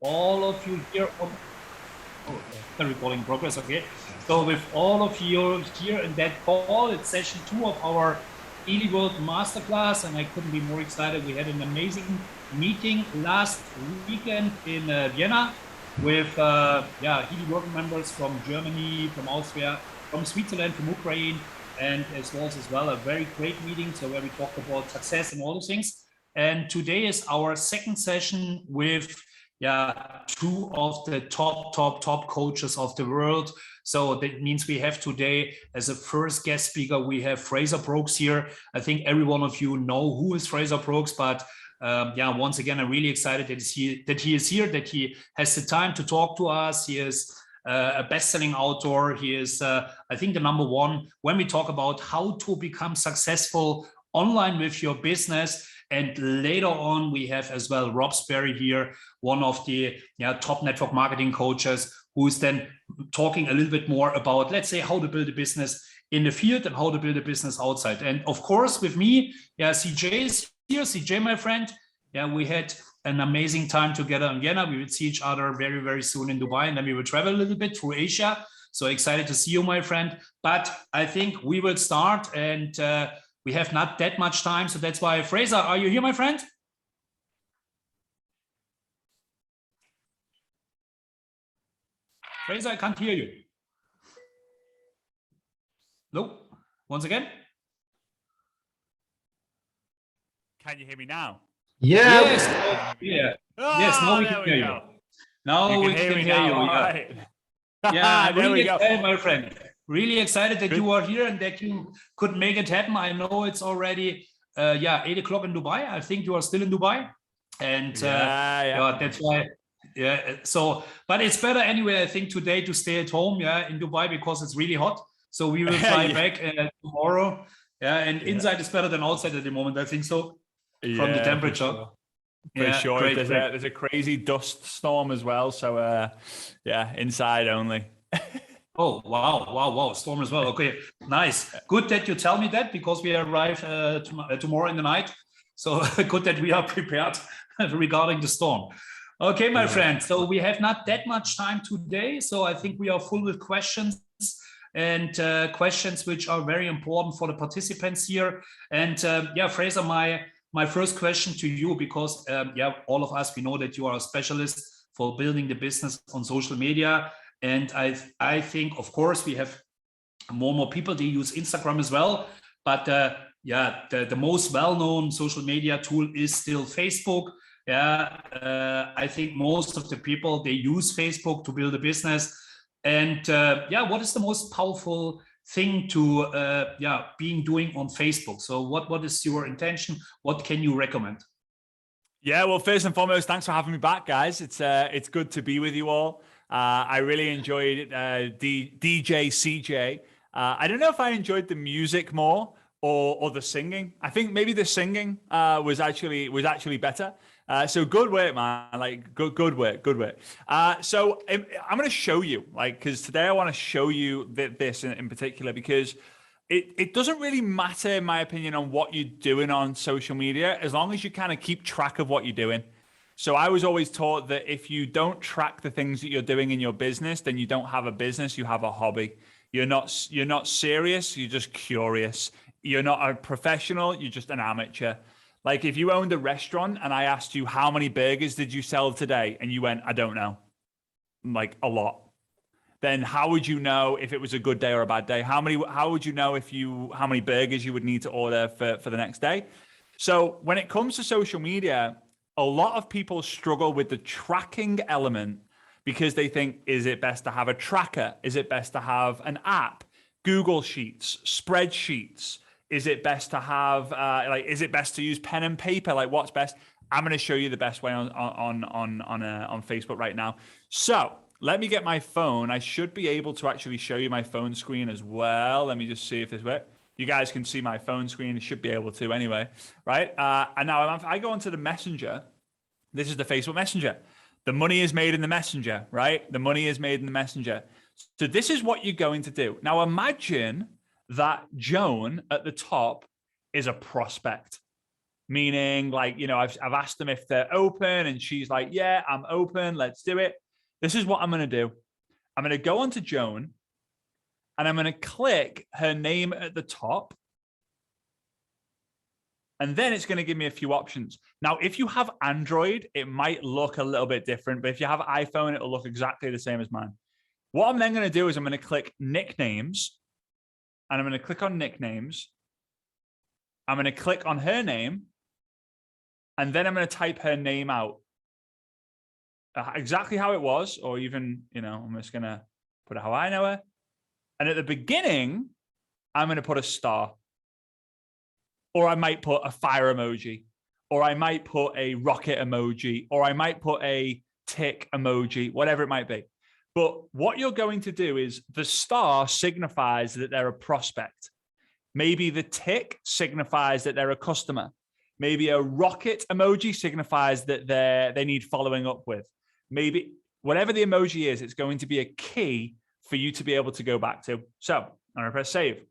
all of you here on the recording progress. Okay, so with all of you here in that call, it's session 2 of our HealyWorld Masterclass, and I couldn't be more excited. We had an amazing meeting last weekend in Vienna with HealyWorld members from Germany, from Austria, from Switzerland, from Ukraine, and as well a very great meeting. So where we talked about success and all those things. And today is our second session with two of the top coaches of the world. So that means we have today as a first guest speaker, we have Frazer Brookes here. I think every one of you know who is Frazer Brookes, but once again, I'm really excited that he is here, that he has the time to talk to us. He is a best-selling author. He is, I think, the number one when we talk about how to become successful online with your business. And later on, we have as well Rob Sperry here, one of the top network marketing coaches, who is then talking a little bit more about, let's say, how to build a business in the field and how to build a business outside. And of course, with me, CJ is here. CJ, my friend, we had an amazing time together in Vienna. We would see each other very, very soon in Dubai, and then we will travel a little bit through Asia. So excited to see you, my friend. But I think we will start, and we have not that much time. So that's why, Frazer, are you here, my friend? Frazer, I can't hear you. No, once again. Can you hear me now? Yeah. Yes. Yeah. Oh, yes. Now we can hear you. Now we can hear you. Right. Yeah. I'm really excited, my friend. Really excited that you are here and that you could make it happen. I know it's already 8 o'clock in Dubai. I think you are still in Dubai, and that's why. Yeah. So, but it's better anyway, I think, today to stay at home, in Dubai, because it's really hot. So we will fly back tomorrow. Yeah, and inside is better than outside at the moment, I think so. From the temperature. For sure. There's a crazy dust storm as well. So inside only. Oh, wow. Storm as well. Okay, nice. Good that you tell me that, because we arrive tomorrow in the night. So good that we are prepared regarding the storm. Okay, my friend. So we have not that much time today. So I think we are full with questions, and questions which are very important for the participants here. And Frazer, my first question to you, because all of us, we know that you are a specialist for building the business on social media. And I think, of course, we have more and more people, they use Instagram as well. But the most well-known social media tool is still Facebook. I think most of the people, they use Facebook to build a business. And what is the most powerful thing to doing on Facebook? So what is your intention? What can you recommend? Yeah, well, first and foremost, thanks for having me back, guys. It's good to be with you all. I really enjoyed DJ CJ. I don't know if I enjoyed the music more or the singing. I think maybe the singing was actually better. So good work, man. Like good work. So I'm going to show you, because today I want to show you this in particular, because it doesn't really matter, in my opinion, on what you're doing on social media, as long as you kind of keep track of what you're doing. So I was always taught that if you don't track the things that you're doing in your business, then you don't have a business, you have a hobby. You're not serious, you're just curious. You're not a professional, you're just an amateur. Like if you owned a restaurant and I asked you, how many burgers did you sell today? And you went, I don't know, like a lot. Then how would you know if it was a good day or a bad day? How would you know how many burgers you would need to order for the next day? So when it comes to social media, a lot of people struggle with the tracking element, because they think, is it best to have a tracker? Is it best to have an app? Google Sheets, spreadsheets? Is it best to have, is it best to use pen and paper? Like, what's best? I'm going to show you the best way on Facebook right now. So let me get my phone. I should be able to actually show you my phone screen as well. Let me just see if this works. You guys can see my phone screen. You should be able to anyway, right? And now if I go onto the Messenger, this is the Facebook Messenger. The money is made in the Messenger, right? The money is made in the Messenger. So this is what you're going to do. Now imagine that Joan at the top is a prospect. meaning like, you know, I've asked them if they're open and she's like, yeah, I'm open. Let's do it. This is what I'm going to do. I'm going to go onto Joan and I'm going to click her name at the top. And then it's going to give me a few options. Now, if you have Android, it might look a little bit different, but if you have iPhone, it'll look exactly the same as mine. What I'm then going to do is I'm going to click nicknames, and I'm going to click on nicknames. I'm going to click on her name, and then I'm going to type her name out exactly how it was, or even, you know, I'm just going to put it how I know her. And at the beginning, I'm going to put a star. Or I might put a fire emoji, or I might put a rocket emoji, or I might put a tick emoji, whatever it might be. But what you're going to do is the star signifies that they're a prospect. Maybe the tick signifies that they're a customer. Maybe a rocket emoji signifies that they need following up with. Maybe whatever the emoji is, it's going to be a key for you to be able to go back to. So I'm going to press save.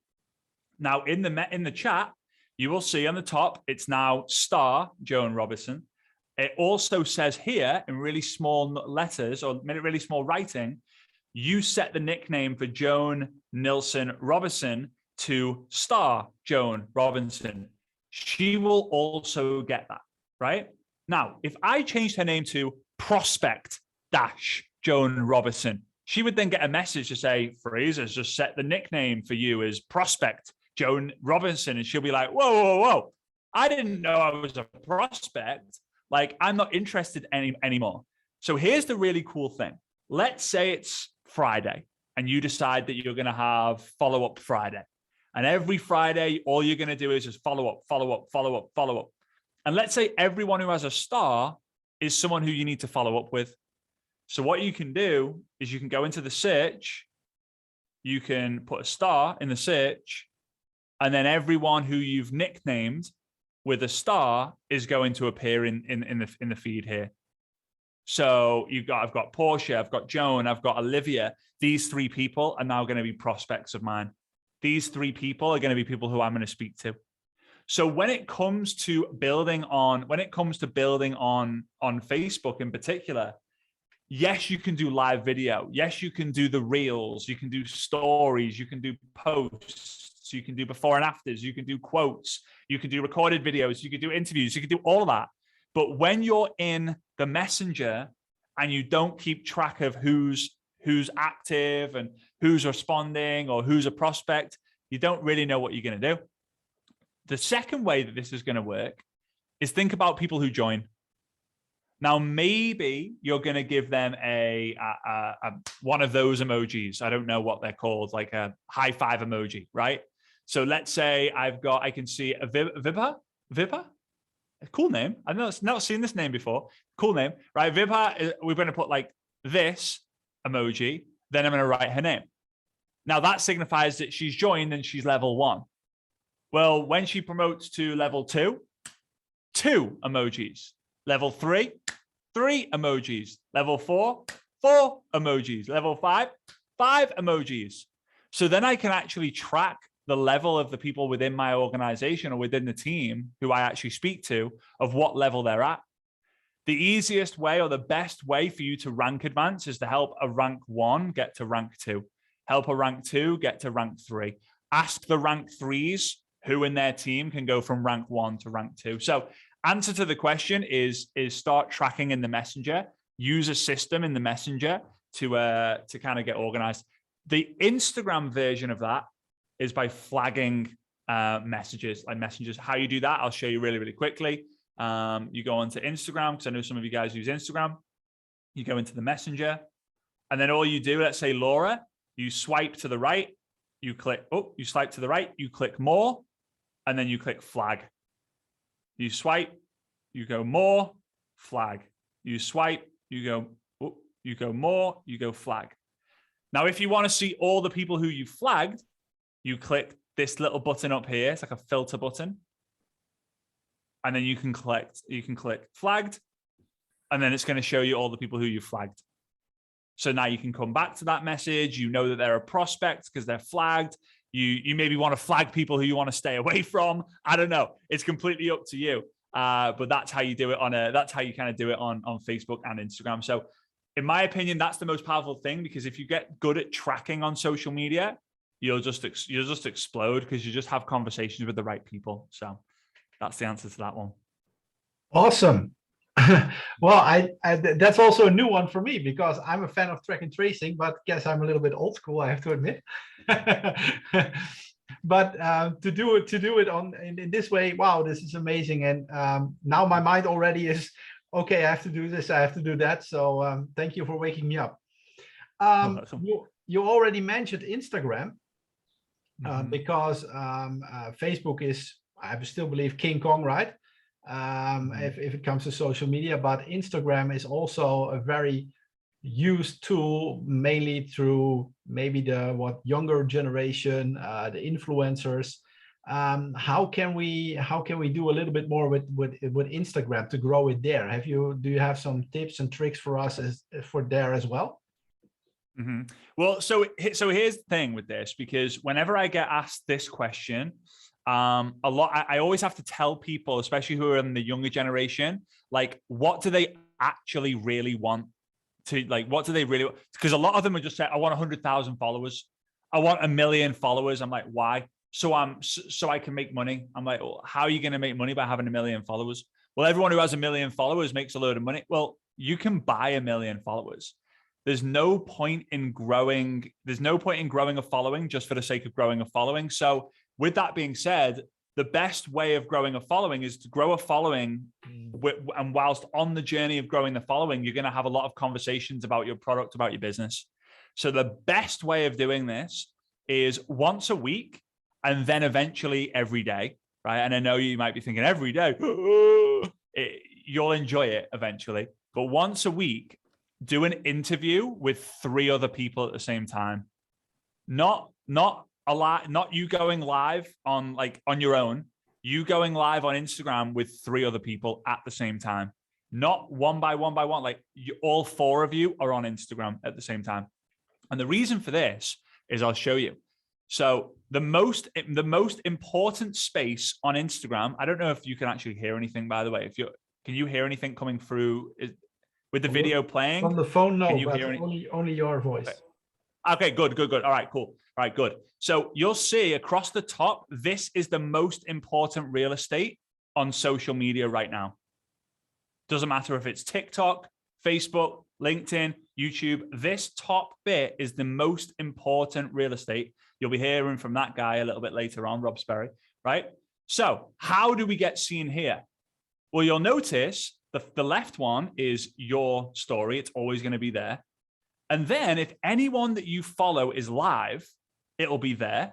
Now in the chat, you will see on the top, it's now star Joan Robinson. It also says here in really small letters or really small writing, you set the nickname for Joan Nilsson Robinson to star Joan Robinson. She will also get that, right? Now, if I changed her name to prospect Joan Robinson, she would then get a message to say, Frazer's just set the nickname for you as prospect Joan Robinson, and she'll be like, whoa, I didn't know I was a prospect. Like, I'm not interested anymore. So here's the really cool thing. Let's say it's Friday and you decide that you're going to have follow-up Friday. And every Friday, all you're going to do is just follow up. And let's say everyone who has a star is someone who you need to follow up with. So what you can do is you can go into the search, you can put a star in the search, and then everyone who you've nicknamed with a star is going to appear in the feed here. So I've got Portia, I've got Joan, I've got Olivia. These three people are now going to be prospects of mine. These three people are going to be people who I'm going to speak to. So when it comes to building on Facebook in particular, yes, you can do live video. Yes, you can do the reels. You can do stories. You can do posts. You can do before and afters. You can do quotes. You can do recorded videos. You can do interviews. You can do all of that. But when you're in the messenger and you don't keep track of who's active and who's responding or who's a prospect, you don't really know what you're going to do. The second way that this is going to work is think about people who join. Now, maybe you're going to give them a one of those emojis. I don't know what they're called, like a high five emoji, right? So let's say I can see a Vibha, a cool name. I've not seen this name before. Cool name, right? Vibha, we're going to put like this emoji, then I'm going to write her name. Now that signifies that she's joined and she's level 1. Well, when she promotes to level 2, 2 emojis. Level 3, 3 emojis. Level 4, 4 emojis. Level 5, 5 emojis. So then I can actually track the level of the people within my organization or within the team who I actually speak to of what level they're at. The easiest way or the best way for you to rank advance is to help a rank 1 get to rank 2. Help a rank 2 get to rank 3. Ask the rank 3s who in their team can go from rank 1 to rank 2. So answer to the question is start tracking in the messenger. Use a system in the messenger to kind of get organized. The Instagram version of that is by flagging messages, like messengers. How you do that, I'll show you really, really quickly. You go onto Instagram, because I know some of you guys use Instagram. You go into the messenger, and then all you do, let's say Laura, you swipe to the right, you swipe to the right, you click more, and then you click flag. You swipe, you go more, flag. You swipe, you go more, you go flag. Now, if you want to see all the people who you flagged, you click this little button up here. It's like a filter button. And then you can click flagged, and then it's going to show you all the people who you flagged. So now you can come back to that message. You know that they're a prospect because they're flagged. You maybe want to flag people who you want to stay away from. I don't know. It's completely up to you. But that's how you do it that's how you kind of do it on Facebook and Instagram. So in my opinion, that's the most powerful thing, because if you get good at tracking on social media, you'll just explode, because you just have conversations with the right people. So that's the answer to that one. Awesome. Well, I that's also a new one for me, because I'm a fan of track and tracing, but guess I'm a little bit old school, I have to admit. But to do it in this way, wow, this is amazing. And now my mind already is, okay, I have to do this, I have to do that. So thank you for waking me up. You already mentioned Instagram, because Facebook is, I still believe, King Kong, right? If it comes to social media, but Instagram is also a very used tool, mainly through maybe the younger generation, the influencers. How can we do a little bit more with Instagram to grow it there? Do you have some tips and tricks for us for there as well? Well, so here's the thing with this, because whenever I get asked this question, I always have to tell people, especially who are in the younger generation, like, what do they actually really want to, like, what do they really want? Because a lot of them are just saying, I want 100,000 followers. I want 1 million followers. I'm like, why? So I can make money. I'm like, well, how are you going to make money by having 1 million followers? Well, everyone who has 1 million followers makes a load of money. Well, you can buy 1 million followers. There's no point in growing a following just for the sake of growing a following. So with that being said, the best way of growing a following is to grow a following. And whilst on the journey of growing the following, you're going to have a lot of conversations about your product, about your business. So the best way of doing this is once a week, and then eventually every day, right? And I know you might be thinking every day, you'll enjoy it eventually. But once a week, do an interview with 3 other people at the same time. Not you going live on your own, you going live on Instagram with 3 other people at the same time. Not one by one, like all 4 of you are on Instagram at the same time. And the reason for this is I'll show you. So the most important space on Instagram, I don't know if you can actually hear anything, by the way. Can you hear anything coming through with the video playing? On the phone, no, but only your voice. Okay, good. All right, cool. All right, good. So you'll see across the top, this is the most important real estate on social media right now. Doesn't matter if it's TikTok, Facebook, LinkedIn, YouTube. This top bit is the most important real estate. You'll be hearing from that guy a little bit later on, Rob Sperry, right? So how do we get seen here? Well, you'll notice the left one is your story. It's always going to be there. And then if anyone that you follow is live, it'll be there.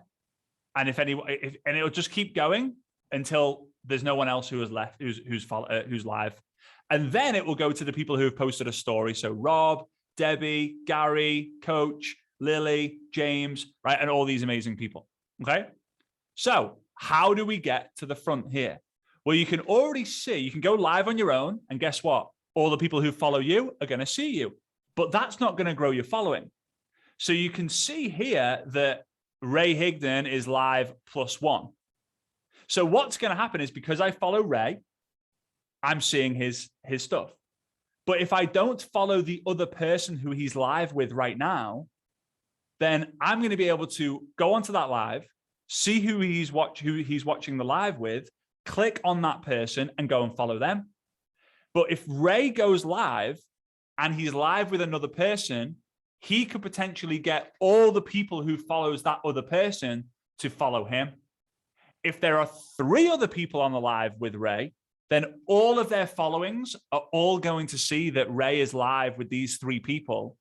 And and it'll just keep going until there's no one else who is left, who's live. And then it will go to the people who have posted a story. So Rob, Debbie, Gary, Coach, Lily, James, right? And all these amazing people. Okay. So how do we get to the front here? Well, you can already see, you can go live on your own, and guess what? All the people who follow you are going to see you, but that's not going to grow your following. So you can see here that Ray Higdon is live +1. So what's going to happen is, because I follow Ray, I'm seeing his stuff. But if I don't follow the other person who he's live with right now, then I'm going to be able to go onto that live, see who he's watching the live with, click on that person and go and follow them. But if Ray goes live and he's live with another person, he could potentially get all the people who follows that other person to follow him. If there are 3 other people on the live with Ray, then all of their followings are all going to see that Ray is live with these 3 people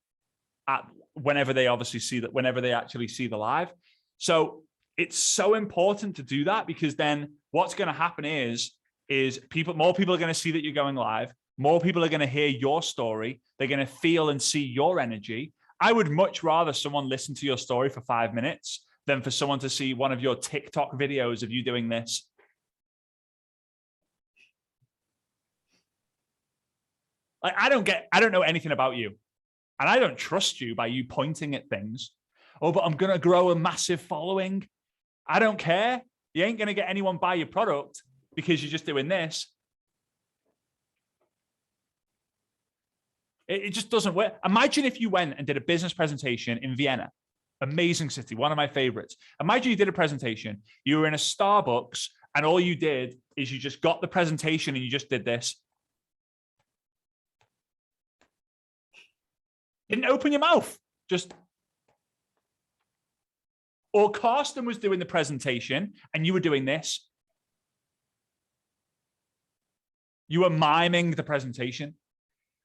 whenever they actually see the live. So it's so important to do that, because then what's going to happen is more people are going to see that you're going live. More people are going to hear your story. They're going to feel and see your energy. I would much rather someone listen to your story for 5 minutes than for someone to see one of your TikTok videos of you doing this. Like, I don't know anything about you, and I don't trust you by you pointing at things. Oh, but I'm going to grow a massive following. I don't care. You ain't going to get anyone buy your product because you're just doing this. It just doesn't work. Imagine if you went and did a business presentation in Vienna, amazing city, one of my favorites. Imagine you did a presentation, you were in a Starbucks, and all you did is you just got the presentation and you just did this. Didn't open your mouth, just. Or Carsten was doing the presentation and you were doing this. You were miming the presentation.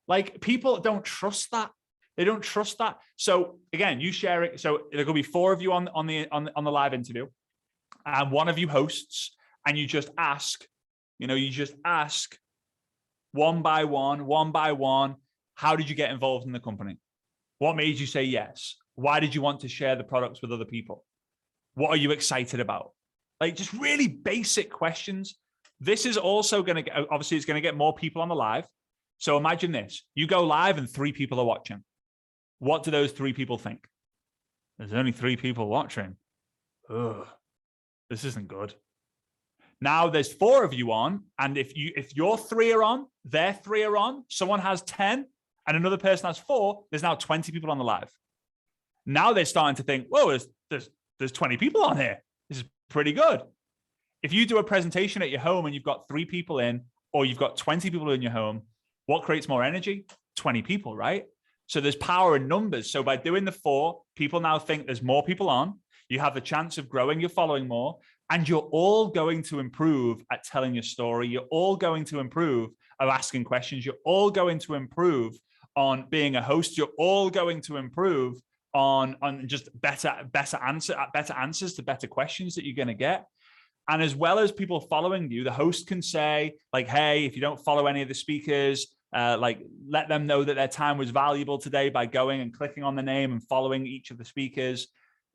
Like, people don't trust that. They don't trust that. So again, you share it. So there will be 4 of you on the live interview, and one of you hosts, and you just ask, one by one, how did you get involved in the company? What made you say yes? Why did you want to share the products with other people? What are you excited about? Like, just really basic questions. This is also going to get, obviously it's going to get more people on the live. So imagine this, you go live and 3 people are watching. What do those 3 people think? There's only 3 people watching. Ugh, this isn't good. Now there's 4 of you on. And if your 3 are on, their 3 are on, someone has 10 and another person has 4, there's now 20 people on the live. Now they're starting to think, whoa, there's 20 people on here. This is pretty good. If you do a presentation at your home and you've got 3 people in, or you've got 20 people in your home, what creates more energy? 20 people, right? So there's power in numbers. So by doing the 4, people now think there's more people on. You have the chance of growing your following more, and you're all going to improve at telling your story. You're all going to improve at asking questions. You're all going to improve on being a host. You're all going to improve on just better answers to better questions that you're going to get. And as well as people following you, the host can say, like, hey, if you don't follow any of the speakers, let them know that their time was valuable today by going and clicking on the name and following each of the speakers.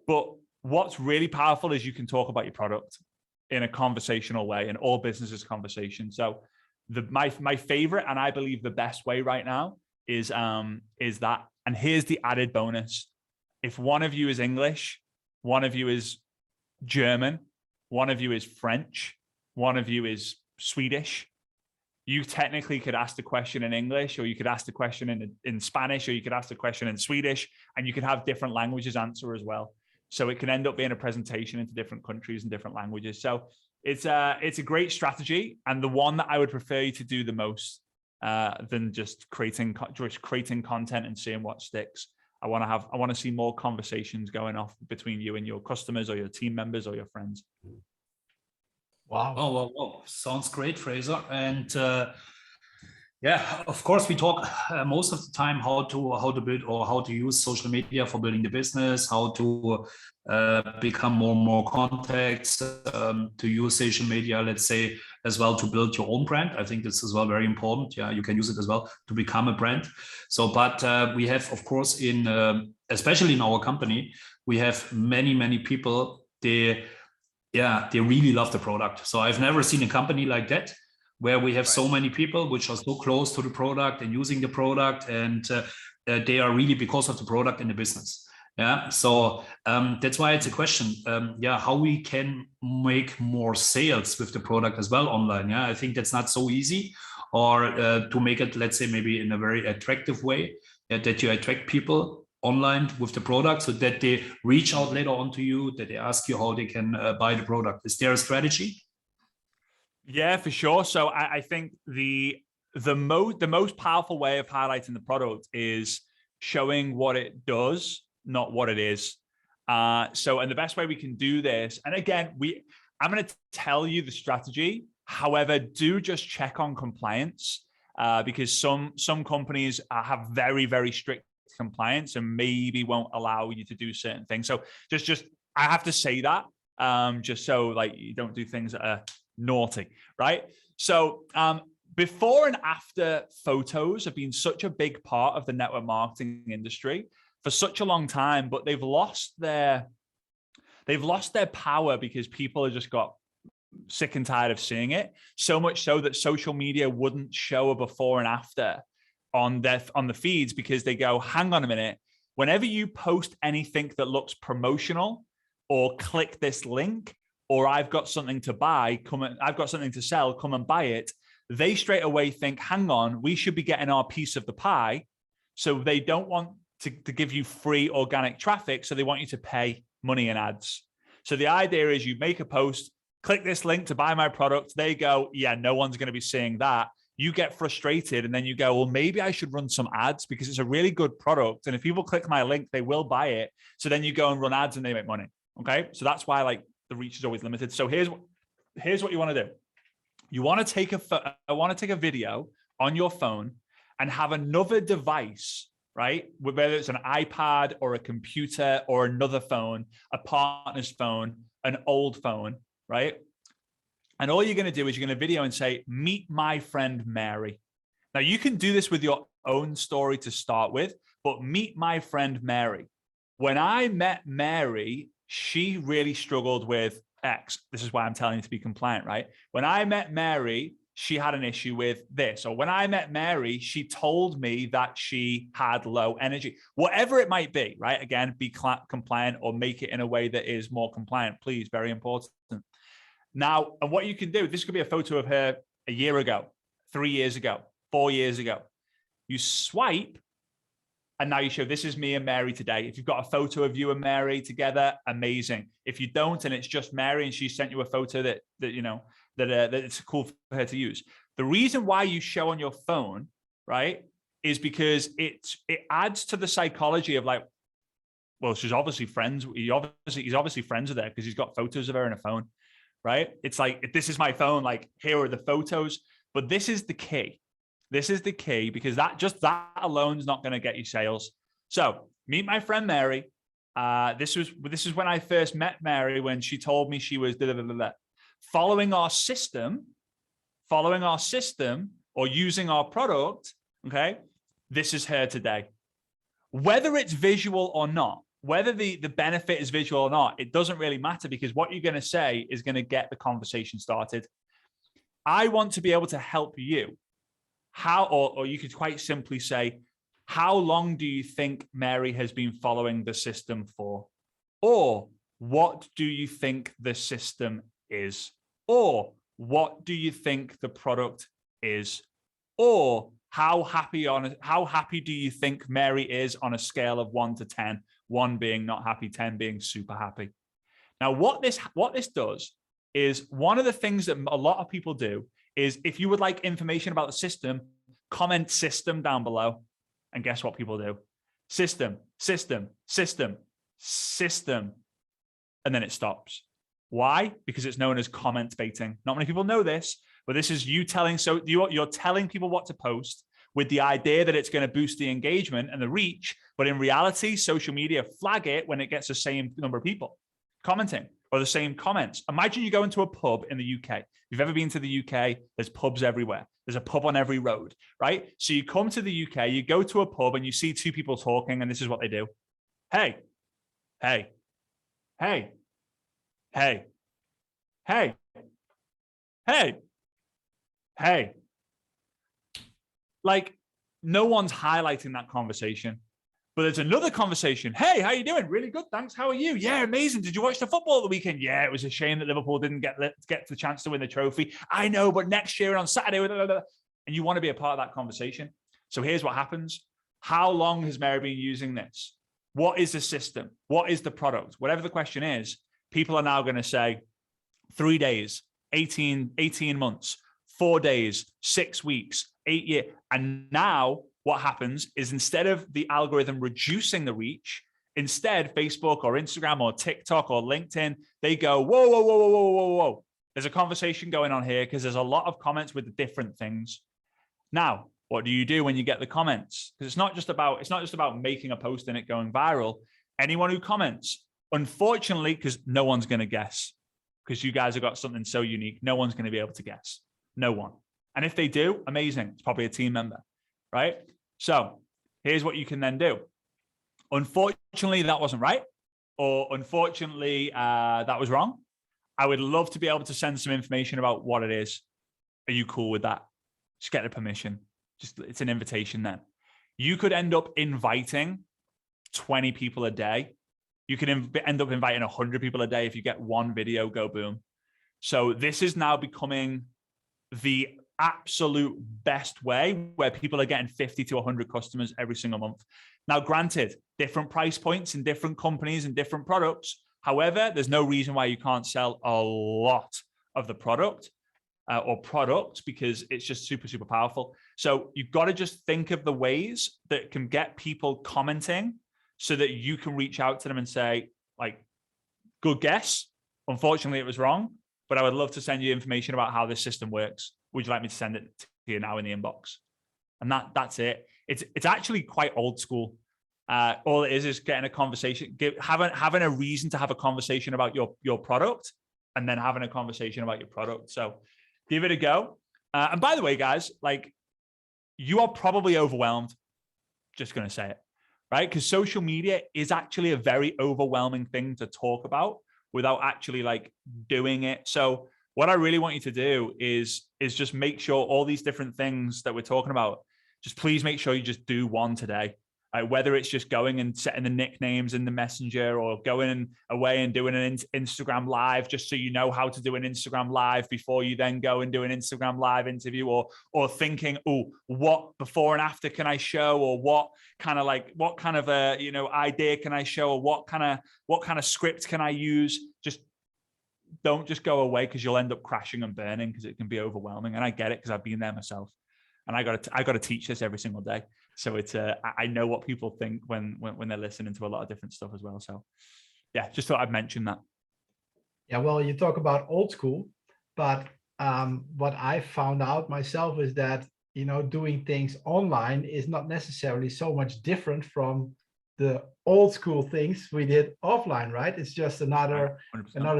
But what's really powerful is you can talk about your product in a conversational way, in all businesses conversation. So my favorite, and I believe the best way right now is that. And here's the added bonus. If one of you is English, one of you is German, one of you is French, one of you is Swedish, you technically could ask the question in English, or you could ask the question in Spanish, or you could ask the question in Swedish, and you could have different languages answer as well. So it can end up being a presentation into different countries and different languages. So it's a great strategy, and the one that I would prefer you to do the most than just creating content and seeing what sticks. I want to see more conversations going off between you and your customers or your team members or your friends. Wow. Oh, sounds great, Frazer. And yeah, of course, we talk most of the time how to build or how to use social media for building the business, how to become more and more contacts, to use social media, let's say, as well to build your own brand. I think this is well very important. Yeah, you can use it as well to become a brand. So, but we have, of course, especially in our company, we have many people. They really love the product. So I've never seen a company like that, where we have so many people which are so close to the product and using the product, and they are really because of the product in the business. Yeah, so that's why it's a question. How we can make more sales with the product as well online. Yeah, I think that's not so easy, or to make it, let's say, maybe in a very attractive way, that you attract people online with the product, so that they reach out later on to you, that they ask you how they can buy the product. Is there a strategy? Yeah, for sure. So I think the most powerful way of highlighting the product is showing what it does, not what it is. And the best way we can do this, and again, I'm going to tell you the strategy. However, do just check on compliance, because some companies have very, very strict compliance and maybe won't allow you to do certain things. So just I have to say that, just so like you don't do things that are naughty, right? So before and after photos have been such a big part of the network marketing industry for such a long time, but they've lost their power because people have just got sick and tired of seeing it. So much so that social media wouldn't show a before and after on the feeds, because they go, hang on a minute, whenever you post anything that looks promotional, or click this link, or I've got something to buy, I've got something to sell, come and buy it, they straight away think, hang on, we should be getting our piece of the pie. So they don't want to give you free organic traffic. So they want you to pay money in ads. So the idea is you make a post, click this link to buy my product. They go, yeah, no one's going to be seeing that. You get frustrated and then you go, well, maybe I should run some ads because it's a really good product. And if people click my link, they will buy it. So then you go and run ads and they make money. Okay. So that's why like the reach is always limited. So here's what you want to do. You want to take a video on your phone and have another device, right? Whether it's an iPad or a computer or another phone, a partner's phone, an old phone, right? And all you're going to do is you're going to video and say, meet my friend Mary. Now you can do this with your own story to start with, but meet my friend Mary. When I met Mary, she really struggled with X. This is why I'm telling you to be compliant, right? When I met Mary, she had an issue with this. Or when I met Mary, she told me that she had low energy, whatever it might be, right? Again, be compliant or make it in a way that is more compliant, please, very important. Now, and what you can do, this could be a photo of her a year ago, 3 years ago, 4 years ago. You swipe, and now you show, this is me and Mary today. If you've got a photo of you and Mary together, amazing. If you don't, and it's just Mary and she sent you a photo that it's cool for her to use. The reason why you show on your phone, right, is because it adds to the psychology of like, well, she's obviously friends. He's obviously friends with her because he's got photos of her in a phone, right? It's like, this is my phone, like here are the photos. But this is the key. This is the key because that alone is not going to get you sales. So meet my friend Mary. This is when I first met Mary, when she told me she was following our system or using our product. Okay. This is her today. Whether it's visual or not, whether the benefit is visual or not, it doesn't really matter because what you're going to say is going to get the conversation started. I want to be able to help you. How, or you could quite simply say, how long do you think Mary has been following the system for? Or what do you think the system is? Or what do you think the product is? Or how happy do you think Mary is on a scale of 1 to 10, 1 being not happy, 10 being super happy? Now, what this does is, one of the things that a lot of people do is, if you would like information about the system, comment system down below. And guess what people do? System, system, system, system. And then it stops. Why? Because it's known as comment baiting. Not many people know this, but this is you telling, so you're telling people what to post with the idea that it's going to boost the engagement and the reach. But in reality, social media flag it when it gets the same number of people commenting or the same comments. Imagine you go into a pub in the UK. If you've ever been to the UK, there's pubs everywhere. There's a pub on every road, right? So you come to the UK, you go to a pub and you see two people talking, and this is what they do. Hey, hey, hey, hey, hey, hey, hey. Like, no one's highlighting that conversation. But there's another conversation. Hey, how you doing? Really good, thanks. How are you? Yeah, amazing. Did you watch the football at the weekend? Yeah, it was a shame that Liverpool didn't get the chance to win the trophy. I know, but next year on Saturday, and you want to be a part of that conversation. So here's what happens. How long has Mary been using this? What is the system? What is the product? Whatever the question is, people are now going to say 3 days, 18 months, 4 days, 6 weeks, 8 years. And now what happens is, instead of the algorithm reducing the reach, instead Facebook or Instagram or TikTok or LinkedIn, they go, whoa, whoa, whoa, whoa, whoa, whoa, whoa. There's a conversation going on here because there's a lot of comments with different things. Now, what do you do when you get the comments? Because it's not just about making a post and it going viral. Anyone who comments, unfortunately, because no one's going to guess, because you guys have got something so unique, no one's going to be able to guess. No one. And if they do, amazing. It's probably a team member, right? So here's what you can then do. Unfortunately, that wasn't right. Or unfortunately, that was wrong. I would love to be able to send some information about what it is. Are you cool with that? Just get the permission. It's an invitation then. You could end up inviting 20 people a day. You could end up inviting 100 people a day if you get one video, go boom. So this is now becoming the absolute best way where people are getting 50 to 100 customers every single month. Now, granted, different price points in different companies and different products. However, there's no reason why you can't sell a lot of the product or products, because it's just super, super powerful. So you've got to just think of the ways that can get people commenting so that you can reach out to them and say, like, good guess. Unfortunately, it was wrong, but I would love to send you information about how this system works. Would you like me to send it to you now in the inbox? And that's it. It's actually quite old school. All it is getting a conversation, having a reason to have a conversation about your product, and then having a conversation about your product. So give it a go. And by the way, guys, like, you are probably overwhelmed. Just going to say it, right? Because social media is actually a very overwhelming thing to talk about without actually like doing it. So what I really want you to do is just make sure all these different things that we're talking about, just please make sure you just do one today. Whether it's just going and setting the nicknames in the messenger, or going away and doing an Instagram live, just so you know how to do an Instagram live before you then go and do an Instagram live interview, or thinking, oh, what before and after can I show, or what kind of idea can I show, or what kind of script can I use? Just don't just go away, because you'll end up crashing and burning, because it can be overwhelming. And I get it, because I've been there myself, and I got to teach this every single day. So it's I know what people think when they're listening to a lot of different stuff as well. So yeah, just thought I'd mention that. Yeah, well, you talk about old school, but what I found out myself is that, doing things online is not necessarily so much different from the old school things we did offline, right? It's just another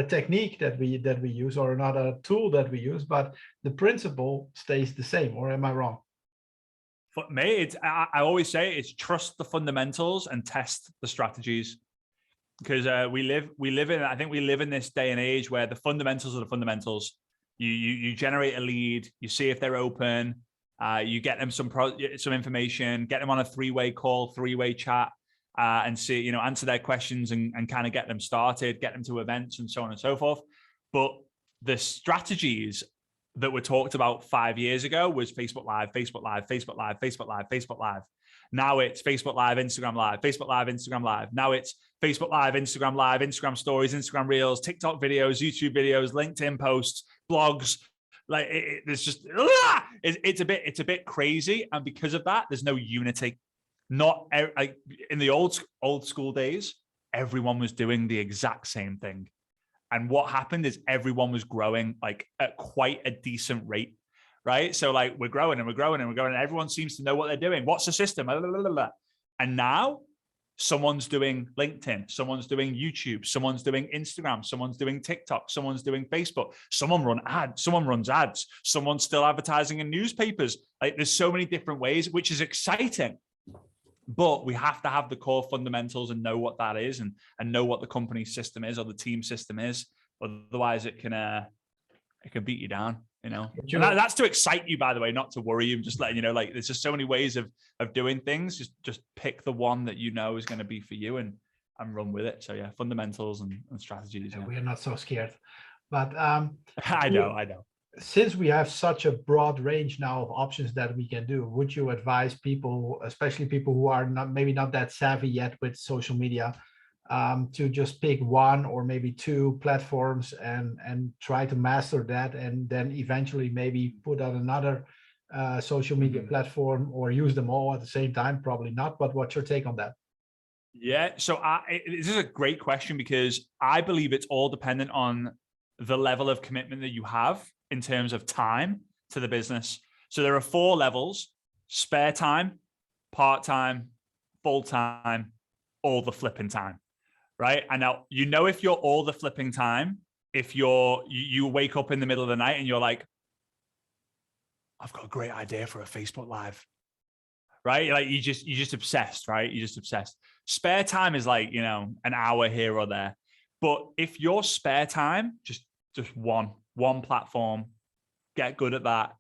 technique that we use, or another tool that we use, but the principle stays the same. Or am I wrong? For me, I always say it's trust the fundamentals and test the strategies, because we live in this day and age where the fundamentals are the fundamentals. You generate a lead, you see if they're open, you get them some information, get them on a three-way call, three-way chat, and see, answer their questions and kind of get them started, get them to events and so on and so forth. But the strategies that were talked about 5 years ago was Facebook Live, Facebook Live, Facebook Live, Facebook Live, Facebook Live. Now it's Facebook Live, Instagram Live, Facebook Live, Instagram Live. Now it's Facebook Live, Instagram Stories, Instagram Reels, TikTok videos, YouTube videos, LinkedIn posts, blogs. Like there's just it's a bit crazy, and because of that, there's no unity. Not like in the old school days, everyone was doing the exact same thing. And what happened is everyone was growing like at quite a decent rate, right? So like we're growing and we're growing and we're growing, and everyone seems to know what they're doing. What's the system? And now someone's doing LinkedIn, someone's doing YouTube, someone's doing Instagram, someone's doing TikTok, someone's doing Facebook, someone runs ads, someone's still advertising in newspapers. Like there's so many different ways, which is exciting. But we have to have the core fundamentals and know what that is, and know what the company system is or the team system is. Otherwise, it can beat you down. That's to excite you, by the way, not to worry you. I'm just letting you know, like there's just so many ways of doing things. Just pick the one that you know is going to be for you and run with it. So yeah, fundamentals and strategies. Yeah, we are not so scared, but I know. Since we have such a broad range now of options that we can do, would you advise people, especially people who are maybe not that savvy yet with social media, to just pick one or maybe two platforms and try to master that, and then eventually maybe put on another social media platform, or use them all at the same time? Probably not, but what's your take on that? Yeah, so this is a great question, because I believe it's all dependent on the level of commitment that you have in terms of time to the business. So there are 4 levels: spare time, part-time, full-time, all the flipping time, right? And now, if you're all the flipping time, if you wake up in the middle of the night and you're like, I've got a great idea for a Facebook Live, right? Like you just obsessed, right? You're just obsessed. Spare time is like, an hour here or there. But if your spare time, just one platform, get good at that,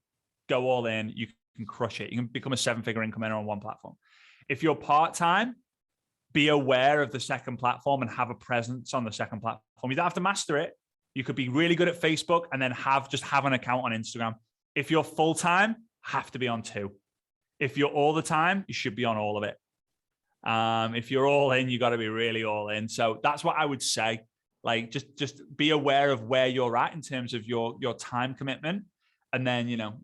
go all in, you can crush it. You can become a 7-figure income earner on one platform. If you're part-time, be aware of the second platform and have a presence on the second platform. You don't have to master it. You could be really good at Facebook and then have an account on Instagram. If you're full-time, have to be on 2. If you're all the time, you should be on all of it. If you're all in, you got to be really all in. So that's what I would say. Like, just be aware of where you're at in terms of your time commitment, and then, you know,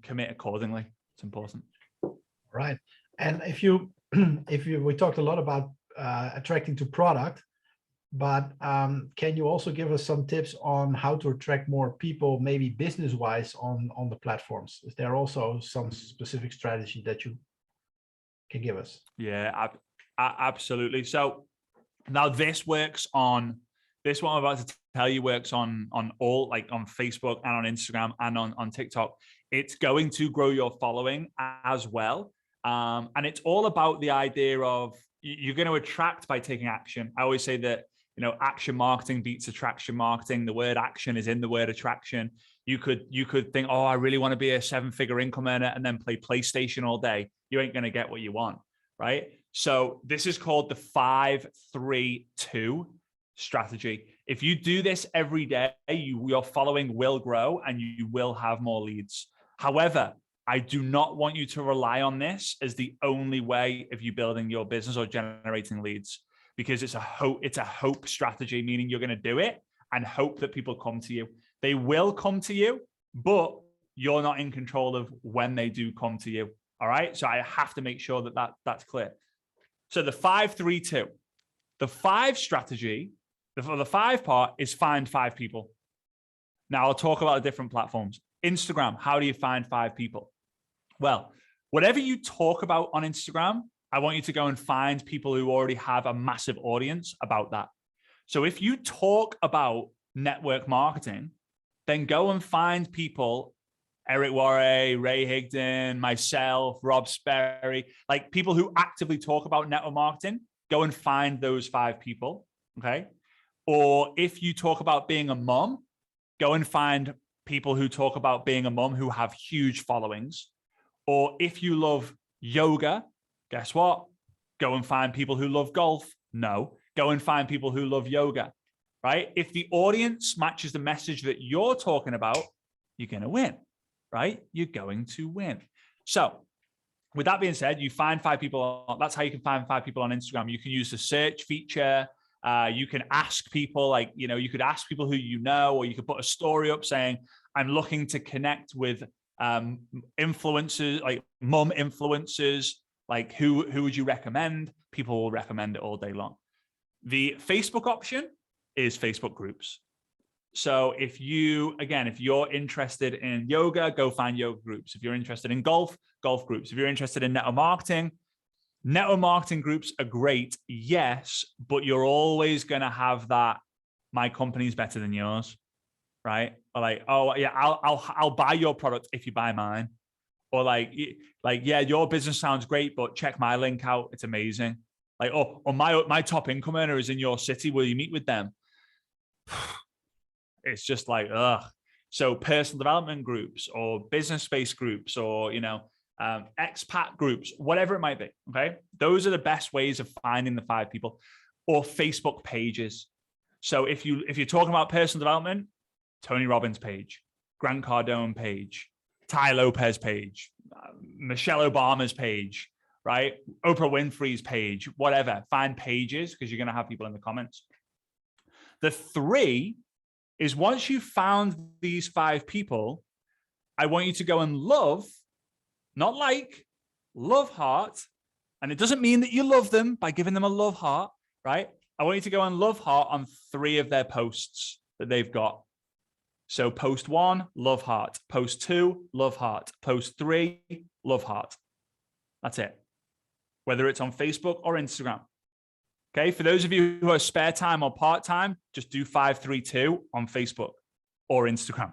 commit accordingly. It's important. Right. And if you, we talked a lot about attracting to product, but can you also give us some tips on how to attract more people, maybe business-wise, on the platforms? Is there also some specific strategy that you can give us? Yeah, absolutely. So now this works on, this one I'm about to tell you works on all, like on Facebook and on Instagram and on TikTok. It's going to grow your following as well. And it's all about the idea of you're going to attract by taking action. I always say that, you know, action marketing beats attraction marketing. The word action is in the word attraction. You could think, oh, I really want to be a 7-figure income earner and then play PlayStation all day. You ain't going to get what you want, right? So this is called the 5-3-2 strategy. If you do this every day, your following will grow and you will have more leads. However, I do not want you to rely on this as the only way of you building your business or generating leads, because it's a hope strategy, meaning you're going to do it and hope that people come to you. They will come to you, but you're not in control of when they do come to you. All right. So I have to make sure that that's clear. So the 5-3-2, the 5 strategy, the 5 part is find 5 people. Now I'll talk about the different platforms. Instagram, how do you find 5 people? Well, whatever you talk about on Instagram, I want you to go and find people who already have a massive audience about that. So if you talk about network marketing, then go and find people, Eric Worre, Ray Higdon, myself, Rob Sperry, like people who actively talk about network marketing. Go and find those 5 people, okay? Or if you talk about being a mom, go and find people who talk about being a mom who have huge followings. Or if you love yoga, guess what? Go and find people who love golf. No, go and find people who love yoga, right? If the audience matches the message that you're talking about, you're going to win, right? You're going to win. So with that being said, you find 5 people. That's how you can find 5 people on Instagram. You can use the search feature. You can ask people, like, you know, you could ask people who you know, or you could put a story up saying, I'm looking to connect with influencers, like mom influencers, like who would you recommend? People will recommend it all day long. The Facebook option is Facebook groups. So if you're interested in yoga, go find yoga groups. If you're interested in golf groups. If you're interested in network marketing groups are great, yes, but you're always going to have that, my company's better than yours, right? Or like, oh yeah, I'll buy your product if you buy mine. Or like, yeah, your business sounds great, but check my link out. It's amazing. Like, oh, my top income earner is in your city. Will you meet with them? It's just like, ugh. So personal development groups or business space groups, or, you know, expat groups, whatever it might be. Okay. Those are the best ways of finding the 5 people. Or Facebook pages. So if you're talking about personal development, Tony Robbins page, Grant Cardone page, Ty Lopez page, Michelle Obama's page, right? Oprah Winfrey's page, whatever. Find pages, because you're going to have people in the comments. The 3 is, once you've found these 5 people, I want you to go and love, not like, love heart. And it doesn't mean that you love them by giving them a love heart, right? I want you to go and love heart on 3 of their posts that they've got. So post 1, love heart. Post 2, love heart. Post 3, love heart. That's it. Whether it's on Facebook or Instagram. Okay. For those of you who are spare time or part-time, just do 5-3-2 on Facebook or Instagram.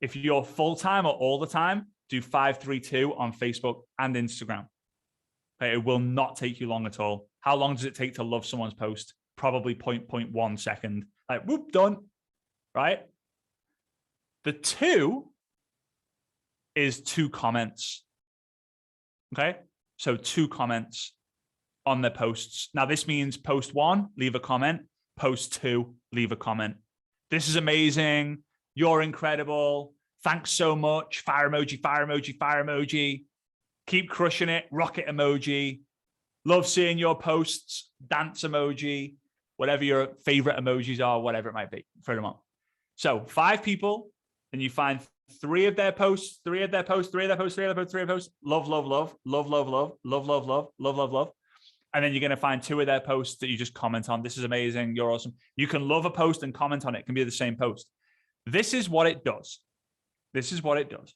If you're full-time or all the time, do 5-3-2 on Facebook and Instagram. Okay. It will not take you long at all. How long does it take to love someone's post? Probably 0.1 second. Like, whoop, done. Right? The 2 is 2 comments. Okay. So 2 comments on their posts. Now this means post 1, leave a comment. Post 2, leave a comment. This is amazing. You're incredible. Thanks so much. Fire emoji, fire emoji, fire emoji. Keep crushing it. Rocket emoji. Love seeing your posts. Dance emoji. Whatever your favorite emojis are, whatever it might be. Throw them on. So 5 people, and you find 3 of their posts, 3 of their posts, 3 of their posts, 3 of their posts, 3 of their posts. Love, love, love, love, love, love, love, love, love, love, love, love. And then you're going to find 2 of their posts that you just comment on. This is amazing. You're awesome. You can love a post and comment on it. It can be the same post. This is what it does. This is what it does.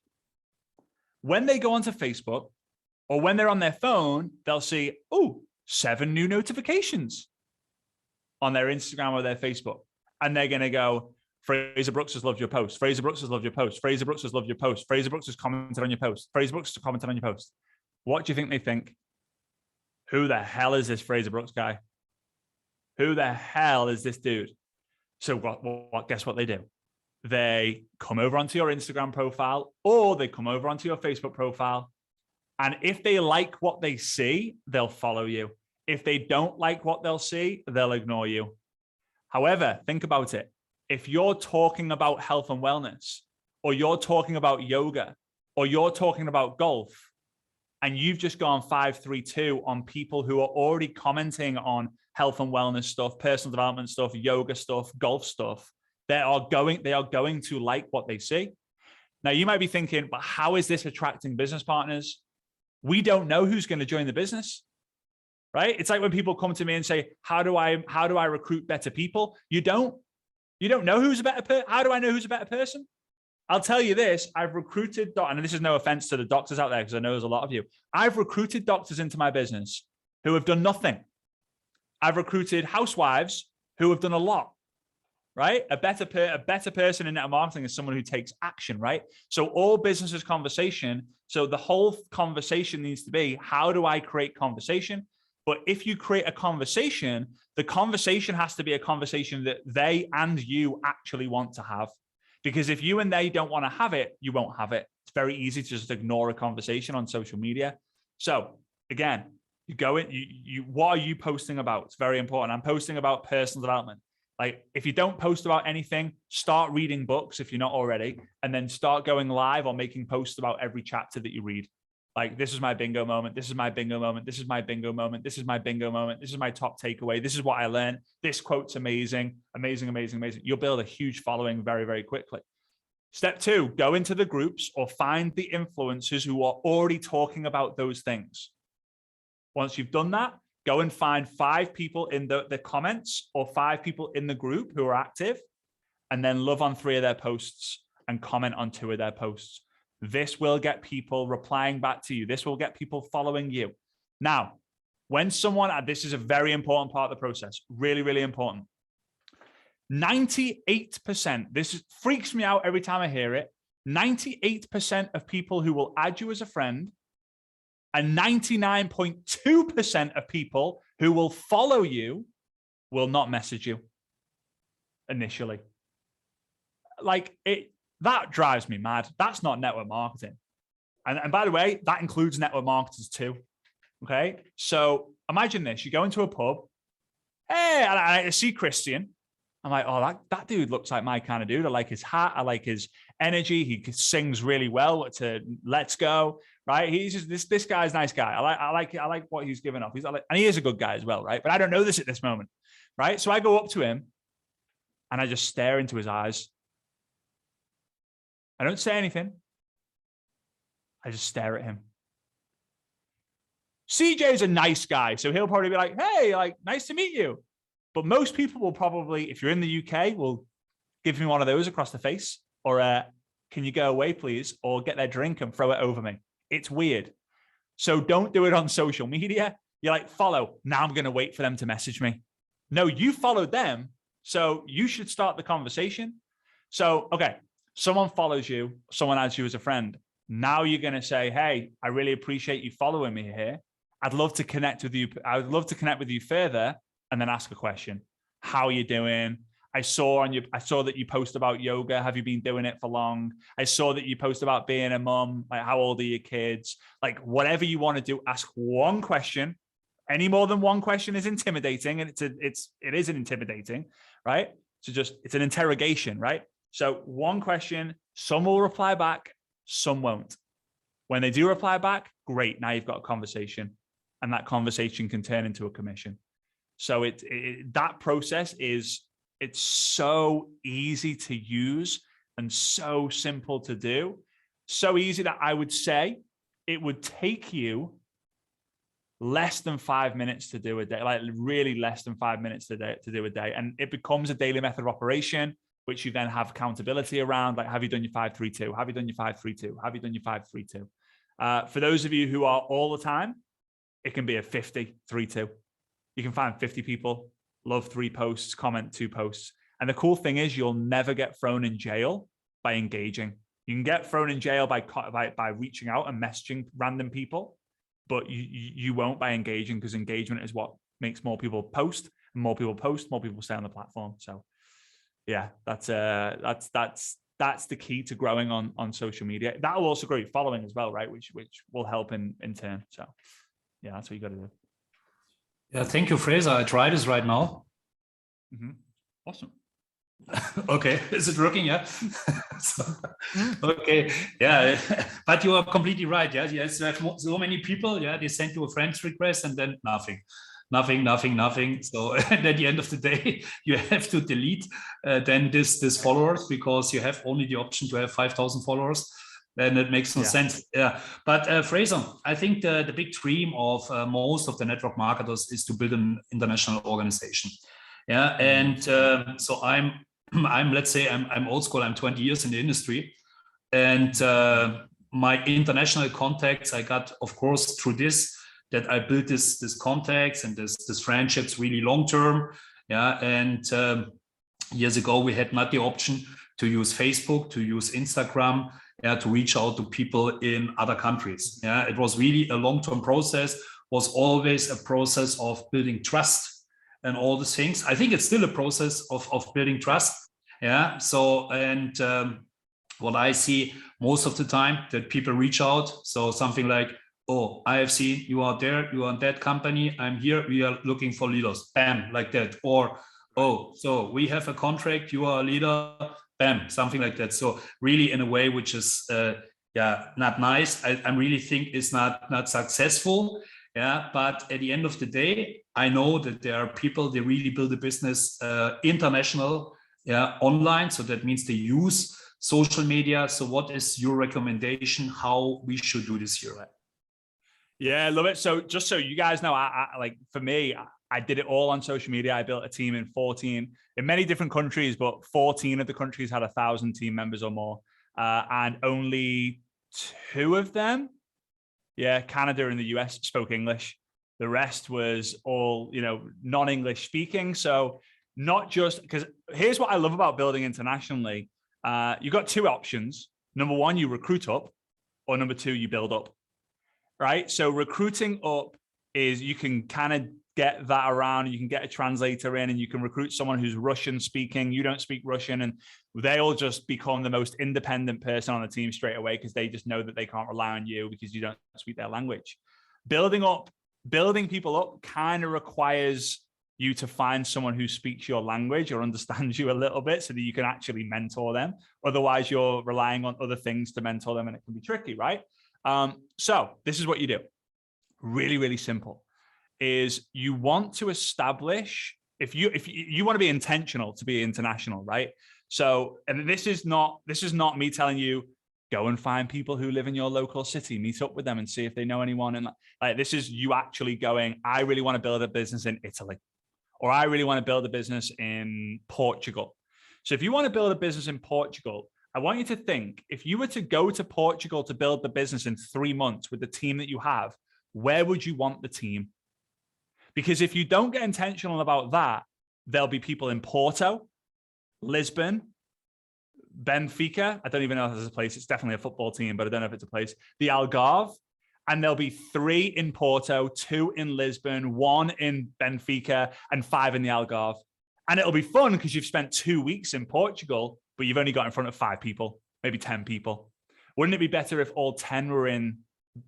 When they go onto Facebook or when they're on their phone, they'll see, oh, 7 new notifications on their Instagram or their Facebook. And they're going to go, Frazer Brookes has loved your post. Frazer Brookes has loved your post. Frazer Brookes has loved your post. Frazer Brookes has commented on your post. Frazer Brookes has commented on your post. What do you think they think? Who the hell is this Frazer Brookes guy? Who the hell is this dude? So what? Guess what they do? They come over onto your Instagram profile or they come over onto your Facebook profile. And if they like what they see, they'll follow you. If they don't like what they'll see, they'll ignore you. However, think about it. If you're talking about health and wellness, or you're talking about yoga, or you're talking about golf, and you've just gone 532 on people who are already commenting on health and wellness stuff, personal development stuff, yoga stuff, golf stuff, they are going to like what they see. Now, you might be thinking, but how is this attracting business partners? We don't know who's going to join the business, right? It's like when people come to me and say, how do I recruit better people? You don't know who's a better person. How do I know who's a better person? I'll tell you this, I've recruited, and this is no offense to the doctors out there, because I know there's a lot of you. I've recruited doctors into my business who have done nothing. I've recruited housewives who have done a lot, right? A better person in network marketing is someone who takes action, right? So all business is conversation. So the whole conversation needs to be, how do I create conversation? But if you create a conversation, the conversation has to be a conversation that they and you actually want to have. Because if you and they don't want to have it, you won't have it. It's very easy to just ignore a conversation on social media. So again, you go in, what are you posting about? It's very important. I'm posting about personal development. Like if you don't post about anything, start reading books if you're not already, and then start going live or making posts about every chapter that you read. Like, this is my bingo moment. This is my bingo moment. This is my bingo moment. This is my bingo moment. This is my top takeaway. This is what I learned. This quote's amazing, amazing, amazing, amazing. You'll build a huge following very, very quickly. Step 2, go into the groups or find the influencers who are already talking about those things. Once you've done that, go and find 5 people in the comments or 5 people in the group who are active, and then love on 3 of their posts and comment on 2 of their posts. This will get people replying back to you. This will get people following you. Now, when someone, this is a very important part of the process, really, really important. 98%, freaks me out every time I hear it. 98% of people who will add you as a friend and 99.2% of people who will follow you will not message you initially. That drives me mad. That's not network marketing. And by the way, that includes network marketers too. Okay. So imagine this, you go into a pub. Hey, I see Christian. I'm like, oh, that dude looks like my kind of dude. I like his hat. I like his energy. He sings really well to Let's Go, right? He's just, this guy's a nice guy. I like what he's giving off. And he is a good guy as well, right? But I don't know this at this moment, right? So I go up to him and I just stare into his eyes. I don't say anything. I just stare at him. CJ's a nice guy, so he'll probably be like, hey, nice to meet you. But most people will probably, if you're in the UK, will give me one of those across the face, or can you go away, please? Or get their drink and throw it over me. It's weird. So don't do it on social media. You're like, follow. Now I'm going to wait for them to message me. No, you followed them. So you should start the conversation. So, okay. Someone follows you, someone adds you as a friend. Now you're going to say, hey, I really appreciate you following me here. I'd love to connect with you. I would love to connect with you further, and then ask a question. How are you doing? I saw that you post about yoga. Have you been doing it for long? I saw that you post about being a mom. Like, how old are your kids? Like, whatever you want to do, ask one question. Any more than one question is intimidating, and it is intimidating, right? So it's an interrogation, right? So one question, some will reply back, some won't. When they do reply back, great. Now you've got a conversation, and that conversation can turn into a commission. So that process it's so easy to use and so simple to do. So easy that I would say it would take you less than 5 minutes to do a day, like really less than 5 minutes to do a day. And it becomes a daily method of operation, which you then have accountability around. Like, have you done your 5-3-2? Have you done your 5-3-2? Have you done your 5-3-2? For those of you who are all the time, it can be a 50-3-2. You can find 50 people, love 3 posts, comment 2 posts. And the cool thing is you'll never get thrown in jail by engaging. You can get thrown in jail by reaching out and messaging random people, but you won't by engaging, because engagement is what makes more people post, and more people post, more people stay on the platform. So yeah, that's the key to growing on social media. That will also grow your following as well, right? Which will help in turn. So yeah, that's what you got to do. Yeah, thank you, Frazer. I try this right now. Awesome. Okay, is it working? Yeah. Okay, yeah, but you are completely right. Yeah, yes, you have so many people. Yeah, they send you a friend's request and then nothing. So at the end of the day, you have to delete then this followers, because you have only the option to have 5,000 followers. Then it makes no sense. Yeah, but Frazer, I think the big dream of most of the network marketers is to build an international organization. Yeah, and so I'm let's say I'm old school. I'm 20 years in the industry, and my international contacts I got, of course, through this. That I built this contacts and this friendships really long term. Yeah, and years ago we had not the option to use Facebook, to use Instagram, to reach out to people in other countries. Yeah, it was really a long-term process. Was always a process of building trust and all these things. I think it's still a process of building trust. Yeah. So, and what I see most of the time that people reach out. So something like, oh, I have seen you are there, you are in that company, I'm here, we are looking for leaders, bam, like that. Or, oh, so we have a contract, you are a leader, bam, something like that. So really in a way which is, not nice. I really think it's not successful. Yeah, but at the end of the day, I know that there are people, they really build a business international, online. So that means they use social media. So what is your recommendation, how we should do this here? Yeah, I love it. So just so you guys know, I like, for me, I did it all on social media. I built a team in many different countries, but 14 of the countries had 1,000 team members or more. And only 2 of them, Canada and the US, spoke English. The rest was all, non-English speaking. So not just, because here's what I love about building internationally. You've got 2 options. Number 1, you recruit up, or number 2, you build up. Right. So recruiting up is you can kind of get that around. You can get a translator in and you can recruit someone who's Russian speaking. You don't speak Russian, and they'll just become the most independent person on the team straight away, because they just know that they can't rely on you because you don't speak their language. Building people up kind of requires you to find someone who speaks your language or understands you a little bit so that you can actually mentor them. Otherwise, you're relying on other things to mentor them, and it can be tricky, right? So this is what you do. Really, really simple. Is you want to establish, if you want to be intentional to be international, right? So, and this is not me telling you, go and find people who live in your local city, meet up with them and see if they know anyone. And like, this is you actually going, I really want to build a business in Italy, or I really want to build a business in Portugal. So if you want to build a business in Portugal, I want you to think, if you were to go to Portugal to build the business in 3 months with the team that you have, where would you want the team? Because if you don't get intentional about that, there'll be people in Porto, Lisbon, Benfica. I don't even know if there's a place. It's definitely a football team, but I don't know if it's a place. The Algarve. And there'll be 3 in Porto, 2 in Lisbon, 1 in Benfica, and 5 in the Algarve. And it'll be fun because you've spent 2 weeks in Portugal, but you've only got in front of 5 people, maybe 10 people. Wouldn't it be better if all 10 were in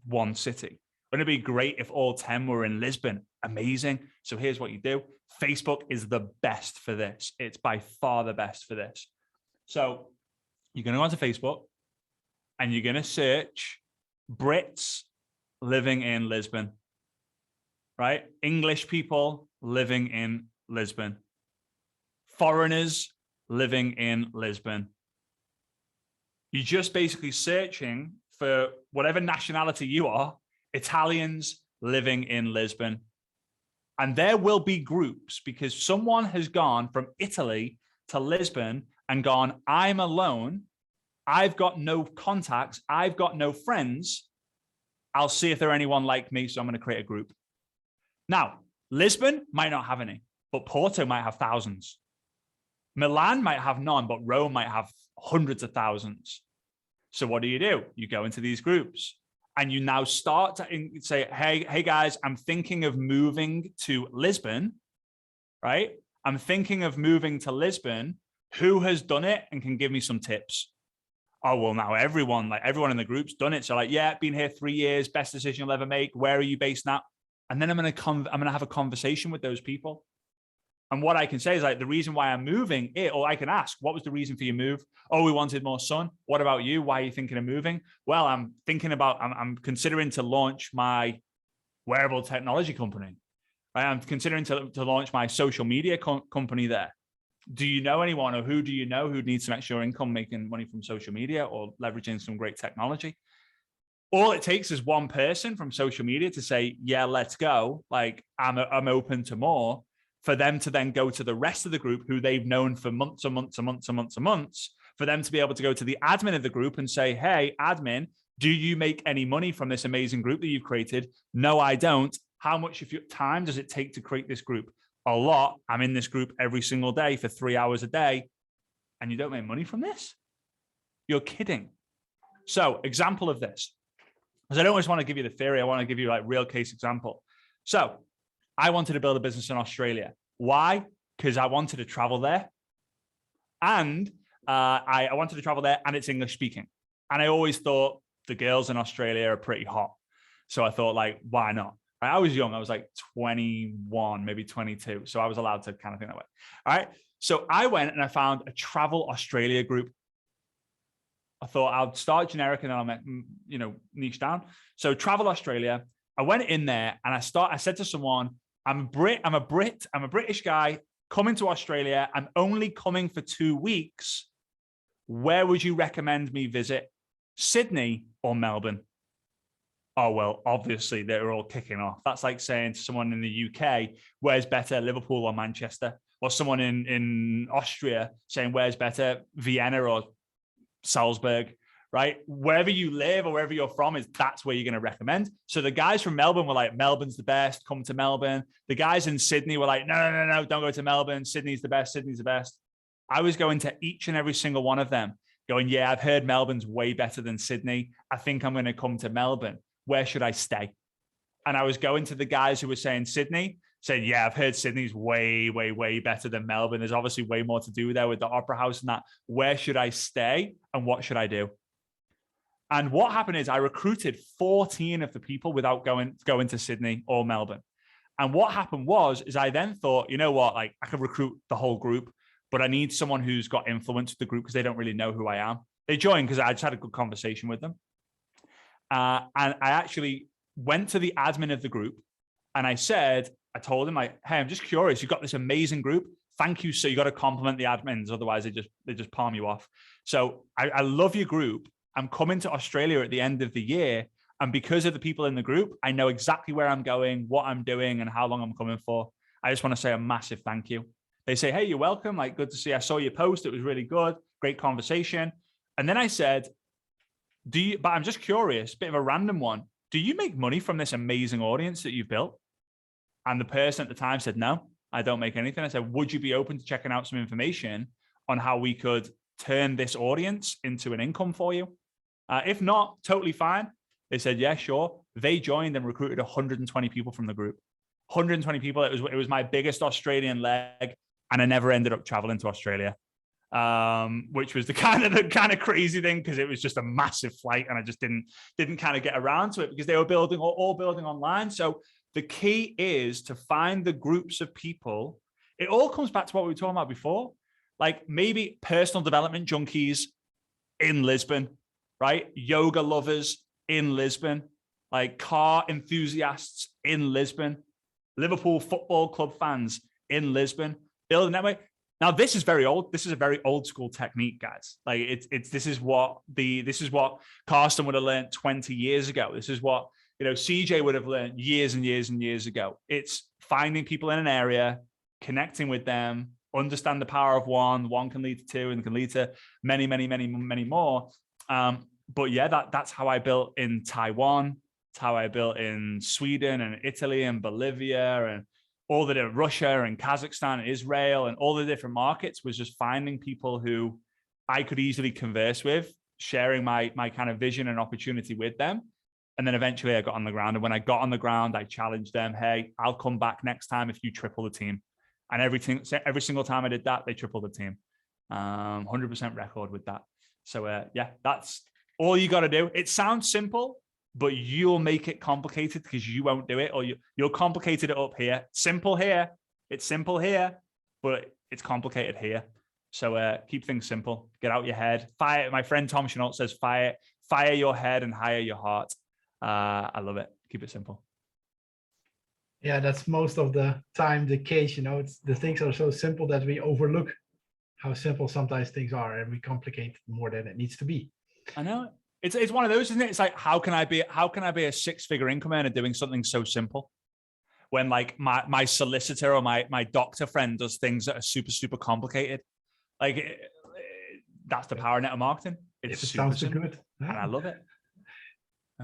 one city? Wouldn't it be great if all 10 were in Lisbon? Amazing. So here's what you do. Facebook is the best for this. It's by far the best for this. So You're going to go onto Facebook and you're going to search Brits living in Lisbon, right? English people living in Lisbon, foreigners living in Lisbon. You're just basically searching for whatever nationality you are, Italians living in Lisbon. And there will be groups because someone has gone from Italy to Lisbon and gone, I'm alone. I've got no contacts. I've got no friends. I'll see if there's anyone like me. So I'm going to create a group. Now, Lisbon might not have any, but Porto might have thousands. Milan might have none, but Rome might have hundreds of thousands. So what do? You go into these groups and you now start to say, hey guys, I'm thinking of moving to Lisbon, right? I'm thinking of moving to Lisbon. Who has done it and can give me some tips? Oh, well, now everyone in the group's done it. So like, yeah, been here 3 years, best decision you'll ever make. Where are you based now? And then I'm going to have a conversation with those people. And what I can say is like, the reason why I'm moving, or I can ask, what was the reason for your move? Oh, we wanted more sun. What about you? Why are you thinking of moving? Well, I'm considering to launch my wearable technology company. Right? I'm considering to launch my social media company there. Do you know anyone, or who do you know who needs some extra income making money from social media or leveraging some great technology? All it takes is one person from social media to say, yeah, let's go. Like I'm open to more, for them to then go to the rest of the group who they've known for months and months and months and months and months, for them to be able to go to the admin of the group and say, hey, admin, do you make any money from this amazing group that you've created? No, I don't. How much of your time does it take to create this group? A lot. I'm in this group every single day for 3 hours a day. And you don't make money from this? You're kidding. So example of this, because I don't just want to give you the theory. I want to give you like real case example. So I wanted to build a business in Australia. Why? Because I wanted to travel there. And I wanted to travel there and it's English speaking. And I always thought the girls in Australia are pretty hot. So I thought like, why not? I was young. I was like 21, maybe 22. So I was allowed to kind of think that way. All right. So I went and I found a travel Australia group. I thought I'll start generic and then I'll niche down. So travel Australia. I went in there and I said to someone, I'm a British guy coming to Australia. I'm only coming for 2 weeks. Where would you recommend me visit? Sydney or Melbourne? Oh, well, obviously they're all kicking off. That's like saying to someone in the UK, where's better, Liverpool or Manchester? Or someone in Austria saying, where's better, Vienna or Salzburg? Right? Wherever you live or wherever you're from, that's where you're going to recommend. So the guys from Melbourne were like, Melbourne's the best, come to Melbourne. The guys in Sydney were like, no, don't go to Melbourne. Sydney's the best. I was going to each and every single one of them going, yeah, I've heard Melbourne's way better than Sydney. I think I'm going to come to Melbourne. Where should I stay? And I was going to the guys who were saying Sydney, saying, yeah, I've heard Sydney's way, way, way better than Melbourne. There's obviously way more to do there with the Opera House and that. Where should I stay and what should I do? And what happened is I recruited 14 of the people without going to Sydney or Melbourne. And what happened is I then thought, you know what, like I could recruit the whole group, but I need someone who's got influence with the group because they don't really know who I am. They joined because I just had a good conversation with them. And I actually went to the admin of the group and I told him like, hey, I'm just curious. You've got this amazing group. Thank you. So you got to compliment the admins. Otherwise they just palm you off. So I love your group. I'm coming to Australia at the end of the year. And because of the people in the group, I know exactly where I'm going, what I'm doing, and how long I'm coming for. I just want to say a massive thank you. They say, hey, you're welcome. Like, good to see. I saw your post. It was really good. Great conversation. And then I said, but I'm just curious, bit of a random one. Do you make money from this amazing audience that you've built? And the person at the time said, no, I don't make anything. I said, would you be open to checking out some information on how we could turn this audience into an income for you? If not, totally fine. They said, yeah, sure. They joined and recruited 120 people from the group. 120 people. It was my biggest Australian leg. And I never ended up traveling to Australia, which was the kind of crazy thing because it was just a massive flight and I just didn't kind of get around to it because they were all building online. So the key is to find the groups of people. It all comes back to what we were talking about before, like maybe personal development junkies in Lisbon, right? Yoga lovers in Lisbon, like car enthusiasts in Lisbon, Liverpool Football Club fans in Lisbon, building that way. Now, this is very old. This is a very old school technique, guys. Like this is what Carsten would have learned 20 years ago. This is what, CJ would have learned years and years and years ago. It's finding people in an area, connecting with them, understand the power of one can lead to two, and can lead to many, many, many, many more. But yeah, that's how I built in Taiwan. It's how I built in Sweden and Italy and Bolivia and all the Russia and Kazakhstan and Israel and all the different markets, was just finding people who I could easily converse with, sharing my kind of vision and opportunity with them. And then eventually I got on the ground. And when I got on the ground, I challenged them, hey, I'll come back next time if you triple the team. And every single time I did that, they tripled the team. 100% record with that. So yeah, that's all you got to do. It sounds simple, but you'll make it complicated because you won't do it, or you'll complicate it up here. Simple here. It's simple here, but it's complicated here. So keep things simple. Get out your head. Fire. My friend Tom Chenault says, fire your head and hire your heart. I love it. Keep it simple. Yeah, that's most of the time the case. It's the things are so simple that we overlook how simple sometimes things are, and we complicate more than it needs to be. I know. It's one of those, isn't it? It's like, how can I be a six-figure income earner doing something so simple? When like my solicitor or my doctor friend does things that are super, super complicated. Like that's the power of network marketing. It sounds so good. And I love it.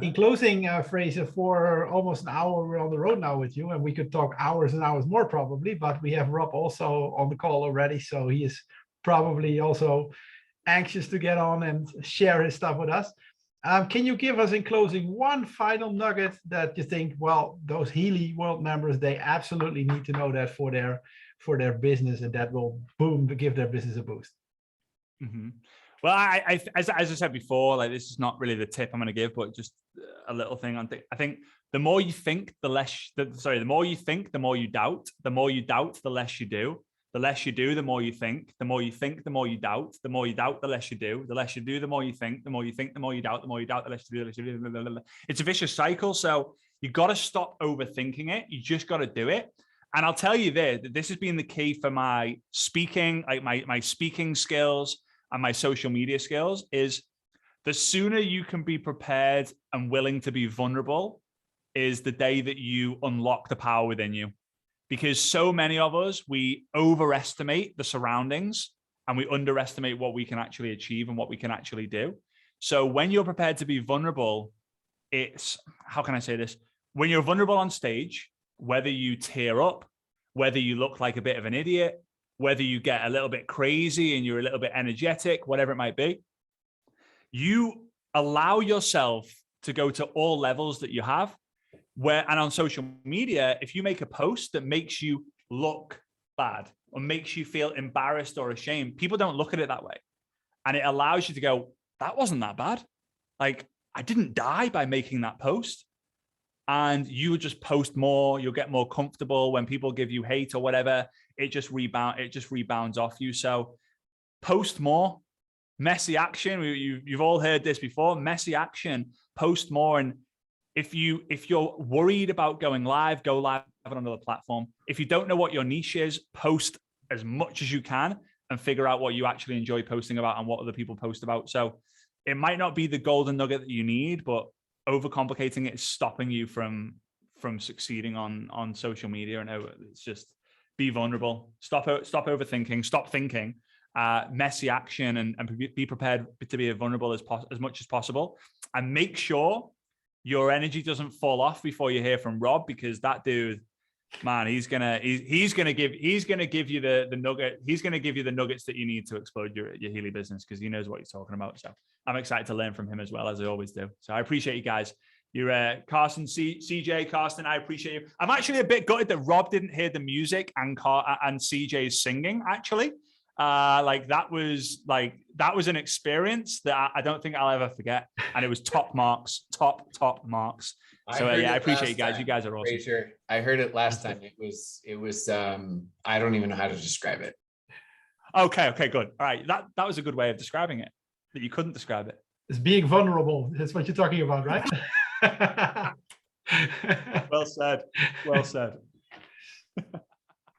In closing, Frazer, for almost an hour, we're on the road now with you, and we could talk hours and hours more probably, but we have Rob also on the call already, so he is probably also anxious to get on and share his stuff with us. Can you give us in closing one final nugget that you think, well, those HealyWorld members, they absolutely need to know that for their business, and that will give their business a boost? Mm-hmm. Well, I as I said before, like this is not really the tip I'm going to give, but just a little thing on. I think the more you think, the more you think, the more you doubt. The more you doubt, the less you do. The less you do, the more you think. The more you think, the more you doubt. The more you doubt, the less you do. The less you do, the more you think. The more you think, the more you doubt. The more you doubt, the less you do. The less you do. Blah, blah, blah, blah. It's a vicious cycle. So you got to stop overthinking it. You just got to do it. And I'll tell you this has been the key for my speaking, like my speaking skills and my social media skills, is the sooner you can be prepared and willing to be vulnerable is the day that you unlock the power within you. Because so many of us, we overestimate the surroundings and we underestimate what we can actually achieve and what we can actually do. So when you're prepared to be vulnerable, it's, how can I say this? When you're vulnerable on stage, whether you tear up, whether you look like a bit of an idiot, whether you get a little bit crazy and you're a little bit energetic, whatever it might be, you allow yourself to go to all levels that you have. And on social media, if you make a post that makes you look bad or makes you feel embarrassed or ashamed, people don't look at it that way. And it allows you to go, that wasn't that bad. Like, I didn't die by making that post. And you would just post more, you'll get more comfortable. When people give you hate or whatever, it just rebounds off you. So post more. Messy action. You've all heard this before. Messy action. Post more. And if you're worried about going live, go live on another platform. If you don't know what your niche is, post as much as you can and figure out what you actually enjoy posting about and what other people post about. So it might not be the golden nugget that you need, but overcomplicating it is stopping you from succeeding on social media. And it's just be vulnerable. Stop overthinking. Stop thinking. Messy action and be prepared to be as vulnerable as much as possible, and make sure your energy doesn't fall off before you hear from Rob, because that dude, man, he's gonna give you the nugget. He's gonna give you the nuggets that you need to explode your Healy business, because he knows what he's talking about. So I'm excited to learn from him as well, as I always do. So I appreciate you guys. You're Carsten, CJ, Carsten. I appreciate you. I'm actually a bit gutted that Rob didn't hear the music and CJ's singing. Actually, that was an experience that I don't think I'll ever forget, and it was top marks. So yeah, I appreciate you guys. Time. You guys are awesome. Frazer, I heard it last time. It was I don't even know how to describe it. Okay, good. All right, that was a good way of describing it. that you couldn't describe it. It's being vulnerable. That's what you're talking about, right? Well said. Well said.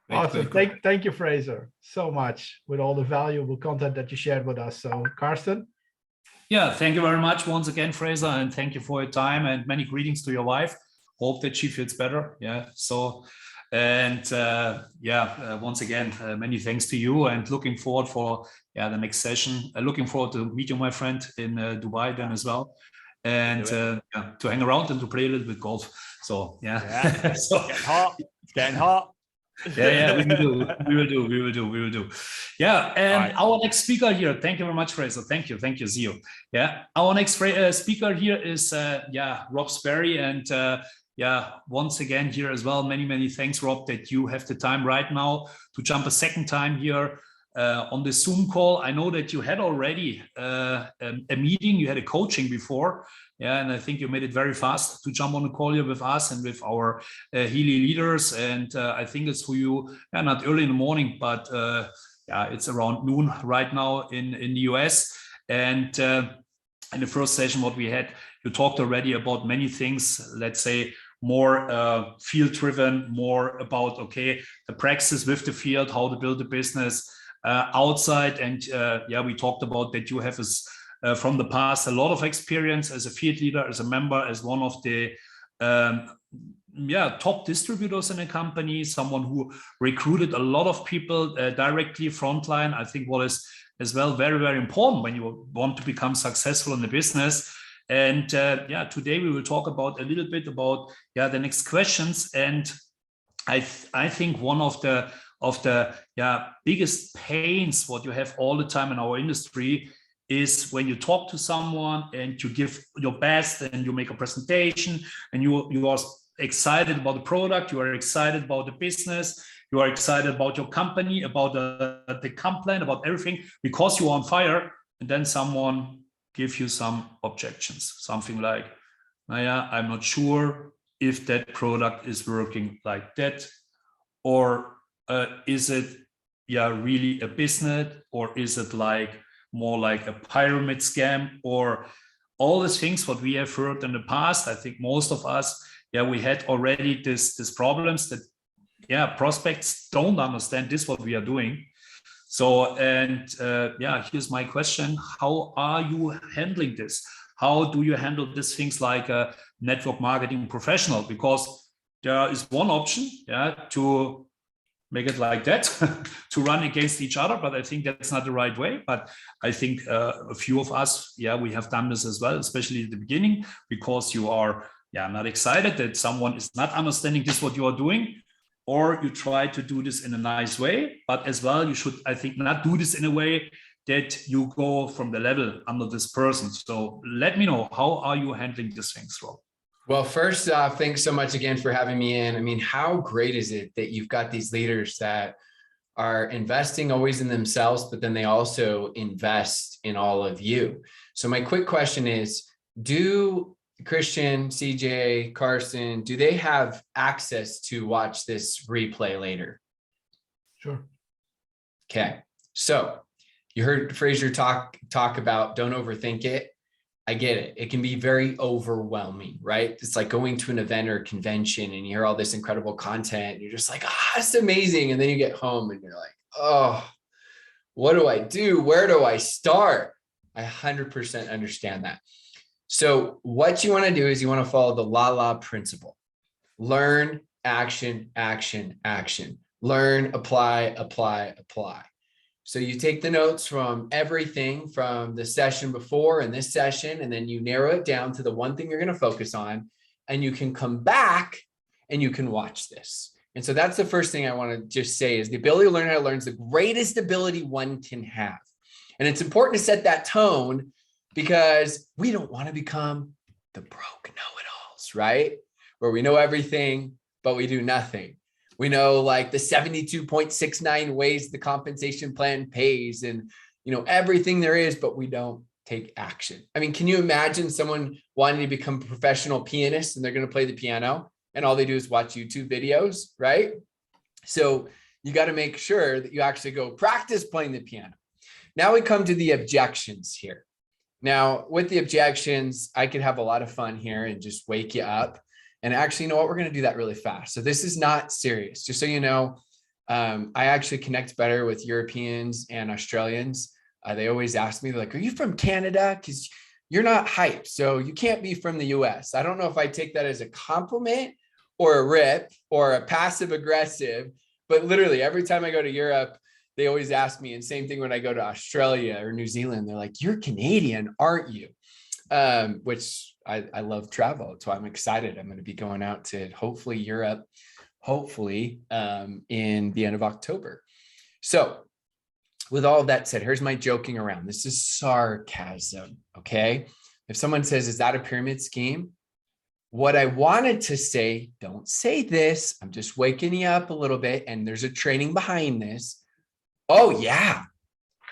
Awesome. Thank you, Frazer, so much with all the valuable content that you shared with us. So, Carsten? Yeah, thank you very much once again, Frazer, and thank you for your time and many greetings to your wife. Hope that she feels better. Yeah. So, and once again, many thanks to you and looking forward for the next session. Looking forward to meet you, my friend, in Dubai then as well. And to hang around and to play a little bit golf. So, yeah. So, it's getting hot. It's getting hot. Yeah, we will do. Yeah, and our next speaker here, thank you very much, Frazer. Thank you, Zio. Yeah, our next speaker here is Rob Sperry, and once again here as well, many thanks, Rob, that you have the time right now to jump a second time here on the Zoom call. I know that you had already a meeting, you had a coaching before. Yeah, and I think you made it very fast to jump on the call here with us and with our Healy leaders. And I think it's for you, not early in the morning, but it's around noon right now in the US. And in the first session, what we had, you talked already about many things, let's say more field-driven, more about, the practice with the field, how to build a business outside. And we talked about that you have from the past a lot of experience as a field leader, as a member, as one of the top distributors in a company, someone who recruited a lot of people directly frontline. I think what is as well very important when you want to become successful in the business. And today we will talk about a little bit about the next questions. And I think one of the biggest pains what you have all the time in our industry is when you talk to someone and you give your best and you make a presentation and you are excited about the product, you are excited about the business, you are excited about your company, about the complaint, about everything, because you are on fire, and then someone gives you some objections, something like, I'm not sure if that product is working like that, or is it really a business, or is it more like a pyramid scam, or all these things what we have heard in the past. I think most of us, we had already this problems that prospects don't understand this what we are doing. So, and here's my question: how are you handling this? How do you handle these things like a network marketing professional? Because there is one option, to make it like that, to run against each other, but I think that's not the right way. But I think a few of us, we have done this as well, especially at the beginning, because you are not excited that someone is not understanding this what you are doing, or you try to do this in a nice way, but as well you should, I think, not do this in a way that you go from the level under this person. So let me know, how are you handling these things, Rob? Well, first off, thanks so much again for having me in. I mean, how great is it that you've got these leaders that are investing always in themselves, but then they also invest in all of you. So my quick question is, do Christian, CJ, Carsten, do they have access to watch this replay later? Sure. Okay. So you heard Frazer talk about don't overthink it. I get it. It can be very overwhelming, right? It's like going to an event or a convention and you hear all this incredible content. And you're just like, it's amazing. And then you get home and you're like, oh, what do I do? Where do I start? I 100% understand that. So what you want to do is you want to follow the LA principle. Learn, action, action, action. Learn, apply, apply, apply. So you take the notes from everything from the session before and this session, and then you narrow it down to the one thing you're going to focus on, and you can come back and you can watch this. And so that's the first thing I want to just say is the ability to learn how to learn is the greatest ability one can have. And it's important to set that tone because we don't want to become the broke know-it-alls, right? Where we know everything, but we do nothing. We know like the 72.69 ways the compensation plan pays and, everything there is, but we don't take action. I mean, can you imagine someone wanting to become a professional pianist and they're going to play the piano and all they do is watch YouTube videos, right? So you got to make sure that you actually go practice playing the piano. Now we come to the objections here. Now, with the objections, I could have a lot of fun here and just wake you up. And actually, you know what? We're going to do that really fast. So this is not serious. Just so you know, I actually connect better with Europeans and Australians. They always ask me, like, are you from Canada? Because you're not hype, so you can't be from the US. I don't know if I take that as a compliment or a rip or a passive aggressive, but literally every time I go to Europe, they always ask me, and same thing when I go to Australia or New Zealand, they're like, you're Canadian, aren't you? Which I love travel. So I'm excited. I'm going to be going out to hopefully Europe, hopefully in the end of October. So with all of that said, here's my joking around. This is sarcasm, okay? If someone says, is that a pyramid scheme? What I wanted to say, don't say this. I'm just waking you up a little bit, and there's a training behind this. Oh yeah,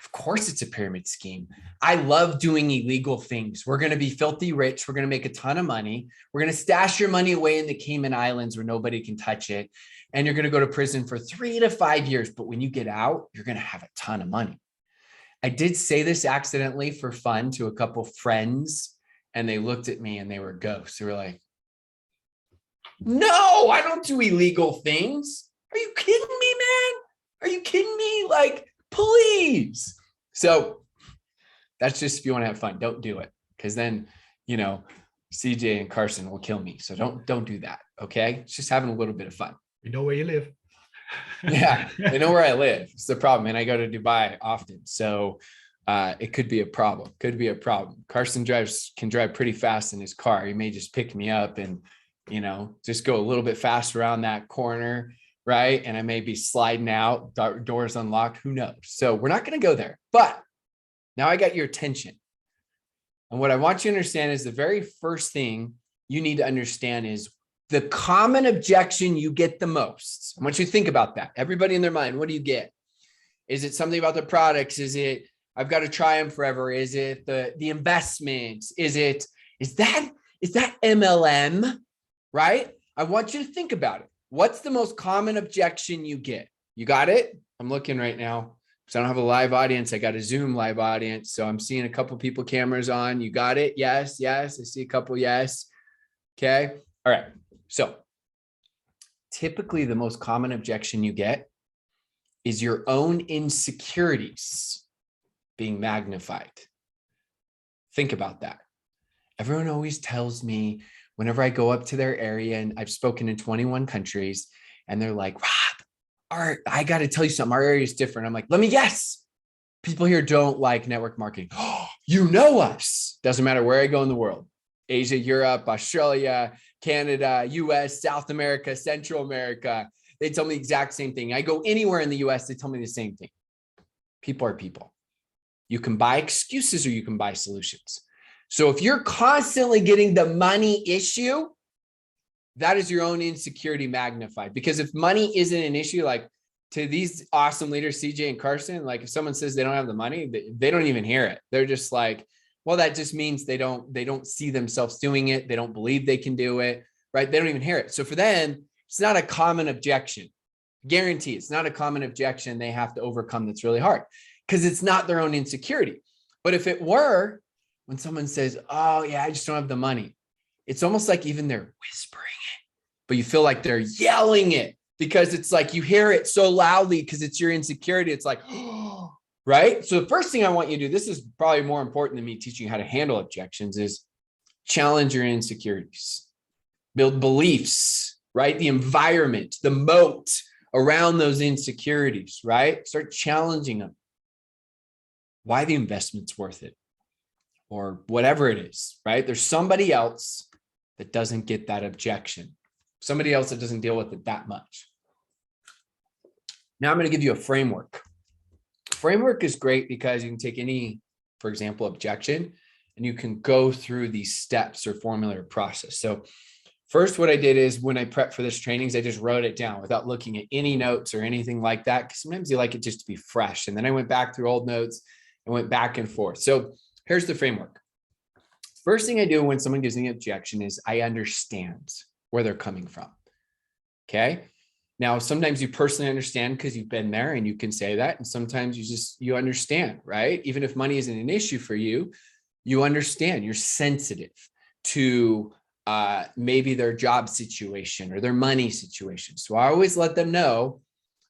of course it's a pyramid scheme. I love doing illegal things. We're going to be filthy rich. We're going to make a ton of money. We're going to stash your money away in the Cayman Islands where nobody can touch it. And you're going to go to prison for 3 to 5 years. But when you get out, you're going to have a ton of money. I did say this accidentally for fun to a couple friends, and they looked at me and they were ghosts. They were like, no, I don't do illegal things. Are you kidding me, man? Are you kidding me? Like, please. So that's just if you want to have fun, don't do it. Because then, you know, CJ and Carsten will kill me. So don't do that. Okay. It's just having a little bit of fun. We know where you live. Yeah, they know where I live. It's the problem. And I go to Dubai often. So it could be a problem. Could be a problem. Carsten can drive pretty fast in his car. He may just pick me up and, you know, just go a little bit fast around that corner. Right. And I may be sliding out, doors unlocked. Who knows? So we're not going to go there. But now I got your attention. And what I want you to understand is the very first thing you need to understand is the common objection you get the most. I want you to think about that. Everybody in their mind, what do you get? Is it something about the products? Is it, I've got to try them forever? Is it the investments? Is that MLM? Right? I want you to think about it. What's the most common objection you get? You got it? I'm looking right now because I don't have a live audience. I got a Zoom live audience. So I'm seeing a couple people cameras on. You got it? Yes. Yes. I see a couple. Yes. Okay. All right. So typically the most common objection you get is your own insecurities being magnified. Think about that. Everyone always tells me, whenever I go up to their area, and I've spoken in 21 countries, and they're like, Rob, I got to tell you something. Our area is different. I'm like, let me guess. People here don't like network marketing. Oh, you know us. Doesn't matter where I go in the world. Asia, Europe, Australia, Canada, US, South America, Central America. They tell me the exact same thing. I go anywhere in the US, they tell me the same thing. People are people. You can buy excuses or you can buy solutions. So if you're constantly getting the money issue, that is your own insecurity magnified. Because if money isn't an issue, like to these awesome leaders, CJ and Carsten, like if someone says they don't have the money, they don't even hear it. They're just like, well, that just means they don't see themselves doing it. They don't believe they can do it, right? They don't even hear it. So for them, it's not a common objection. Guarantee it's not a common objection they have to overcome that's really hard because it's not their own insecurity. But if it were, when someone says, oh yeah, I just don't have the money, it's almost like even they're whispering it, but you feel like they're yelling it because it's like you hear it so loudly because it's your insecurity. It's like, oh, right? So the first thing I want you to do, this is probably more important than me teaching you how to handle objections, is challenge your insecurities, build beliefs, right? The environment, the moat around those insecurities, right? Start challenging them. Why the investment's worth it, or whatever it is, right? There's somebody else that doesn't get that objection, somebody else that doesn't deal with it that much. Now I'm going to give you a framework. Framework is great because you can take any, for example, objection, and you can go through these steps or formula or process. So first, what I did is when I prepped for this training, I just wrote it down without looking at any notes or anything like that, because sometimes you like it just to be fresh. And then I went back through old notes and went back and forth. So here's the framework. First thing I do when someone gives me an objection is I understand where they're coming from. Okay. Now, sometimes you personally understand because you've been there and you can say that. And sometimes you understand, right? Even if money isn't an issue for you, You understand, you're sensitive to maybe their job situation or their money situation. So I always let them know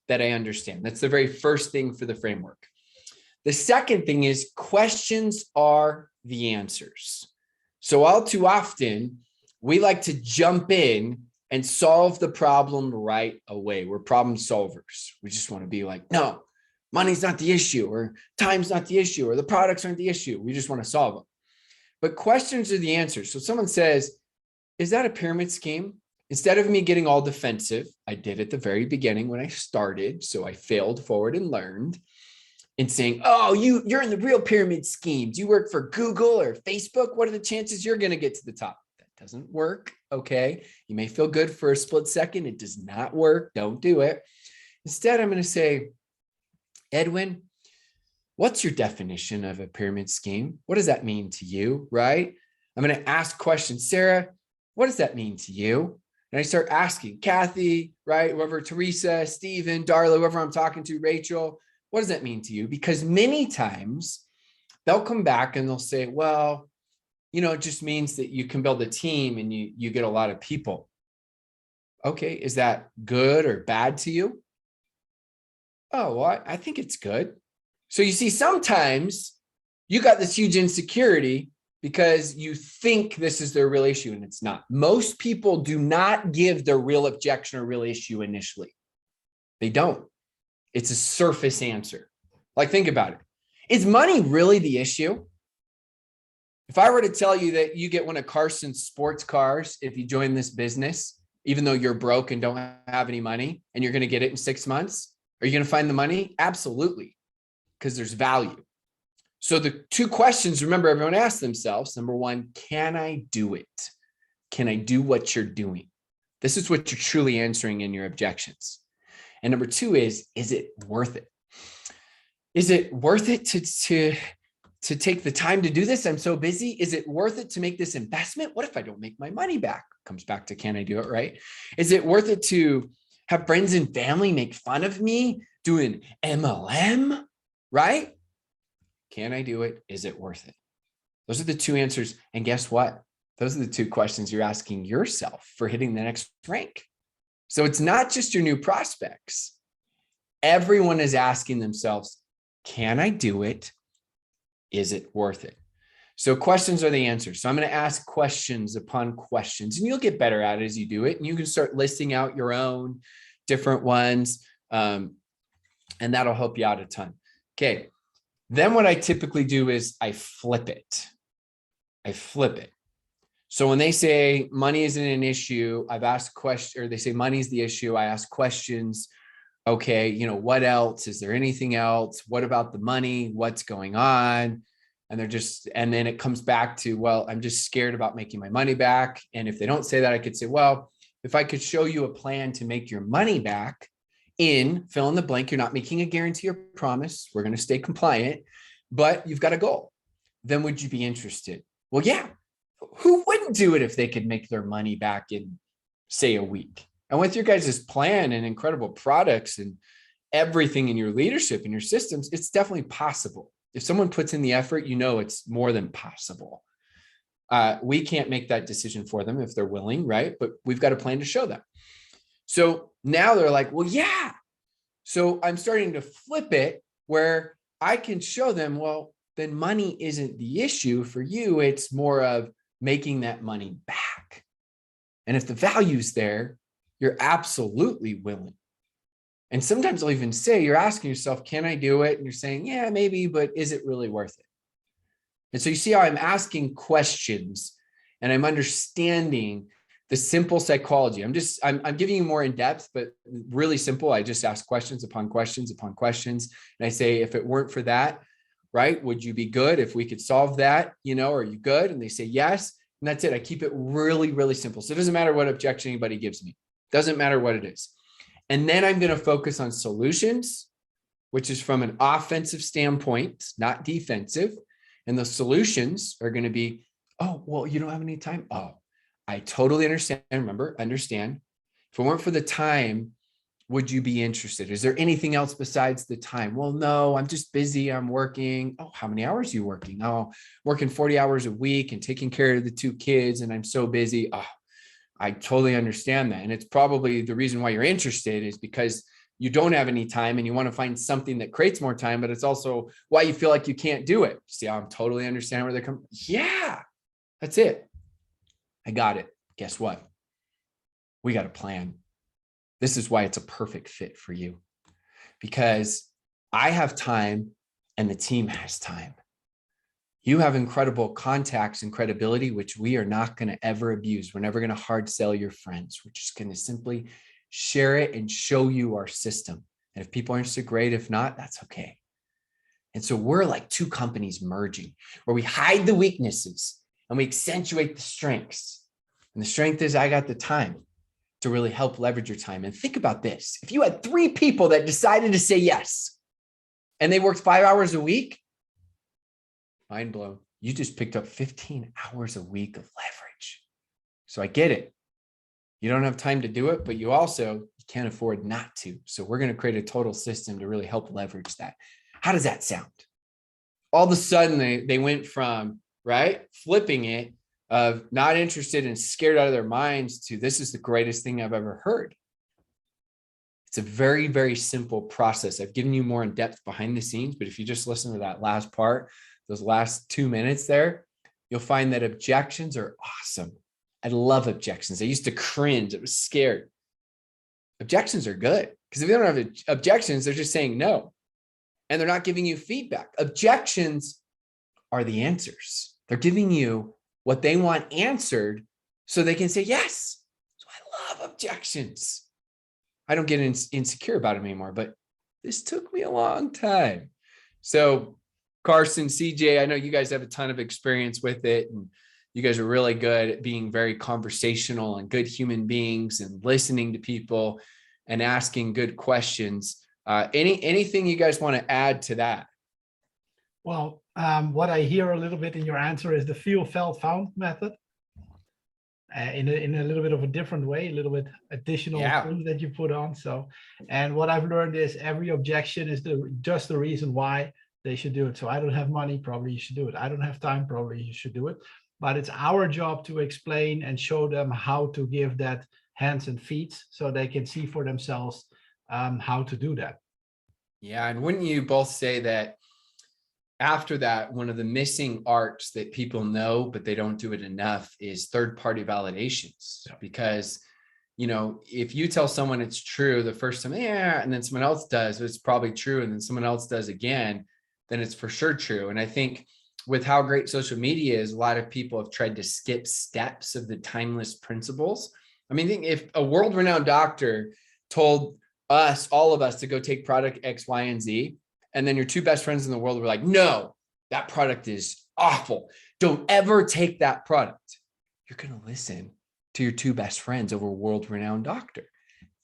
that I understand. That's the very first thing for the framework. The second thing is questions are the answers. So all too often, we like to jump in and solve the problem right away. We're problem solvers. We just want to be like, no, money's not the issue, or time's not the issue, or the products aren't the issue. We just want to solve them. But questions are the answers. So someone says, is that a pyramid scheme? Instead of me getting all defensive, I did at the very beginning when I started. So I failed forward and learned, and saying, oh, you're in the real pyramid schemes. You work for Google or Facebook. What are the chances you're going to get to the top? That doesn't work. Okay. You may feel good for a split second. It does not work. Don't do it. Instead, I'm going to say, Edwin, what's your definition of a pyramid scheme? What does that mean to you? Right? I'm going to ask questions. Sarah, what does that mean to you? And I start asking Kathy, right? Whoever, Teresa, Stephen, Darla, whoever I'm talking to, Rachel, what does that mean to you? Because many times they'll come back and they'll say, well, it just means that you can build a team and you get a lot of people. Okay, is that good or bad to you? Oh, well, I think it's good. So you see, sometimes you got this huge insecurity because you think this is their real issue and it's not. Most people do not give their real objection or real issue initially. They don't. It's a surface answer. Like, think about it. Is money really the issue? If I were to tell you that you get one of Carsten's sports cars if you join this business, even though you're broke and don't have any money, and you're going to get it in 6 months, are you going to find the money? Absolutely, because there's value. So the two questions, remember, everyone asks themselves. Number one, can I do it? Can I do what you're doing? This is what you're truly answering in your objections. And number two is it worth it? Is it worth it to take the time to do this? I'm so busy. Is it worth it to make this investment? What if I don't make my money back? Comes back to, can I do it, right? Is it worth it to have friends and family make fun of me doing MLM, right? Can I do it? Is it worth it? Those are the two answers. And guess what? Those are the two questions you're asking yourself for hitting the next rank. So it's not just your new prospects. Everyone is asking themselves, can I do it? Is it worth it? So questions are the answers. So I'm going to ask questions upon questions, and you'll get better at it as you do it. And you can start listing out your own different ones. And that'll help you out a ton. Okay. Then what I typically do is I flip it. So when they say money isn't an issue, I've asked questions, or they say money is the issue. I ask questions. Okay, what else? Is there anything else? What about the money? What's going on? And then it comes back to, well, I'm just scared about making my money back. And if they don't say that, I could say, well, if I could show you a plan to make your money back in fill in the blank, you're not making a guarantee or promise. We're going to stay compliant, but you've got a goal. Then would you be interested? Well, yeah. Who wouldn't do it if they could make their money back in, say, a week? And with your guys' plan and incredible products and everything in your leadership and your systems, it's definitely possible. If someone puts in the effort, it's more than possible. We can't make that decision for them if they're willing, right? But we've got a plan to show them. So now they're like, well, yeah. So I'm starting to flip it where I can show them, well, then money isn't the issue for you. It's more of making that money back. And if the value's there, you're absolutely willing. And sometimes I'll even say, you're asking yourself, can I do it? And you're saying, yeah, maybe, but is it really worth it? And so you see how I'm asking questions and I'm understanding the simple psychology. I'm giving you more in depth, but really simple. I just ask questions upon questions upon questions. And I say, if it weren't for that, right? Would you be good if we could solve that? Are you good? And they say yes. And that's it. I keep it really, really simple. So it doesn't matter what objection anybody gives me. Doesn't matter what it is. And then I'm going to focus on solutions, which is from an offensive standpoint, not defensive. And the solutions are going to be, oh, well, you don't have any time. Oh, I totally understand. Remember, understand. If it weren't for the time, would you be interested? Is there anything else besides the time? Well, no, I'm just busy. I'm working. Oh, how many hours are you working? Oh, working 40 hours a week and taking care of the 2 kids. And I'm so busy. Oh, I totally understand that. And it's probably the reason why you're interested is because you don't have any time and you want to find something that creates more time, but it's also why you feel like you can't do it. See how I'm totally understanding where they're coming. Yeah, that's it. I got it. Guess what? We got a plan. This is why it's a perfect fit for you, because I have time and the team has time. You have incredible contacts and credibility, which we are not going to ever abuse. We're never going to hard sell your friends. We're just going to simply share it and show you our system. And if people are interested, great. If not, that's okay. And so we're like 2 companies merging where we hide the weaknesses and we accentuate the strengths. And the strength is I got the time to really help leverage your time. And think about this. If you had 3 people that decided to say yes, and they worked 5 hours a week, mind blown. You just picked up 15 hours a week of leverage. So I get it. You don't have time to do it, but you can't afford not to. So we're going to create a total system to really help leverage that. How does that sound? All of a sudden they went from, right, flipping it of not interested and scared out of their minds to this is the greatest thing I've ever heard. It's a very, very simple process. I've given you more in depth behind the scenes, but if you just listen to that last part, those last 2 minutes there, you'll find that objections are awesome. I love objections. I used to cringe. I was scared. Objections are good because if you don't have objections, they're just saying no. And they're not giving you feedback. Objections are the answers. They're giving you what they want answered so they can say yes. So I love objections. I don't get insecure about them anymore, but this took me a long time. So Carsten, CJ, I know you guys have a ton of experience with it, and you guys are really good at being very conversational and good human beings and listening to people and asking good questions. Anything you guys want to add to that? Well, what I hear a little bit in your answer is the feel, felt, found method. In a little bit of a different way, a little bit additional things that you put on. So, and what I've learned is every objection is just the reason why they should do it. So I don't have money, probably you should do it. I don't have time, probably you should do it. But it's our job to explain and show them how to give that hands and feet so they can see for themselves how to do that. Yeah, and wouldn't you both say that after that, one of the missing arts that people know, but they don't do it enough is third-party validations. Yeah. Because, you know, if you tell someone it's true the first time, yeah, and then someone else does, it's probably true. And then someone else does again, then it's for sure true. And I think with how great social media is, a lot of people have tried to skip steps of the timeless principles. I mean, think if a world-renowned doctor told us, all of us, to go take product X, Y, and Z, and then your 2 best friends in the world were like, no, that product is awful. Don't ever take that product. You're going to listen to your 2 best friends over a world-renowned doctor.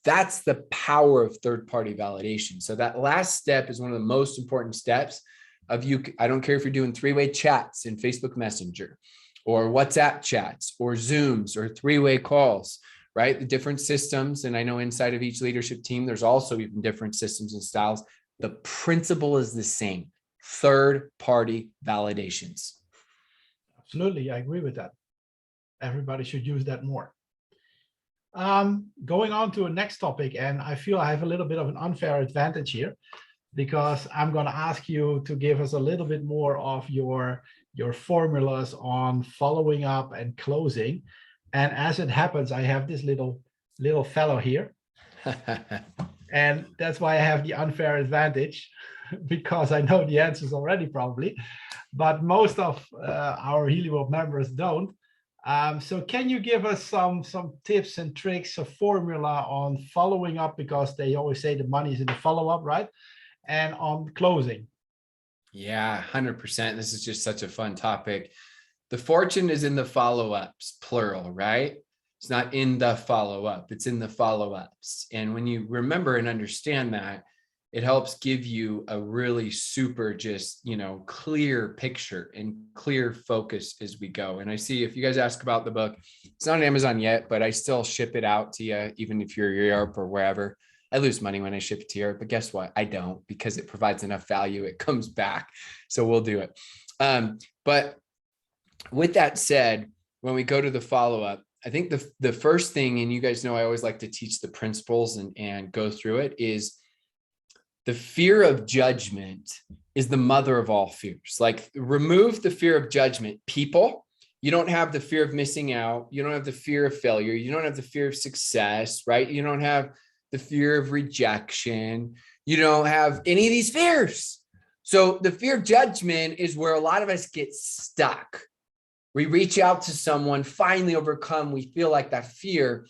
That's the power of third-party validation. So that last step is one of the most important steps of you. I don't care if you're doing 3-way chats in Facebook Messenger or WhatsApp chats or Zooms or 3-way calls, right? The different systems. And I know inside of each leadership team, there's also even different systems and styles. The principle is the same: third-party validations. Absolutely. I agree with that. Everybody should use that more. Going on to a next topic, and I feel I have a little bit of an unfair advantage here because I'm going to ask you to give us a little bit more of your formulas on following up and closing. And as it happens, I have this little fellow here. And that's why I have the unfair advantage, because I know the answers already probably, but most of our HealyWorld members don't. So can you give us some tips and tricks, a formula on following up, because they always say the money is in the follow-up, right? And on closing. Yeah, 100%. This is just such a fun topic. The fortune is in the follow-ups, plural, right? It's not in the follow-up, it's in the follow-ups. And when you remember and understand that, it helps give you a really super, just, you know, clear picture and clear focus as we go. And I see if you guys ask about the book, it's not on Amazon yet, but I still ship it out to you, even if you're in Europe or wherever. I lose money when I ship it to Europe, but guess what? I don't, because it provides enough value. It comes back. So we'll do it. But with that said, when we go to the follow-up, I think the first thing, and you guys know, I always like to teach the principles and go through it, is the fear of judgment is the mother of all fears. Like, remove the fear of judgment. People, you don't have the fear of missing out. You don't have the fear of failure. You don't have the fear of success, right? You don't have the fear of rejection. You don't have any of these fears. So the fear of judgment is where a lot of us get stuck. We reach out to someone, finally overcome, we feel like that fear,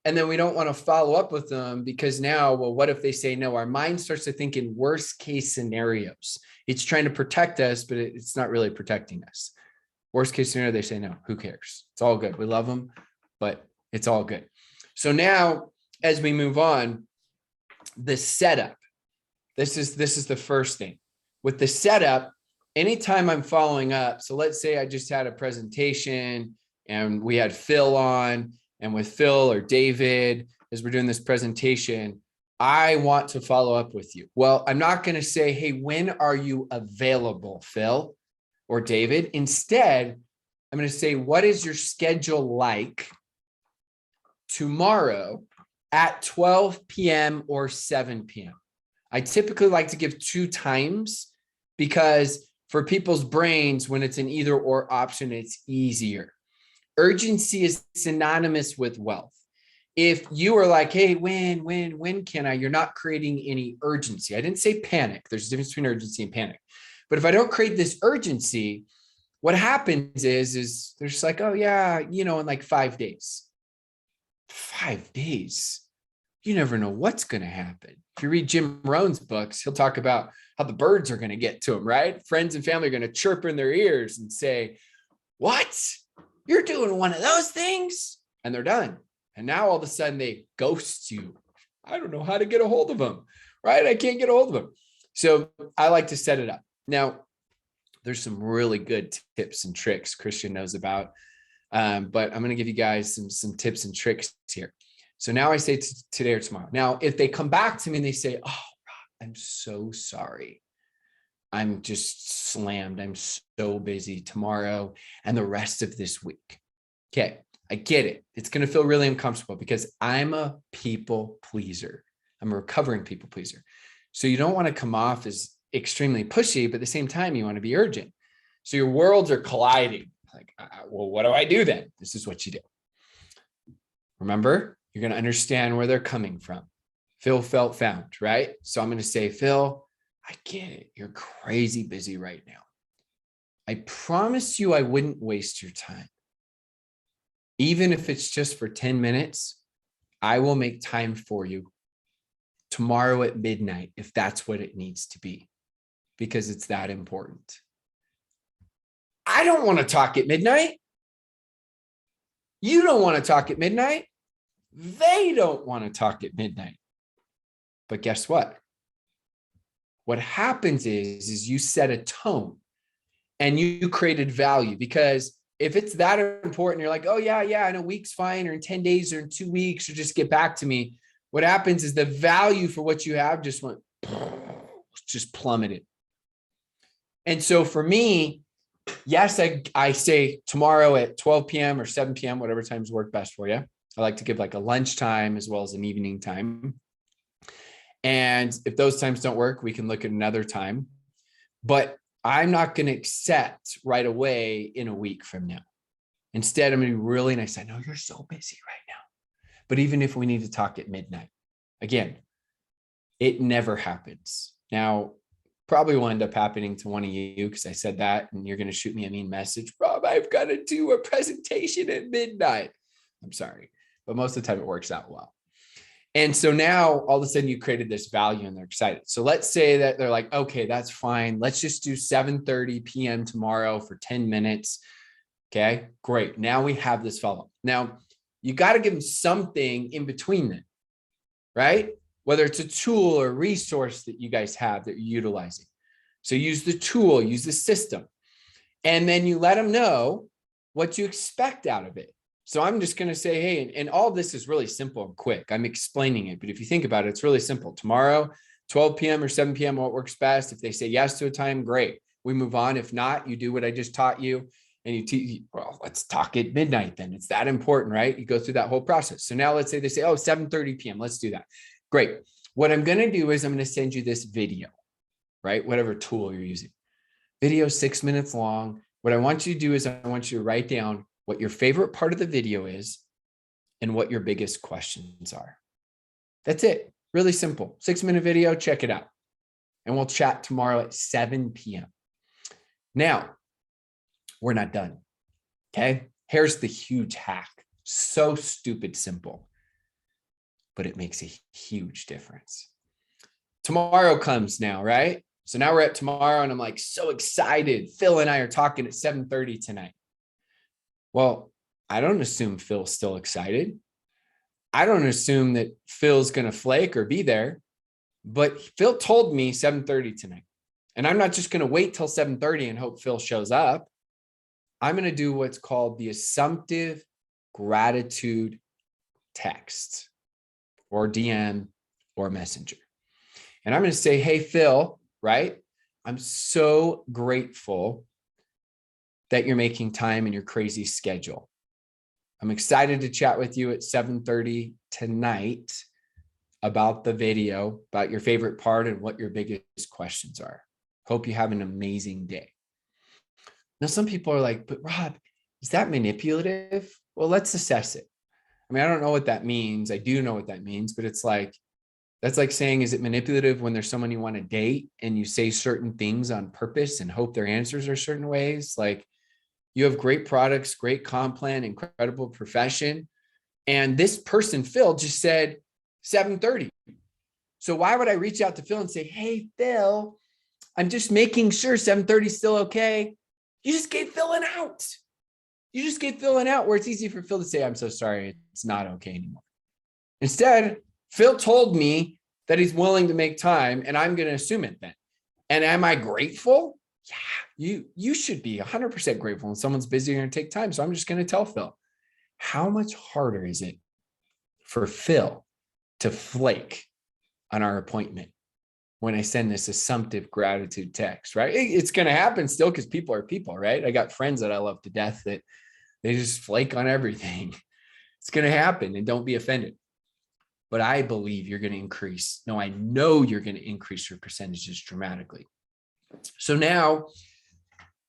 and then we don't want to follow up with them because now, well, what if they say no? Our mind starts to think in worst case scenarios. It's trying to protect us, but it's not really protecting us. Worst case scenario, they say no. Who cares? It's all good. We love them, but it's all good. So now, as we move on, the setup. This is the first thing. With the setup, anytime I'm following up, so let's say I just had a presentation and we had Phil on, and with Phil or David, as we're doing this presentation, I want to follow up with you. Well, I'm not going to say, hey, when are you available, Phil or David? Instead, I'm going to say, what is your schedule like tomorrow at 12 p.m. or 7 p.m.? I typically like to give 2 times because for people's brains, when it's an either or option, it's easier. Urgency is synonymous with wealth. If you are like, hey, when can I? You're not creating any urgency. I didn't say panic. There's a difference between urgency and panic. But if I don't create this urgency, what happens is they're just like, oh yeah, in like 5 days. 5 days. You never know what's going to happen. If you read Jim Rohn's books, he'll talk about how the birds are going to get to him, right? Friends and family are going to chirp in their ears and say, what? You're doing one of those things? And they're done. And now all of a sudden they ghost you. I don't know how to get a hold of them, right? I can't get a hold of them. So I like to set it up. Now, there's some really good tips and tricks Christian knows about, but I'm going to give you guys some tips and tricks here. So now I say today or tomorrow. Now, if they come back to me and they say, oh, Rob, I'm so sorry. I'm just slammed. I'm so busy tomorrow and the rest of this week. Okay, I get it. It's going to feel really uncomfortable because I'm a people pleaser. I'm a recovering people pleaser. So you don't want to come off as extremely pushy, but at the same time, you want to be urgent. So your worlds are colliding. Like, well, what do I do then? This is what you do. Remember, you're going to understand where they're coming from. Phil felt found, right? So I'm going to say, Phil, I get it. You're crazy busy right now. I promise you I wouldn't waste your time. Even if it's just for 10 minutes, I will make time for you tomorrow at midnight, if that's what it needs to be, because it's that important. I don't want to talk at midnight. You don't want to talk at midnight. They don't want to talk at midnight. But guess what? What happens is you set a tone and you created value, because if it's that important, you're like, oh yeah, in a week's fine, or in 10 days, or in 2 weeks, or just get back to me. What happens is the value for what you have just plummeted. And so for me, yes, I say tomorrow at 12 p.m. or 7 p.m., whatever times work best for you. I like to give like a lunchtime as well as an evening time. And if those times don't work, we can look at another time. But I'm not going to accept right away in a week from now. Instead, I'm going to be really nice. I know you're so busy right now. But even if we need to talk at midnight, again, it never happens. Now, probably will end up happening to one of you because I said that, and you're going to shoot me a mean message. Rob, I've got to do a presentation at midnight. I'm sorry, but most of the time it works out well. And so now all of a sudden you created this value and they're excited. So let's say that they're like, okay, that's fine. Let's just do 7:30 p.m. tomorrow for 10 minutes. Okay, great. Now we have this follow-up. Now you got to give them something in between them, right? Whether it's a tool or resource that you guys have that you're utilizing. So use the tool, use the system, and then you let them know what you expect out of it. So I'm just going to say, hey, and all this is really simple and quick. I'm explaining it, but if you think about it, it's really simple. Tomorrow, 12 p.m. or 7 p.m., what works best? If they say yes to a time, great. We move on. If not, you do what I just taught you, and you teach, well, let's talk at midnight then. It's that important, right? You go through that whole process. So now let's say they say, oh, 7:30 p.m. Let's do that. Great. What I'm going to do is I'm going to send you this video, right? Whatever tool you're using. Video 6 minutes long. What I want you to do is I want you to write down what your favorite part of the video is and what your biggest questions are. That's it. Really simple. 6-minute video. Check it out. And we'll chat tomorrow at 7 p.m. Now, we're not done. Okay. Here's the huge hack. So stupid simple, but it makes a huge difference. Tomorrow comes now, right? So now we're at tomorrow and I'm like so excited. Phil and I are talking at 7:30 tonight. Well, I don't assume Phil's still excited. I don't assume that Phil's going to flake or be there, but Phil told me 7:30 tonight. And I'm not just going to wait till 7:30 and hope Phil shows up. I'm going to do what's called the assumptive gratitude text or DM or messenger. And I'm going to say, hey, Phil, right? I'm so grateful that you're making time in your crazy schedule. I'm excited to chat with you at 7:30 tonight about the video, about your favorite part and what your biggest questions are. Hope you have an amazing day. Now, some people are like, but Rob, is that manipulative? Well, let's assess it. I mean, I don't know what that means. I do know what that means, but it's like, that's like saying, is it manipulative when there's someone you want to date and you say certain things on purpose and hope their answers are certain ways? Like, you have great products, great comp plan, incredible profession. And this person, Phil, just said 7:30. So why would I reach out to Phil and say, hey, Phil, I'm just making sure 7:30 is still okay? You just gave Phil an out. You just gave Phil an out where it's easy for Phil to say, I'm so sorry, it's not okay anymore. Instead, Phil told me that he's willing to make time and I'm going to assume it then. And am I grateful? Yeah, you should be 100% grateful when someone's busy and take time. So I'm just going to tell Phil, how much harder is it for Phil to flake on our appointment when I send this assumptive gratitude text, right? It's going to happen still because people are people, right? I got friends that I love to death that they just flake on everything. It's going to happen, and don't be offended. But I believe you're going to increase. No, I know you're going to increase your percentages dramatically. So now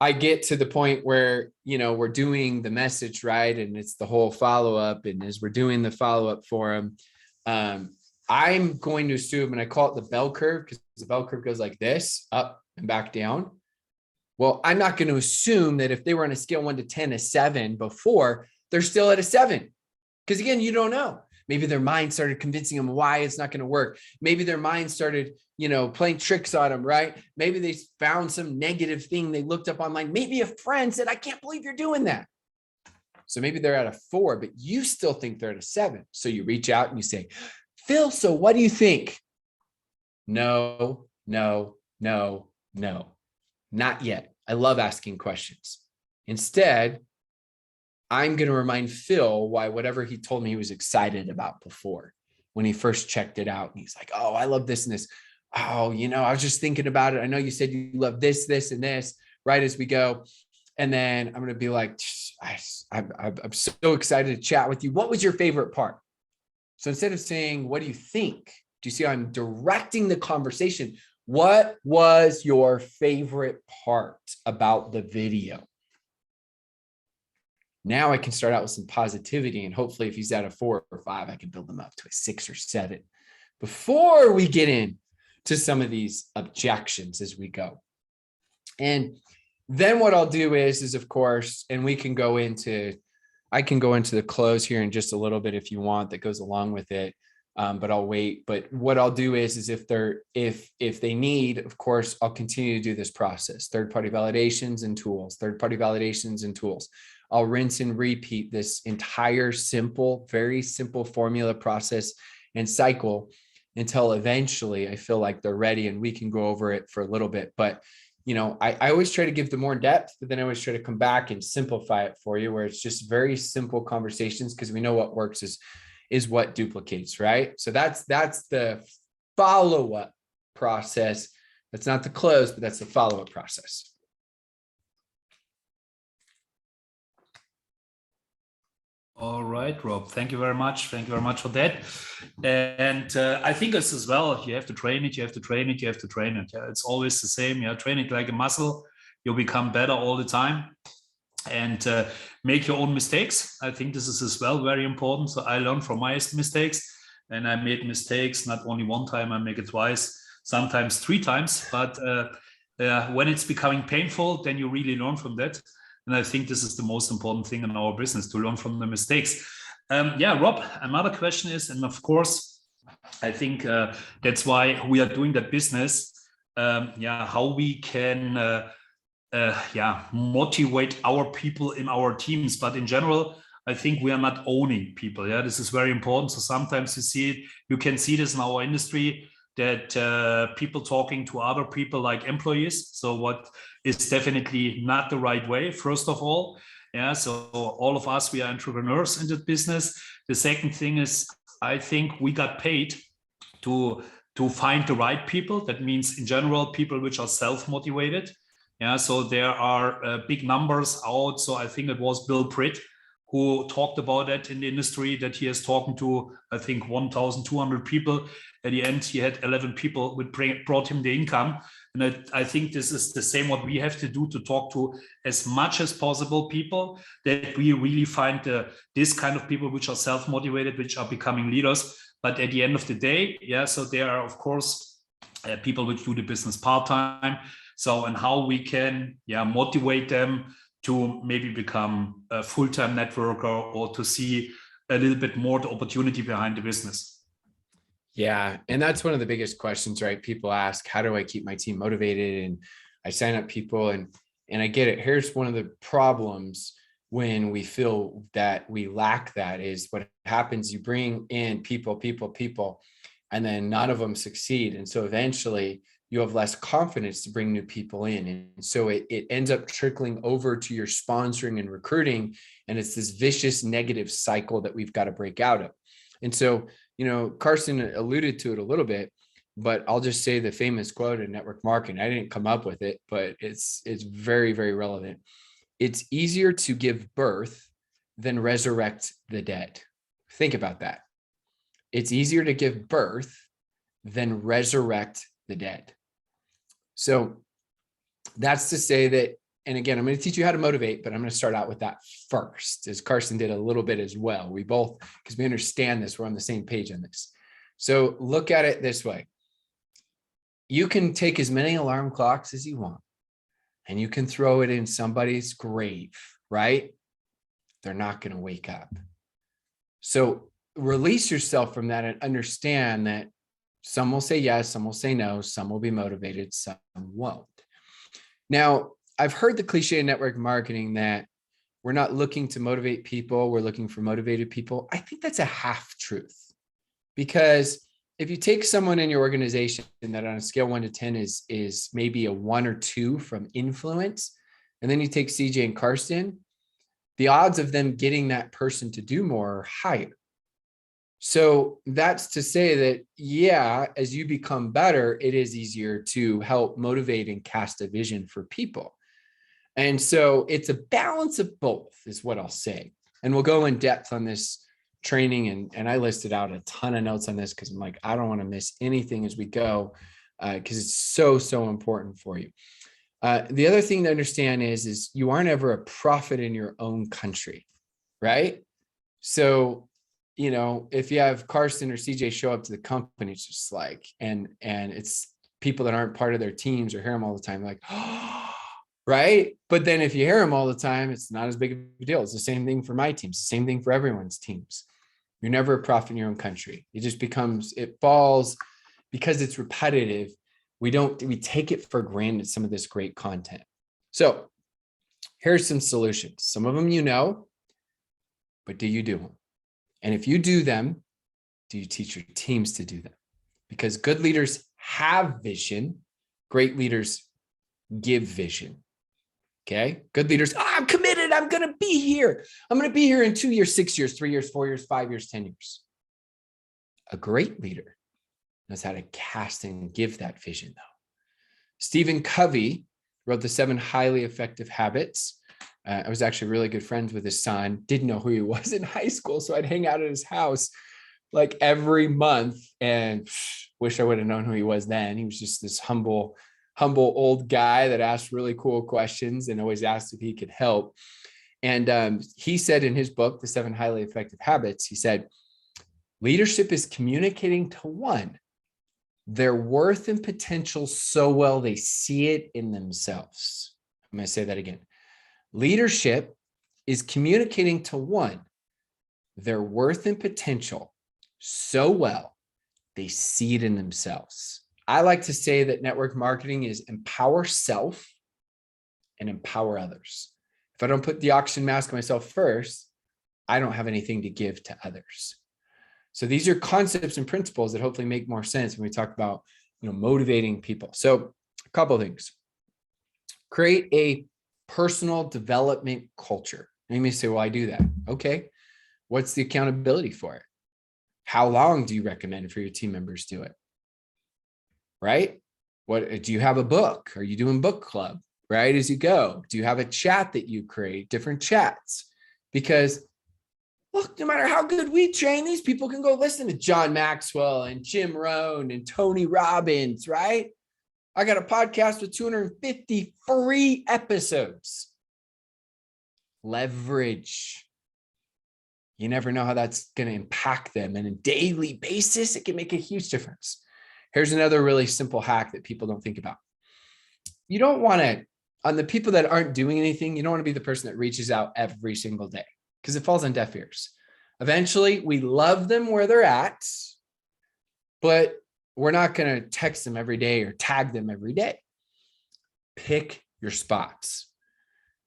I get to the point where, we're doing the message, right? And it's the whole follow-up. And as we're doing the follow-up for him, I'm going to assume, and I call it the bell curve because the bell curve goes like this, up and back down. Well, I'm not going to assume that if they were on a scale 1 to 10, a 7 before, they're still at a 7. Because again, you don't know. Maybe their mind started convincing them why it's not going to work. Maybe their mind started, playing tricks on them, right? Maybe they found some negative thing they looked up online. Maybe a friend said, I can't believe you're doing that. So maybe they're at a 4, but you still think they're at a 7. So you reach out and you say, Phil, so what do you think? No, not yet. I love asking questions. Instead, I'm going to remind Phil why whatever he told me he was excited about before when he first checked it out. And he's like, oh, I love this and this. Oh, I was just thinking about it. I know you said you love this, this, and this, right as we go. And then I'm going to be like, I'm so excited to chat with you. What was your favorite part? So instead of saying, what do you think? Do you see how I'm directing the conversation? What was your favorite part about the video? Now I can start out with some positivity, and hopefully if he's at a 4 or 5, I can build them up to a 6 or 7 before we get in to some of these objections as we go. And then what I'll do is of course, and I can go into the close here in just a little bit if you want, that goes along with it. But I'll wait. But what I'll do is if they need, of course, I'll continue to do this process, third-party validations and tools. I'll rinse and repeat this entire very simple formula, process, and cycle until eventually I feel like they're ready and we can go over it for a little bit. But, I always try to give the more depth, but then I always try to come back and simplify it for you, where it's just very simple conversations, because we know what works is what duplicates, right? So that's the follow-up process. That's not the close, but that's the follow-up process. All right, Rob, thank you very much. Thank you very much for that. And I think it's as well, you have to train it, you have to train it, you have to train it. Yeah, it's always the same. Yeah, train it like a muscle. You'll become better all the time. And make your own mistakes. I think this is as well very important. So I learned from my mistakes, and I made mistakes not only one time, I make it twice, sometimes 3 times. But when it's becoming painful, then you really learn from that. And I think this is the most important thing in our business, to learn from the mistakes. Yeah, Rob, another question is, and of course, I think that's why we are doing that business. How we can motivate our people in our teams. But in general, I think we are not owning people. Yeah, this is very important. So sometimes you can see this in our industry, that people talking to other people like employees. So what is definitely not the right way, first of all. Yeah, so all of us, we are entrepreneurs in the business. The second thing is, I think we got paid to find the right people. That means in general, people which are self-motivated. Yeah, so there are big numbers out. So I think it was Bill Britt who talked about that in the industry, that he is talking to, I think, 1,200 people. At the end, he had 11 people which brought him the income. And I think this is the same what we have to do, to talk to as much as possible people, that we really find this kind of people which are self-motivated, which are becoming leaders. But at the end of the day, yeah, so there are, of course, people which do the business part-time. So, and how we can motivate them to maybe become a full-time networker, or to see a little bit more the opportunity behind the business. Yeah. And that's one of the biggest questions, right? People ask, how do I keep my team motivated? And I sign up people, and I get it. Here's one of the problems when we feel that we lack that, is what happens. You bring in people, and then none of them succeed. And so eventually you have less confidence to bring new people in. And so it ends up trickling over to your sponsoring and recruiting. And it's this vicious negative cycle that we've got to break out of. And so, Carsten alluded to it a little bit, but I'll just say the famous quote in network marketing. I didn't come up with it, but it's very, very relevant. It's easier to give birth than resurrect the dead. Think about that. It's easier to give birth than resurrect the dead. So that's to say that, and again, I'm going to teach you how to motivate, but I'm going to start out with that first, as Carsten did a little bit as well. We both, because we understand this, we're on the same page on this. So look at it this way. You can take as many alarm clocks as you want, and you can throw it in somebody's grave, right? They're not going to wake up. So release yourself from that and understand that some will say yes, some will say no, some will be motivated, some won't. Now, I've heard the cliche in network marketing that we're not looking to motivate people, we're looking for motivated people. I think that's a half truth, because if you take someone in your organization that on a scale 1 to 10 is maybe a 1 or 2 from influence, and then you take CJ and Carsten, the odds of them getting that person to do more are higher. So that's to say that, yeah, as you become better, it is easier to help motivate and cast a vision for people. And so it's a balance of both, is what I'll say. And we'll go in depth on this training. And I listed out a ton of notes on this, because I'm like, I don't want to miss anything as we go, because it's so important for you. The other thing to understand is you aren't ever a prophet in your own country, right? So, if you have Carsten or CJ show up to the company, it's just like, and it's people that aren't part of their teams or hear them all the time, like, oh, right? But then if you hear them all the time, it's not as big of a deal. It's the same thing for my teams, the same thing for everyone's teams. You're never a prophet in your own country. It just it falls because it's repetitive. We take it for granted, some of this great content. So here's some solutions. Some of them, but do you do them? And if you do them, do you teach your teams to do them? Because good leaders have vision. Great leaders give vision. Okay. Good leaders. Oh, I'm committed. I'm going to be here. I'm going to be here in 2 years, 6 years, 3 years, 4 years, 5 years, 10 years. A great leader knows how to cast and give that vision, though. Stephen Covey wrote the 7 highly effective habits. I was actually really good friends with his son. Didn't know who he was in high school, so I'd hang out at his house like every month, and wish I would have known who he was then. He was just this humble old guy that asked really cool questions and always asked if he could help. And he said in his book, The 7 Highly Effective Habits, he said, leadership is communicating to one their worth and potential so well they see it in themselves. I'm going to say that again. Leadership is communicating to one their worth and potential so well they see it in themselves. I like to say that network marketing is empower self and empower others. If I don't put the oxygen mask on myself first, I don't have anything to give to others. So these are concepts and principles that hopefully make more sense when we talk about, motivating people. So a couple of things. Create a personal development culture. And you may say, well, I do that. Okay. What's the accountability for it? How long do you recommend for your team members do it? Right? What do you have a book? Are you doing book club, right? As you go, do you have a chat that you create, different chats? Because look, no matter how good we train, these people can go listen to John Maxwell and Jim Rohn and Tony Robbins, right? I got a podcast with 250 free episodes. Leverage. You never know how that's going to impact them. And on a daily basis, it can make a huge difference. Here's another really simple hack that people don't think about. You don't want to, on the people that aren't doing anything, you don't want to be the person that reaches out every single day because it falls on deaf ears. Eventually, we love them where they're at, but we're not going to text them every day or tag them every day. Pick your spots.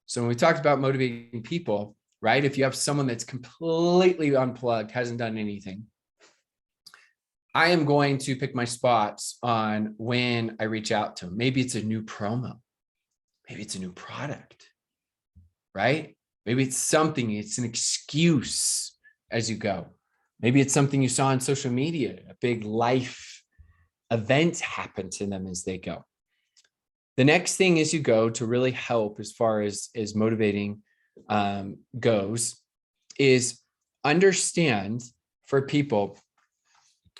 So when we talked about motivating people, right? If you have someone that's completely unplugged, hasn't done anything, I am going to pick my spots on when I reach out to them. Maybe it's a new promo. Maybe it's a new product, right? Maybe it's something, it's an excuse as you go. Maybe it's something you saw on social media, a big life event happened to them as they go. The next thing as you go to really help as far as motivating goes is understand for people,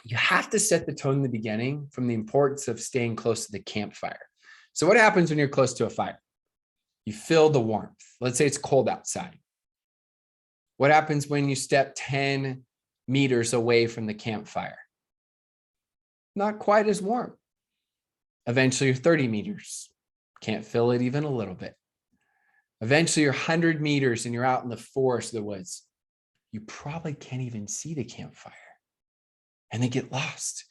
you have to set the tone in the beginning from the importance of staying close to the campfire. So what happens when you're close to a fire? You feel the warmth. Let's say it's cold outside. What happens when you step 10 meters away from the campfire? Not quite as warm. Eventually you're 30 meters. Can't feel it even a little bit. Eventually you're 100 meters and you're out in the forest, the woods. You probably can't even see the campfire and they get lost.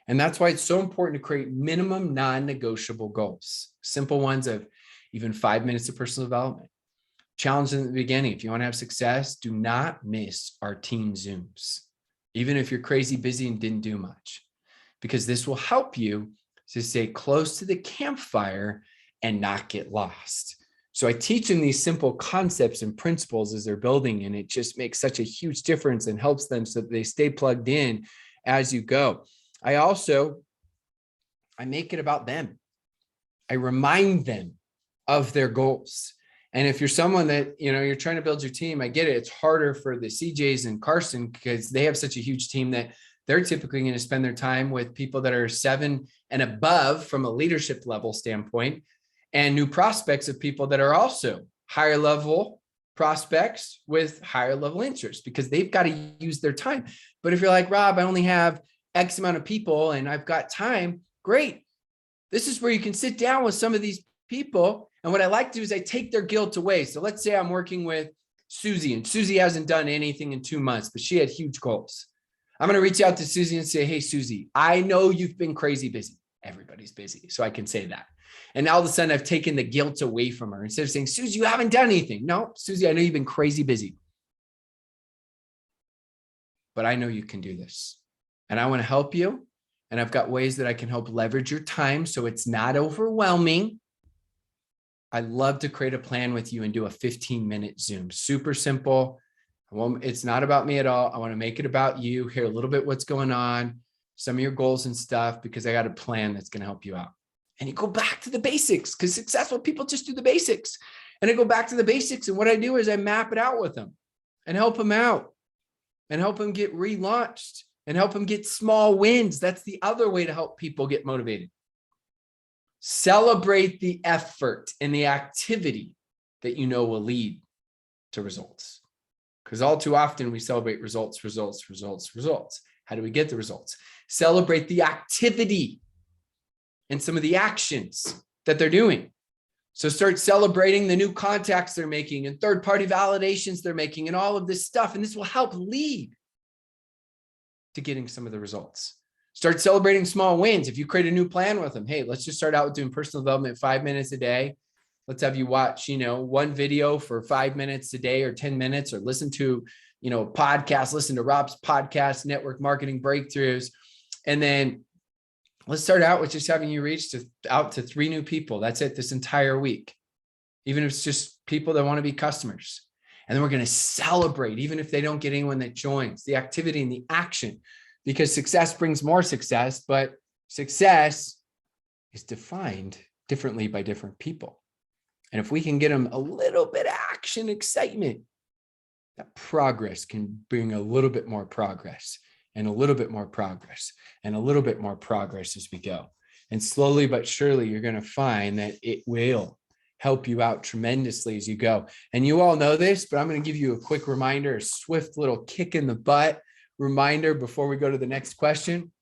And that's why it's so important to create minimum non-negotiable goals. Simple ones of even 5 minutes of personal development. Challenge in the beginning. If you want to have success, do not miss our team Zooms. Even if you're crazy busy and didn't do much, because this will help you to stay close to the campfire and not get lost. So I teach them these simple concepts and principles as they're building, and it just makes such a huge difference and helps them so that they stay plugged in as you go. I make it about them. I remind them of their goals. And if you're someone that, you're trying to build your team, I get it. It's harder for the CJs and Carsten because they have such a huge team that they're typically going to spend their time with people that are 7 and above from a leadership level standpoint, and new prospects of people that are also higher level prospects with higher level interest because they've got to use their time. But if you're like, Rob, I only have X amount of people and I've got time, great. This is where you can sit down with some of these people. And what I like to do is I take their guilt away. So let's say I'm working with Susie, and Susie hasn't done anything in 2 months, but she had huge goals. I'm going to reach out to Susie and say, hey, Susie, I know you've been crazy busy. Everybody's busy. So I can say that. And all of a sudden I've taken the guilt away from her. Instead of saying, Susie, you haven't done anything. No, Susie, I know you've been crazy busy, but I know you can do this. And I want to help you. And I've got ways that I can help leverage your time so it's not overwhelming. I'd love to create a plan with you and do a 15-minute Zoom. Super simple. It's not about me at all. I want to make it about you, hear a little bit what's going on, some of your goals and stuff, because I got a plan that's going to help you out. And you go back to the basics, because successful people just do the basics. And I go back to the basics. And what I do is I map it out with them and help them out and help them get relaunched and help them get small wins. That's the other way to help people get motivated. Celebrate the effort and the activity that you know will lead to results. Because all too often we celebrate results. How do we get the results? Celebrate the activity and some of the actions that they're doing. So start celebrating the new contacts they're making and third-party validations they're making and all of this stuff. And this will help lead to getting some of the results. Start celebrating small wins. If you create a new plan with them, hey, let's just start out with doing personal development 5 minutes a day. Let's have you watch, one video for 5 minutes a day or 10 minutes, or listen to, a podcast, listen to Rob's podcast, Network Marketing Breakthroughs. And then let's start out with just having you reach out to 3 new people. That's it this entire week. Even if it's just people that want to be customers. And then we're going to celebrate, even if they don't get anyone that joins, the activity and the action, because success brings more success, but success is defined differently by different people. And if we can get them a little bit of action, excitement, that progress can bring a little bit more progress and a little bit more progress and a little bit more progress as we go. And slowly but surely, you're going to find that it will help you out tremendously as you go. And you all know this, but I'm going to give you a quick reminder, a swift little kick in the butt reminder before we go to the next question.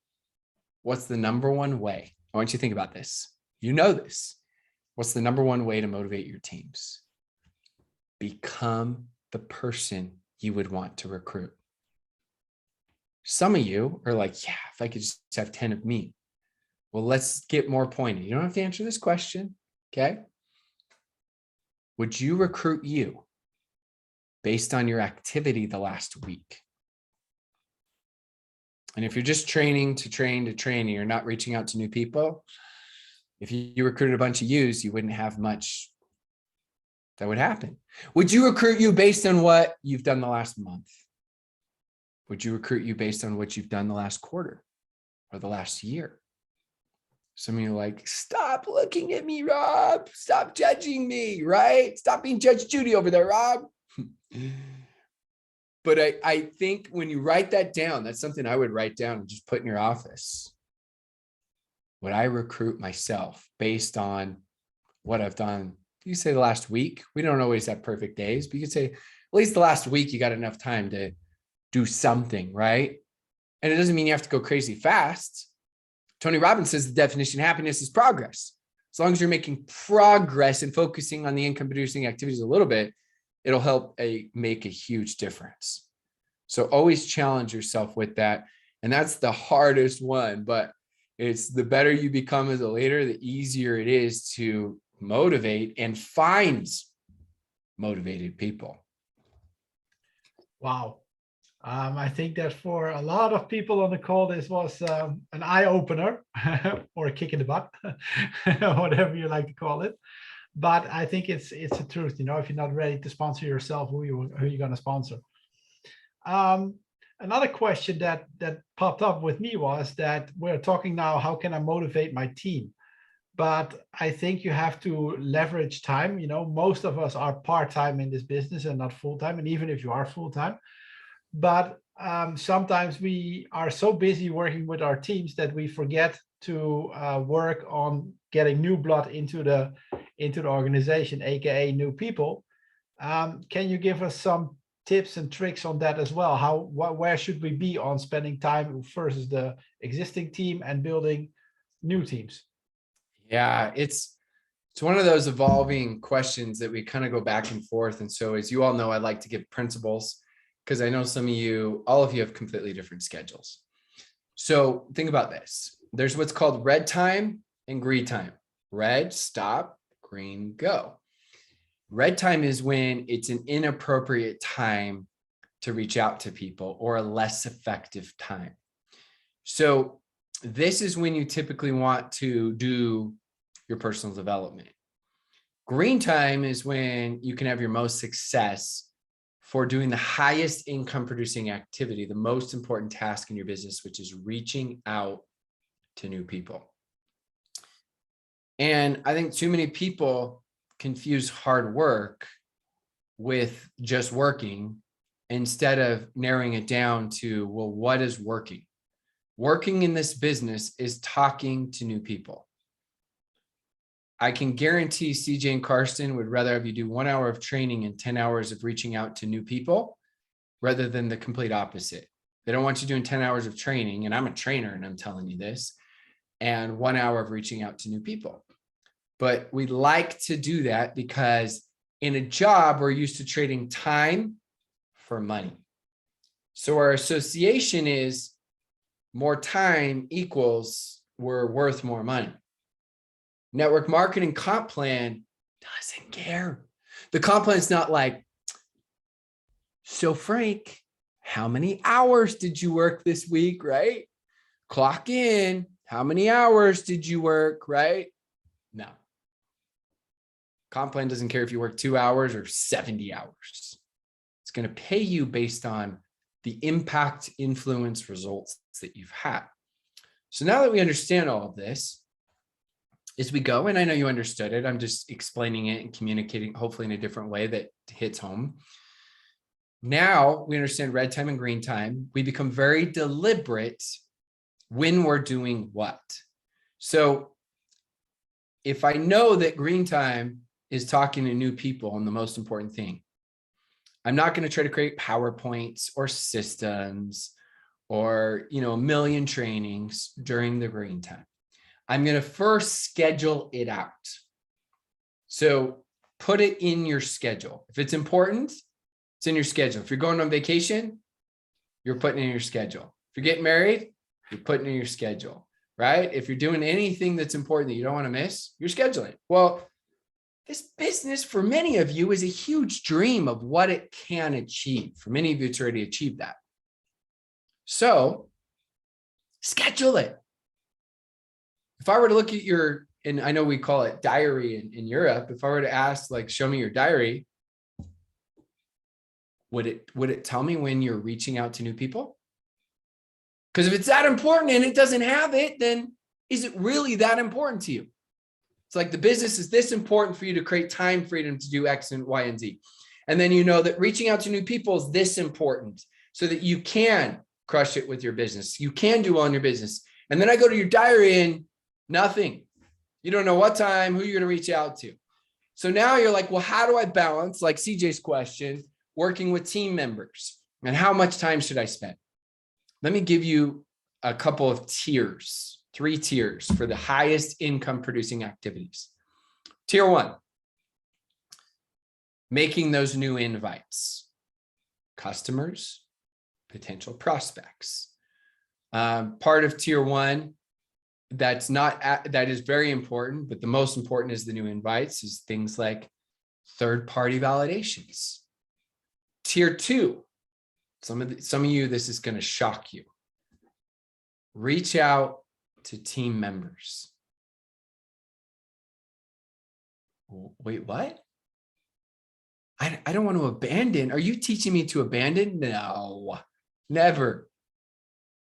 What's the number one way? I want you to think about this. You know this. What's the number one way to motivate your teams? Become the person you would want to recruit. Some of you are like, yeah, if I could just have 10 of me. Well, let's get more pointed. You don't have to answer this question, okay? Would you recruit you based on your activity the last week? And if you're just training to train to train, and you're not reaching out to new people, if you recruited a bunch of yous, you wouldn't have much that would happen. Would you recruit you based on what you've done the last month? Would you recruit you based on what you've done the last quarter or the last year? Some of you are like, stop looking at me, Rob. Stop judging me, right? Stop being Judge Judy over there, Rob. But I think when you write that down, that's something I would write down and just put in your office. Would I recruit myself based on what I've done? You say the last week. We don't always have perfect days, but you could say at least the last week you got enough time to do something, right? And it doesn't mean you have to go crazy fast. Tony Robbins says the definition of happiness is progress. As long as you're making progress and focusing on the income producing activities a little bit, it'll help make a huge difference. So always challenge yourself with that. And that's the hardest one, but it's the better you become as a leader, the easier it is to motivate and find motivated people. Wow. I think that for a lot of people on the call, this was an eye-opener or a kick in the butt, whatever you like to call it. But I think it's the truth. If you're not ready to sponsor yourself, who you going to sponsor? Another question that popped up with me was that we're talking now, how can I motivate my team? But I think you have to leverage time. Most of us are part-time in this business and not full-time. And even if you are full-time, but sometimes we are so busy working with our teams that we forget to work on getting new blood into the organization, aka new people. Can you give us some tips and tricks on that as well? Where should we be on spending time versus the existing team and building new teams? Yeah, it's one of those evolving questions that we kind of go back and forth. And so, as you all know, I like to give principles, because I know all of you have completely different schedules. So think about this. There's what's called red time and green time. Red, stop, green, go. Red time is when it's an inappropriate time to reach out to people, or a less effective time. So this is when you typically want to do your personal development. Green time is when you can have your most success for doing the highest income producing activity, the most important task in your business, which is reaching out to new people. And I think too many people confuse hard work with just working instead of narrowing it down to, well, what is working? Working in this business is talking to new people. I can guarantee CJ and Carsten would rather have you do 1 hour of training and 10 hours of reaching out to new people rather than the complete opposite. They don't want you doing 10 hours of training, and I'm a trainer and I'm telling you this, and 1 hour of reaching out to new people. But we like to do that because in a job, we're used to trading time for money. So our association is more time equals we're worth more money. Network marketing comp plan doesn't care. The comp plan is not like, so Frank, how many hours did you work this week, right? Clock in, how many hours did you work, right? No. Comp plan doesn't care if you work 2 hours or 70 hours. It's going to pay you based on the impact, influence, results that you've had. So now that we understand all of this, as we go, and I know you understood it, I'm just explaining it and communicating hopefully in a different way that hits home. Now we understand red time and green time. We become very deliberate when we're doing what. So if I know that green time is talking to new people and the most important thing, I'm not going to try to create PowerPoints or systems or, a million trainings during the green time. I'm going to first schedule it out. So put it in your schedule. If it's important, it's in your schedule. If you're going on vacation, you're putting it in your schedule. If you're getting married, you're putting it in your schedule, right? If you're doing anything that's important that you don't want to miss, you're scheduling. Well, this business for many of you is a huge dream of what it can achieve. For many of you, it's already achieved that. So schedule it. If I were to look at your, and I know we call it diary in Europe, if I were to ask, like, show me your diary, would it tell me when you're reaching out to new people? Because if it's that important and it doesn't have it, then is it really that important to you? It's like the business is this important for you to create time freedom to do X and Y and Z. And then you know that reaching out to new people is this important so that you can crush it with your business. You can do well in your business. And then I go to your diary and nothing. You don't know what time, who you're going to reach out to. So now you're like, well, how do I balance, like CJ's question, working with team members? And how much time should I spend? Let me give you a couple of tiers. 3 tiers for the highest income producing activities. Tier 1, making those new invites, customers, potential prospects. Part of tier 1 that is very important, but the most important is the new invites, is things like third-party validations. Tier 2, some of you, this is going to shock you. Reach out to team members. Wait, what? I don't want to abandon. Are you teaching me to abandon? No, never.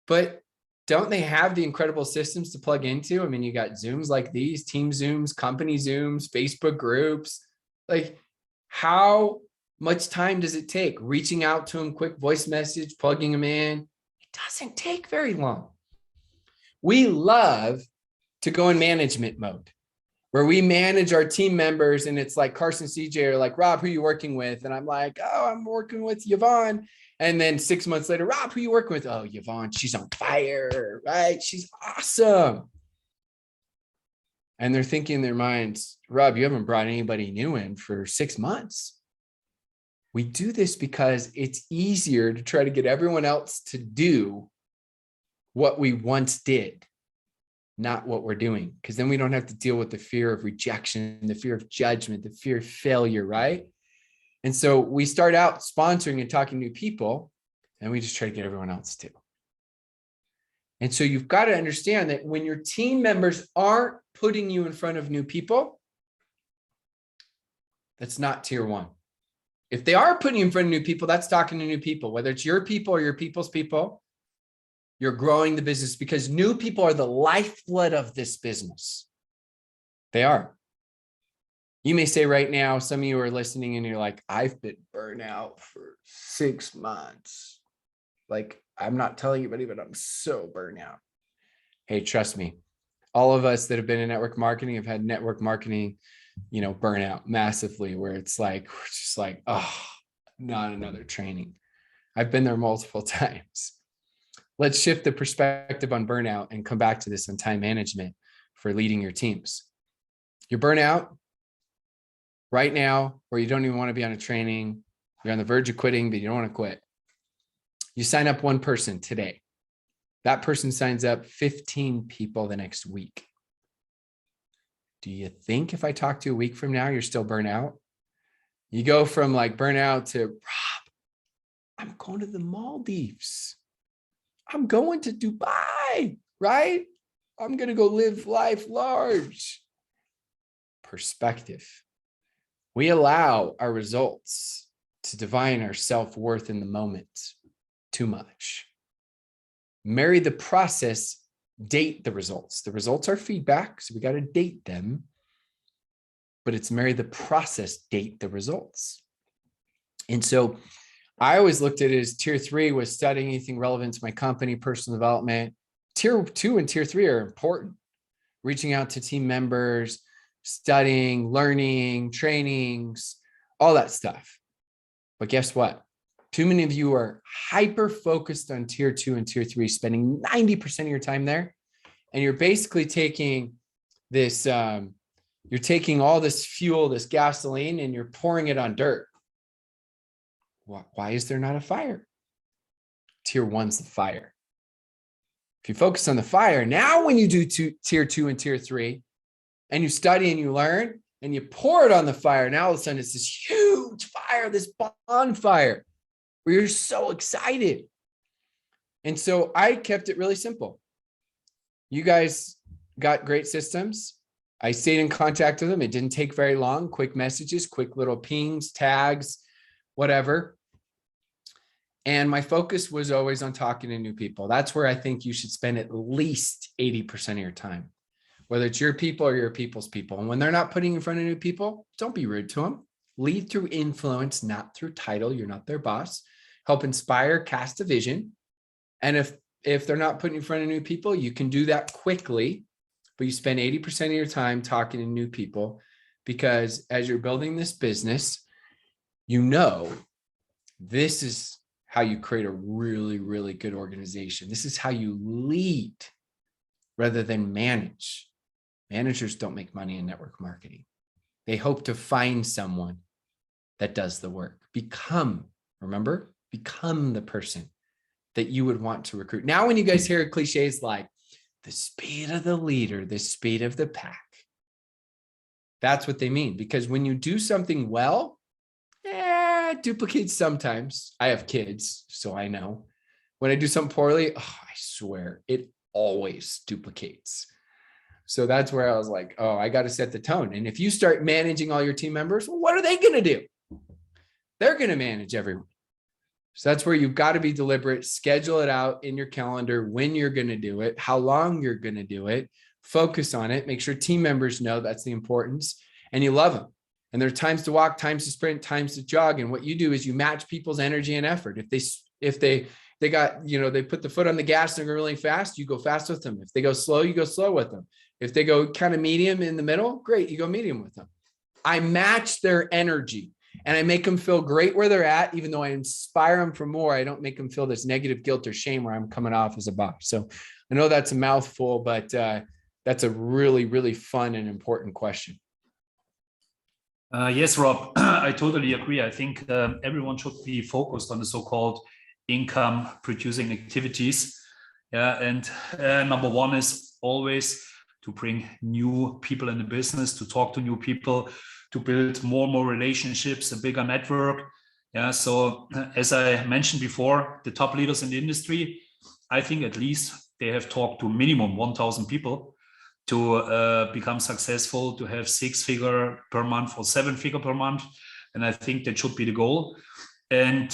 But don't they have the incredible systems to plug into? I mean, you got Zooms like these, team Zooms, company Zooms, Facebook groups. Like, how much time does it take? Reaching out to them, quick voice message, plugging them in. It doesn't take very long. We love to go in management mode where we manage our team members, and it's like Carsten, CJ are like, Rob, who are you working with? And I'm like, oh, I'm working with Yvonne. And then 6 months later, Rob, who are you working with? Oh, Yvonne, she's on fire, right? She's awesome. And they're thinking in their minds, Rob, you haven't brought anybody new in for 6 months. We do this because it's easier to try to get everyone else to do what we once did, not what we're doing, because then we don't have to deal with the fear of rejection, the fear of judgment, the fear of failure, right? And so we start out sponsoring and talking to new people, and we just try to get everyone else to. And so you've got to understand that when your team members aren't putting you in front of new people, That's not tier one. If they are putting you in front of new people, that's talking to new people, whether it's your people or your people's people. You're growing the business because new people are the lifeblood of this business. They are. You may say right now, some of you are listening and you're like, I've been burnt out for 6 months. Like, I'm not telling anybody, but I'm so burnt out. Hey, trust me. All of us that have been in network marketing have had network marketing, burnout massively, where it's like, we're just like, oh, not another training. I've been there multiple times. Let's shift the perspective on burnout and come back to this on time management for leading your teams. You're burnout right now, or you don't even want to be on a training. You're on the verge of quitting, but you don't want to quit. You sign up one person today. That person signs up 15 people the next week. Do you think if I talk to you a week from now, you're still burnt out? You go from like burnout to, Rob, I'm going to the Maldives. I'm going to Dubai, right? I'm going to go live life large. Perspective. We allow our results to define our self-worth in the moment too much. Marry the process, date the results. The results are feedback, so we got to date them. But it's marry the process, date the results. And so I always looked at it as tier 3 was studying anything relevant to my company, personal development. Tier 2 and tier 3 are important. Reaching out to team members, studying, learning, trainings, all that stuff. But guess what? Too many of you are hyper focused on tier 2 and tier 3, spending 90% of your time there. And you're basically taking this, you're taking all this fuel, this gasoline, and you're pouring it on dirt. Why is there not a fire? Tier 1's the fire. If you focus on the fire, now when you do tier 2 and tier 3, and you study and you learn, and you pour it on the fire, now all of a sudden it's this huge fire, this bonfire, where you're so excited. And so I kept it really simple. You guys got great systems. I stayed in contact with them. It didn't take very long. Quick messages, quick little pings, tags, whatever. And my focus was always on talking to new people. That's where I think you should spend at least 80% of your time, whether it's your people or your people's people. And when they're not putting you in front of new people, don't be rude to them. Lead through influence, not through title. You're not their boss. Help inspire, cast a vision. And if they're not putting you in front of new people, you can do that quickly, but you spend 80% of your time talking to new people, because as you're building this business, this is how you create a really, really good organization. This is how you lead rather than manage. Managers don't make money in network marketing. They hope to find someone that does the work. Become the person that you would want to recruit. Now, when you guys hear cliches like the speed of the leader, the speed of the pack, that's what they mean. Because when you do something well, it duplicates sometimes. I have kids, so I know. When I do something poorly, I swear, it always duplicates. So that's where I was like, I got to set the tone. And if you start managing all your team members, well, what are they going to do? They're going to manage everyone. So that's where you've got to be deliberate, schedule it out in your calendar when you're going to do it, how long you're going to do it, focus on it, make sure team members know that's the importance, and you love them. And there are times to walk, times to sprint, times to jog. And what you do is you match people's energy and effort. If they got, they put the foot on the gas and go really fast, you go fast with them. If they go slow, you go slow with them. If they go kind of medium in the middle, great, you go medium with them. I match their energy. And I make them feel great where they're at, even though I inspire them for more. I don't make them feel this negative guilt or shame where I'm coming off as a boss. So I know that's a mouthful, but that's a really, really fun and important question. Yes, Rob, I totally agree. I think everyone should be focused on the so-called income producing activities. Yeah, and number one is always to bring new people in the business, to talk to new people, to build more and more relationships, a bigger network. Yeah. So as I mentioned before, the top leaders in the industry, I think at least they have talked to minimum 1,000 people. to become successful, to have 6-figure per month or 7-figure per month. And I think that should be the goal. And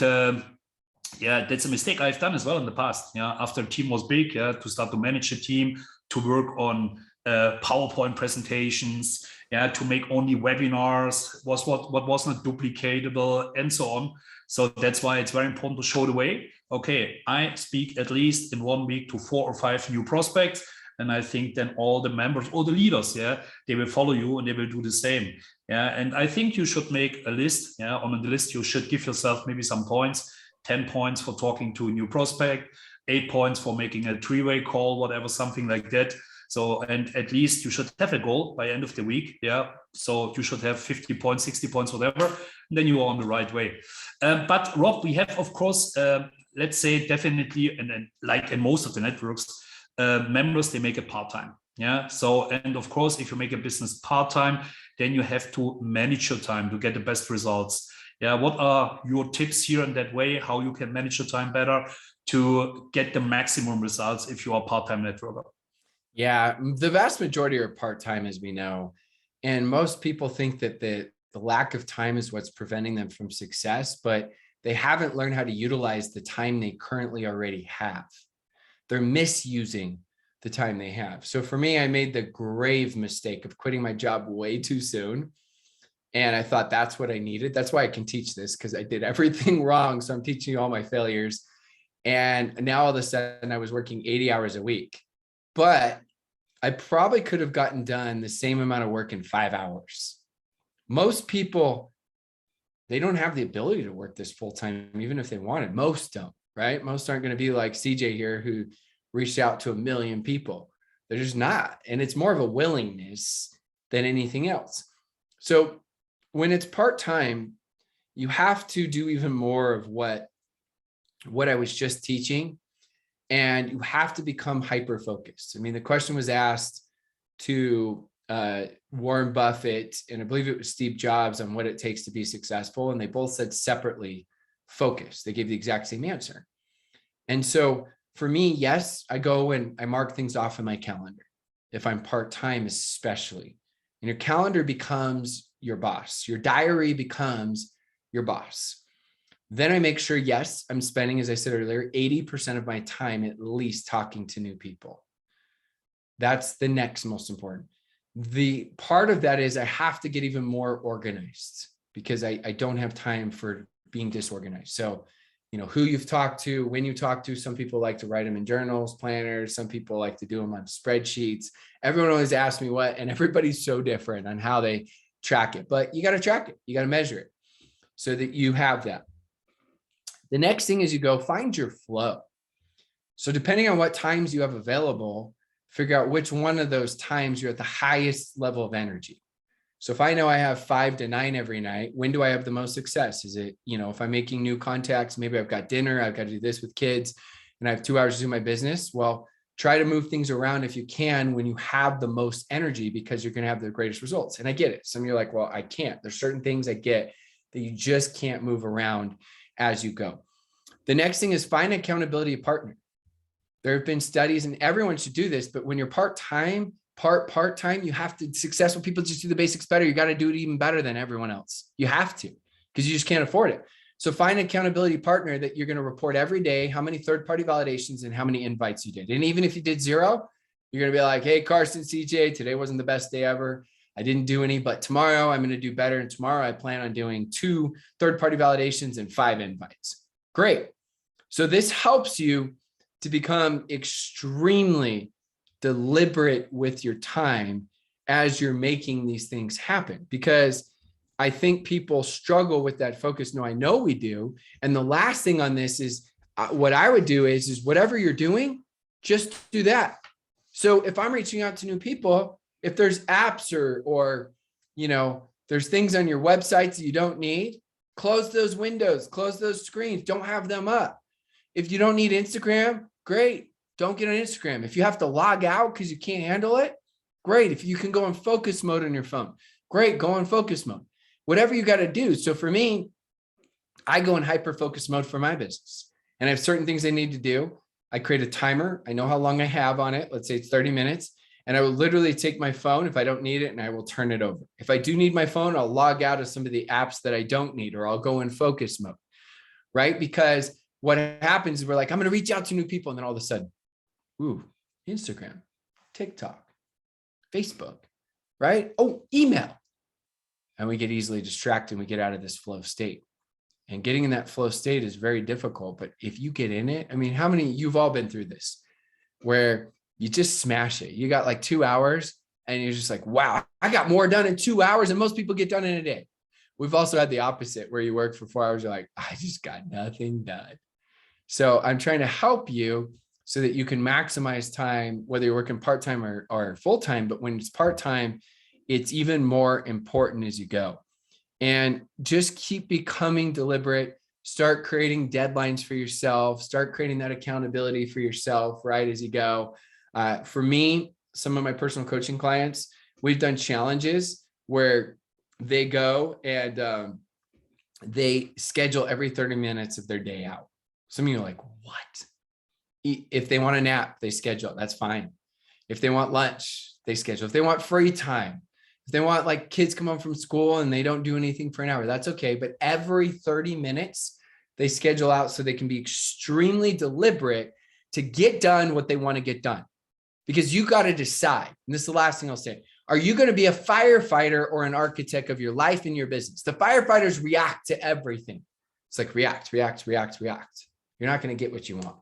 yeah, that's a mistake I've done as well in the past. Yeah, after the team was big, yeah, to start to manage a team, to work on PowerPoint presentations, yeah, to make only webinars, what was not duplicatable, and so on. So that's why it's very important to show the way. Okay, I speak at least in 1 week to 4 or 5 new prospects. And I think then all the members, all the leaders, yeah, they will follow you and they will do the same. Yeah, and I think you should make a list. Yeah, on the list, you should give yourself maybe some points, 10 points for talking to a new prospect, 8 points for making a 3-way call, whatever, something like that. So, and at least you should have a goal by end of the week. Yeah. So you should have 50 points, 60 points, whatever. And then you are on the right way. But Rob, we have, of course, let's say definitely, and like in most of the networks, members, they make it part-time. Yeah. So, and of course, if you make a business part-time, then you have to manage your time to get the best results. Yeah. What are your tips here in that way? How you can manage your time better to get the maximum results if you are a part-time networker? Yeah, the vast majority are part-time, as we know. And most people think that the lack of time is what's preventing them from success, but they haven't learned how to utilize the time they currently already have. They're misusing the time they have. So for me, I made the grave mistake of quitting my job way too soon. And I thought that's what I needed. That's why I can teach this, because I did everything wrong. So I'm teaching you all my failures. And now all of a sudden I was working 80 hours a week. But I probably could have gotten done the same amount of work in 5 hours. Most people, they don't have the ability to work this full time, even if they wanted. Most don't, right? Most aren't going to be like CJ here, who reached out to 1 million people. They're just not. And it's more of a willingness than anything else. So when it's part-time, you have to do even more of what I was just teaching. And you have to become hyper-focused. I mean, the question was asked to Warren Buffett, and I believe it was Steve Jobs, on what it takes to be successful. And they both said separately, focus. They gave the exact same answer. And so for me, yes, I go and I mark things off in my calendar, if I'm part-time especially. And your calendar becomes your boss. Your diary becomes your boss. Then I make sure, yes, I'm spending, as I said earlier, 80% of my time at least talking to new people. That's the next most important. The part of that is I have to get even more organized, because I don't have time for being disorganized. So, you know, who you've talked to, when you talk to, some people like to write them in journals, planners. Some people like to do them on spreadsheets. Everyone always asks me what, and everybody's so different on how they track it, but you got to track it. You got to measure it so that you have that. The next thing is you go find your flow. So depending on what times you have available, figure out which one of those times you're at the highest level of energy. So if I know I have 5 to 9 every night, when do I have the most success? Is it, you know, if I'm making new contacts, maybe I've got dinner, I've got to do this with kids, and I have 2 hours to do my business. Well, try to move things around if you can when you have the most energy, because you're going to have the greatest results. And I get it. Some of you are like, well, I can't. There's certain things I get that you just can't move around as you go. The next thing is find an accountability partner. There have been studies, and everyone should do this, but when you're part-time, you have to, successful people just do the basics better. You got to do it even better than everyone else. You have to, because you just can't afford it. So find an accountability partner that you're going to report every day how many third-party validations and how many invites you did. And even if you did 0, you're going to be like, hey, Carsten, CJ, today wasn't the best day ever. I didn't do any, but tomorrow I'm going to do better. And tomorrow I plan on doing 2 third-party validations and 5 invites. Great. So this helps you to become extremely deliberate with your time as you're making these things happen, because I think people struggle with that focus. No, I know we do. And the last thing on this is what I would do is whatever you're doing, just do that. So if I'm reaching out to new people, if there's apps or, you know, there's things on your websites that you don't need, close those windows, close those screens, don't have them up. If you don't need Instagram, great. Don't get on Instagram. If you have to log out because you can't handle it, great. If you can go in focus mode on your phone, great, go in focus mode. Whatever you got to do. So for me, I go in hyper focus mode for my business, and I have certain things I need to do. I create a timer. I know how long I have on it. Let's say it's 30 minutes. And I will literally take my phone if I don't need it and I will turn it over. If I do need my phone, I'll log out of some of the apps that I don't need, or I'll go in focus mode, right? Because what happens is we're like, I'm going to reach out to new people. And then all of a sudden, ooh, Instagram, TikTok, Facebook, right? Oh, email. And we get easily distracted and we get out of this flow state. And getting in that flow state is very difficult. But if you get in it, I mean, how many, you've all been through this, where you just smash it. You got like 2 hours and you're just like, wow, I got more done in 2 hours than most people get done in a day. We've also had the opposite, where you work for 4 hours. You're like, I just got nothing done. So I'm trying to help you so that you can maximize time, whether you're working part-time or full-time. But when it's part-time, it's even more important as you go. And just keep becoming deliberate. Start creating deadlines for yourself. Start creating that accountability for yourself, right, as you go. For me, some of my personal coaching clients, we've done challenges where they go and they schedule every 30 minutes of their day out. Some of you are like, what? If they want a nap, they schedule it. That's fine. If they want lunch, they schedule. If they want free time, if they want, like, kids come home from school and they don't do anything for an hour, that's okay. But every 30 minutes, they schedule out so they can be extremely deliberate to get done what they want to get done. Because you got to decide, and this is the last thing I'll say, are you going to be a firefighter or an architect of your life and your business? The firefighters react to everything. It's like react, react, react, react. You're not going to get what you want.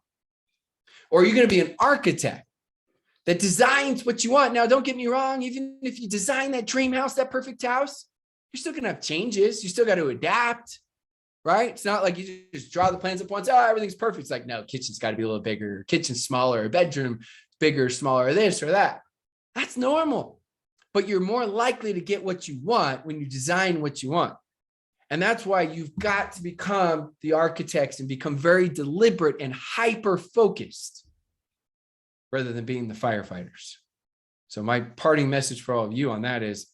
Or are you going to be an architect that designs what you want? Now, don't get me wrong. Even if you design that dream house, that perfect house, you're still going to have changes. You still got to adapt, right? It's not like you just draw the plans up once. Oh, everything's perfect. It's like, no, kitchen's got to be a little bigger, kitchen's smaller, bedroom bigger, smaller, this or that. That's normal. But you're more likely to get what you want when you design what you want. And that's why you've got to become the architects and become very deliberate and hyper-focused rather than being the firefighters. So my parting message for all of you on that is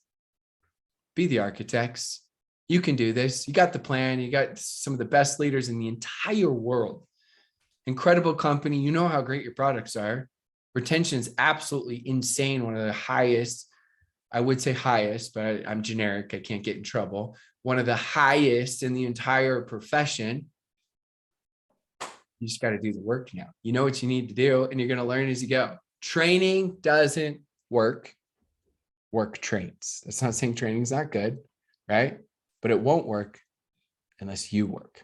be the architects. You can do this. You got the plan. You got some of the best leaders in the entire world. Incredible company. You know how great your products are. Retention is absolutely insane. One of the highest, I would say highest, but I'm generic. I can't get in trouble. One of the highest in the entire profession. You just got to do the work now. You know what you need to do, and you're going to learn as you go. Training doesn't work. Work trains. That's not saying training's not good, right? But it won't work unless you work.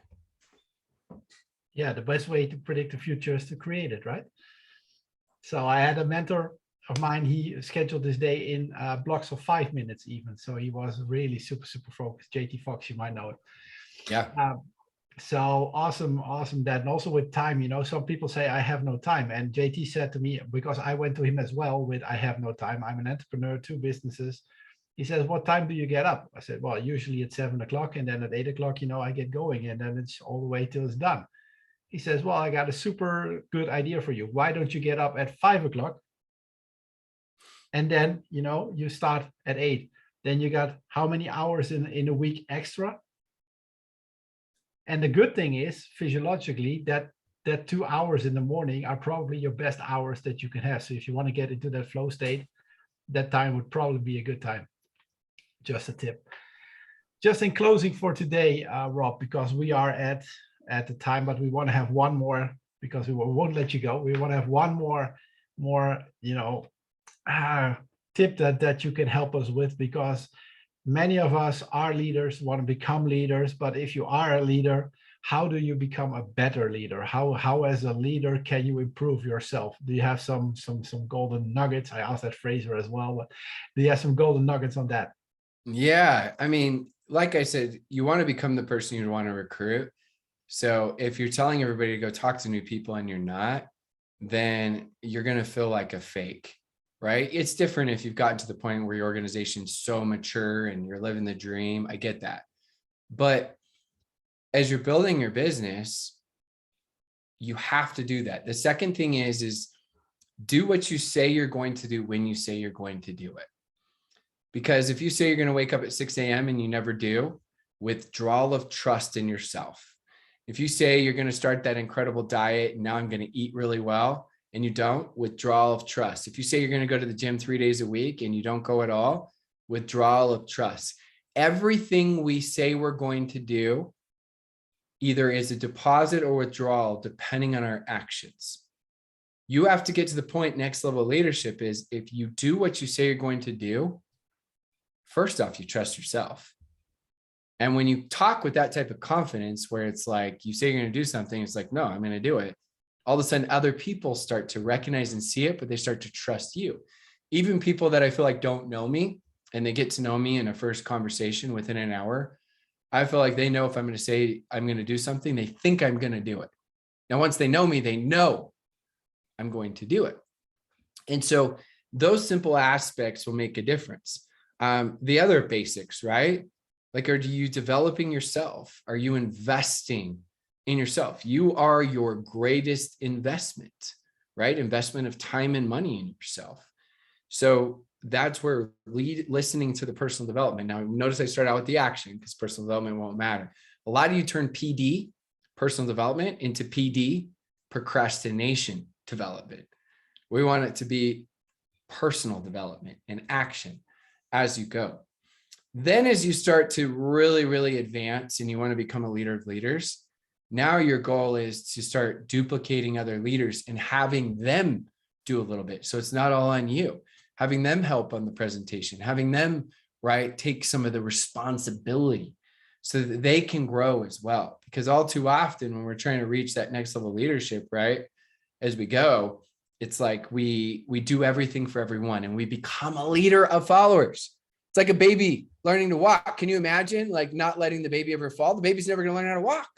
Yeah, the best way to predict the future is to create it, right? So I had a mentor of mine. He scheduled this day in blocks of 5 minutes even. So he was really super, super focused. JT Fox, you might know it. Yeah. So awesome that. And also with time, you know, some people say I have no time. And JT said to me, because I went to him as well with I have no time. I'm an entrepreneur, 2 businesses. He says, what time do you get up? I said, well, usually at 7 o'clock. And then at 8 o'clock, you know, I get going, and then it's all the way till it's done. He says, well, I got a super good idea for you. Why don't you get up at 5 o'clock? And then, you know, you start at 8. Then you got how many hours in a week extra? And the good thing is, physiologically, that 2 hours in the morning are probably your best hours that you can have. So if you want to get into that flow state, that time would probably be a good time. Just a tip. Just in closing for today, Rob, because we are at the time, but we want to have one more, because we won't let you go. We want to have one more, you know, tip that you can help us with, because many of us are leaders, want to become leaders. But if you are a leader, how do you become a better leader? How as a leader can you improve yourself? Do you have some golden nuggets? I asked that Frazer as well, but do you have some golden nuggets on that? Yeah. I mean, like I said, you want to become the person you want to recruit. So if you're telling everybody to go talk to new people and you're not, then you're going to feel like a fake, right? It's different if you've gotten to the point where your organization's so mature and you're living the dream. I get that. But as you're building your business, you have to do that. The second thing is do what you say you're going to do when you say you're going to do it. Because if you say you're going to wake up at 6 a.m. and you never do, withdrawal of trust in yourself. If you say you're going to start that incredible diet and now I'm going to eat really well, and you don't, withdrawal of trust. If you say you're going to go to the gym 3 days a week and you don't go at all, withdrawal of trust. Everything we say we're going to do either is a deposit or withdrawal, depending on our actions. You have to get to the point, next level leadership is, if you do what you say you're going to do, first off, you trust yourself. And when you talk with that type of confidence, where it's like, you say you're going to do something, it's like, no, I'm going to do it. All of a sudden, other people start to recognize and see it, but they start to trust you. Even people that I feel like don't know me, and they get to know me in a first conversation within an hour, I feel like they know if I'm going to say I'm going to do something, they think I'm going to do it. Now, once they know me, they know I'm going to do it. And so those simple aspects will make a difference. The other basics, right? Like, are you developing yourself? Are you investing in yourself? You are your greatest investment, right? Investment of time and money in yourself. So that's where listening to the personal development. Now, notice I start out with the action, because personal development won't matter. A lot of you turn PD, personal development, into PD, procrastination development. We want it to be personal development and action as you go. Then as you start to really, really advance and you want to become a leader of leaders, now your goal is to start duplicating other leaders and having them do a little bit. So it's not all on you. Having them help on the presentation, having them, right, take some of the responsibility so that they can grow as well. Because all too often when we're trying to reach that next level leadership, right, as we go, it's like we do everything for everyone and we become a leader of followers. It's like a baby learning to walk. Can you imagine, like, not letting the baby ever fall? The baby's never going to learn how to walk.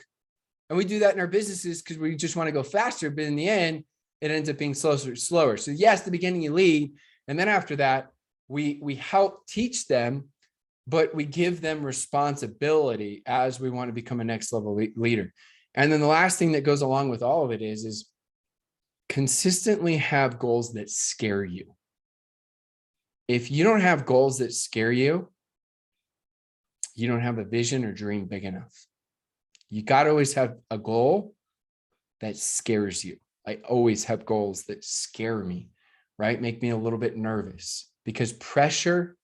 And we do that in our businesses because we just want to go faster. But in the end, it ends up being slower. So yes, the beginning you lead. And then after that, we help teach them, but we give them responsibility as we want to become a next level leader. And then the last thing that goes along with all of it is consistently have goals that scare you. If you don't have goals that scare you, you don't have a vision or dream big enough. You got to always have a goal that scares you. I always have goals that scare me, right? Make me a little bit nervous, because pressure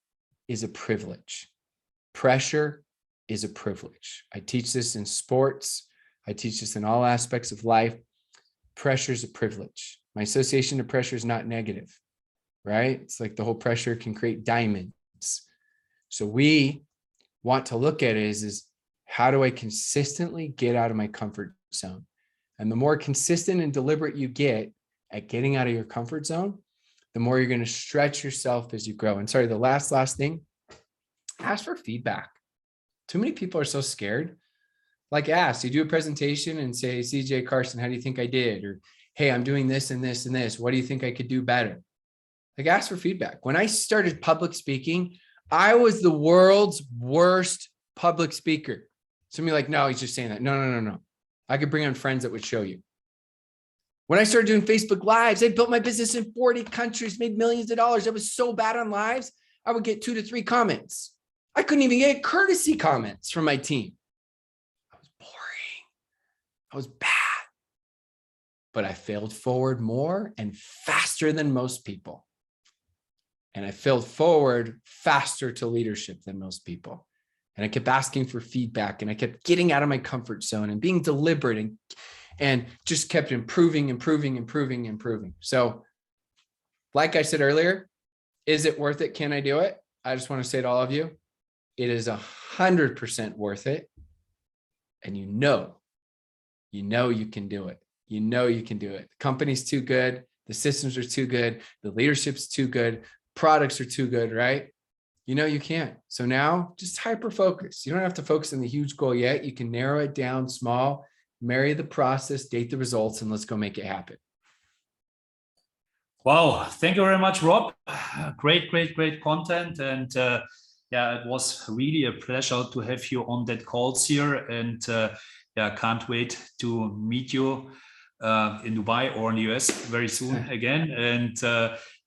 is a privilege. Pressure is a privilege. I teach this in sports. I teach this in all aspects of life. Pressure is a privilege. My association to pressure is not negative, right? It's like the whole pressure can create diamonds. So we want to look at it is how do I consistently get out of my comfort zone? And the more consistent and deliberate you get at getting out of your comfort zone, the more you're going to stretch yourself as you grow. And sorry, the last thing, ask for feedback. Too many people are so scared. Like, ask, you do a presentation and say, CJ, Carsten, how do you think I did? Or, hey, I'm doing this and this and this. What do you think I could do better? Like, ask for feedback. When I started public speaking, I was the world's worst public speaker. Somebody like, no, he's just saying that. No. I could bring on friends that would show you. When I started doing Facebook Lives, I built my business in 40 countries, made millions of dollars. I was so bad on lives, I would get 2 to 3 comments. I couldn't even get courtesy comments from my team. I was boring. I was bad. But I failed forward more and faster than most people. And I failed forward faster to leadership than most people. And I kept asking for feedback, and I kept getting out of my comfort zone and being deliberate and just kept improving. So like I said earlier, is it worth it? Can I do it? I just want to say to all of you, it is 100% worth it. And you know you can do it. You know you can do it. The company's too good. The systems are too good. The leadership's too good. Products are too good, right? You know you can't. So now just hyper focus. You don't have to focus on the huge goal yet. You can narrow it down small, marry the process, date the results, and let's go make it happen. Wow. Thank you very much, Rob. Great content. And it was really a pleasure to have you on that calls here. And can't wait to meet you in Dubai or in the US very soon again. And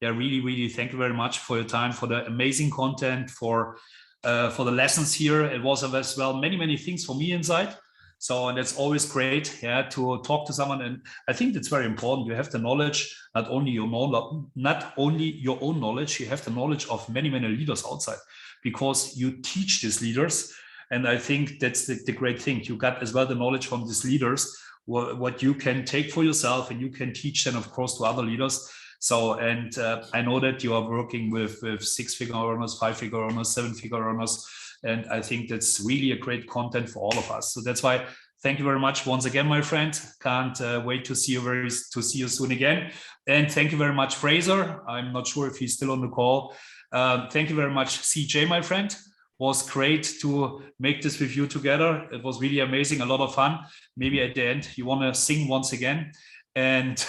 really thank you very much for your time, for the amazing content, for the lessons here. It was as well many things for me inside. So, and that's always great, yeah, to talk to someone. And I think that's very important. You have the knowledge, not only your own knowledge, you have the knowledge of many, many leaders outside, because you teach these leaders. And I think that's the great thing. You got as well the knowledge from these leaders, what you can take for yourself, and you can teach then, of course, to other leaders. So, and I know that you are working with 6-figure earners, 5-figure earners, 7-figure earners. And I think that's really a great content for all of us. So that's why, thank you very much once again, my friend. Can't wait to see you soon again. And thank you very much, Frazer. I'm not sure if he's still on the call. Thank you very much, CJ, my friend. Was great to make this with you together. It was really amazing, a lot of fun. Maybe at the end you want to sing once again. And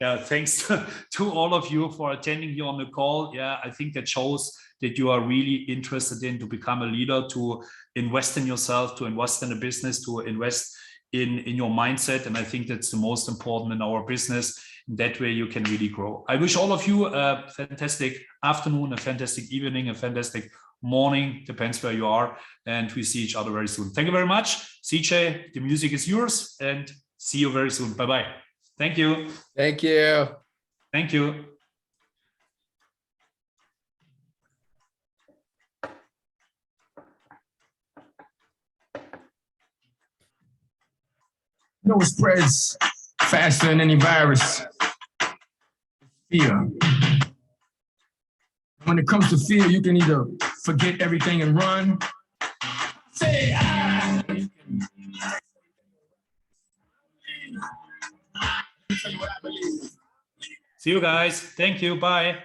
yeah, thanks to all of you for attending here on the call. Yeah, I think that shows that you are really interested in to become a leader, to invest in yourself, to invest in a business, to invest in your mindset. And I think that's the most important in our business. In that way, you can really grow. I wish all of you a fantastic afternoon, a fantastic evening, a fantastic morning, depends where you are. And we see each other very soon. Thank you very much. CJ, the music is yours, and see you very soon. Bye-bye. Thank you. Thank you. Thank you. No, it spreads faster than any virus. Fear. When it comes to fear, you can either forget everything and run. Say, ah. See you guys. Thank you. Bye.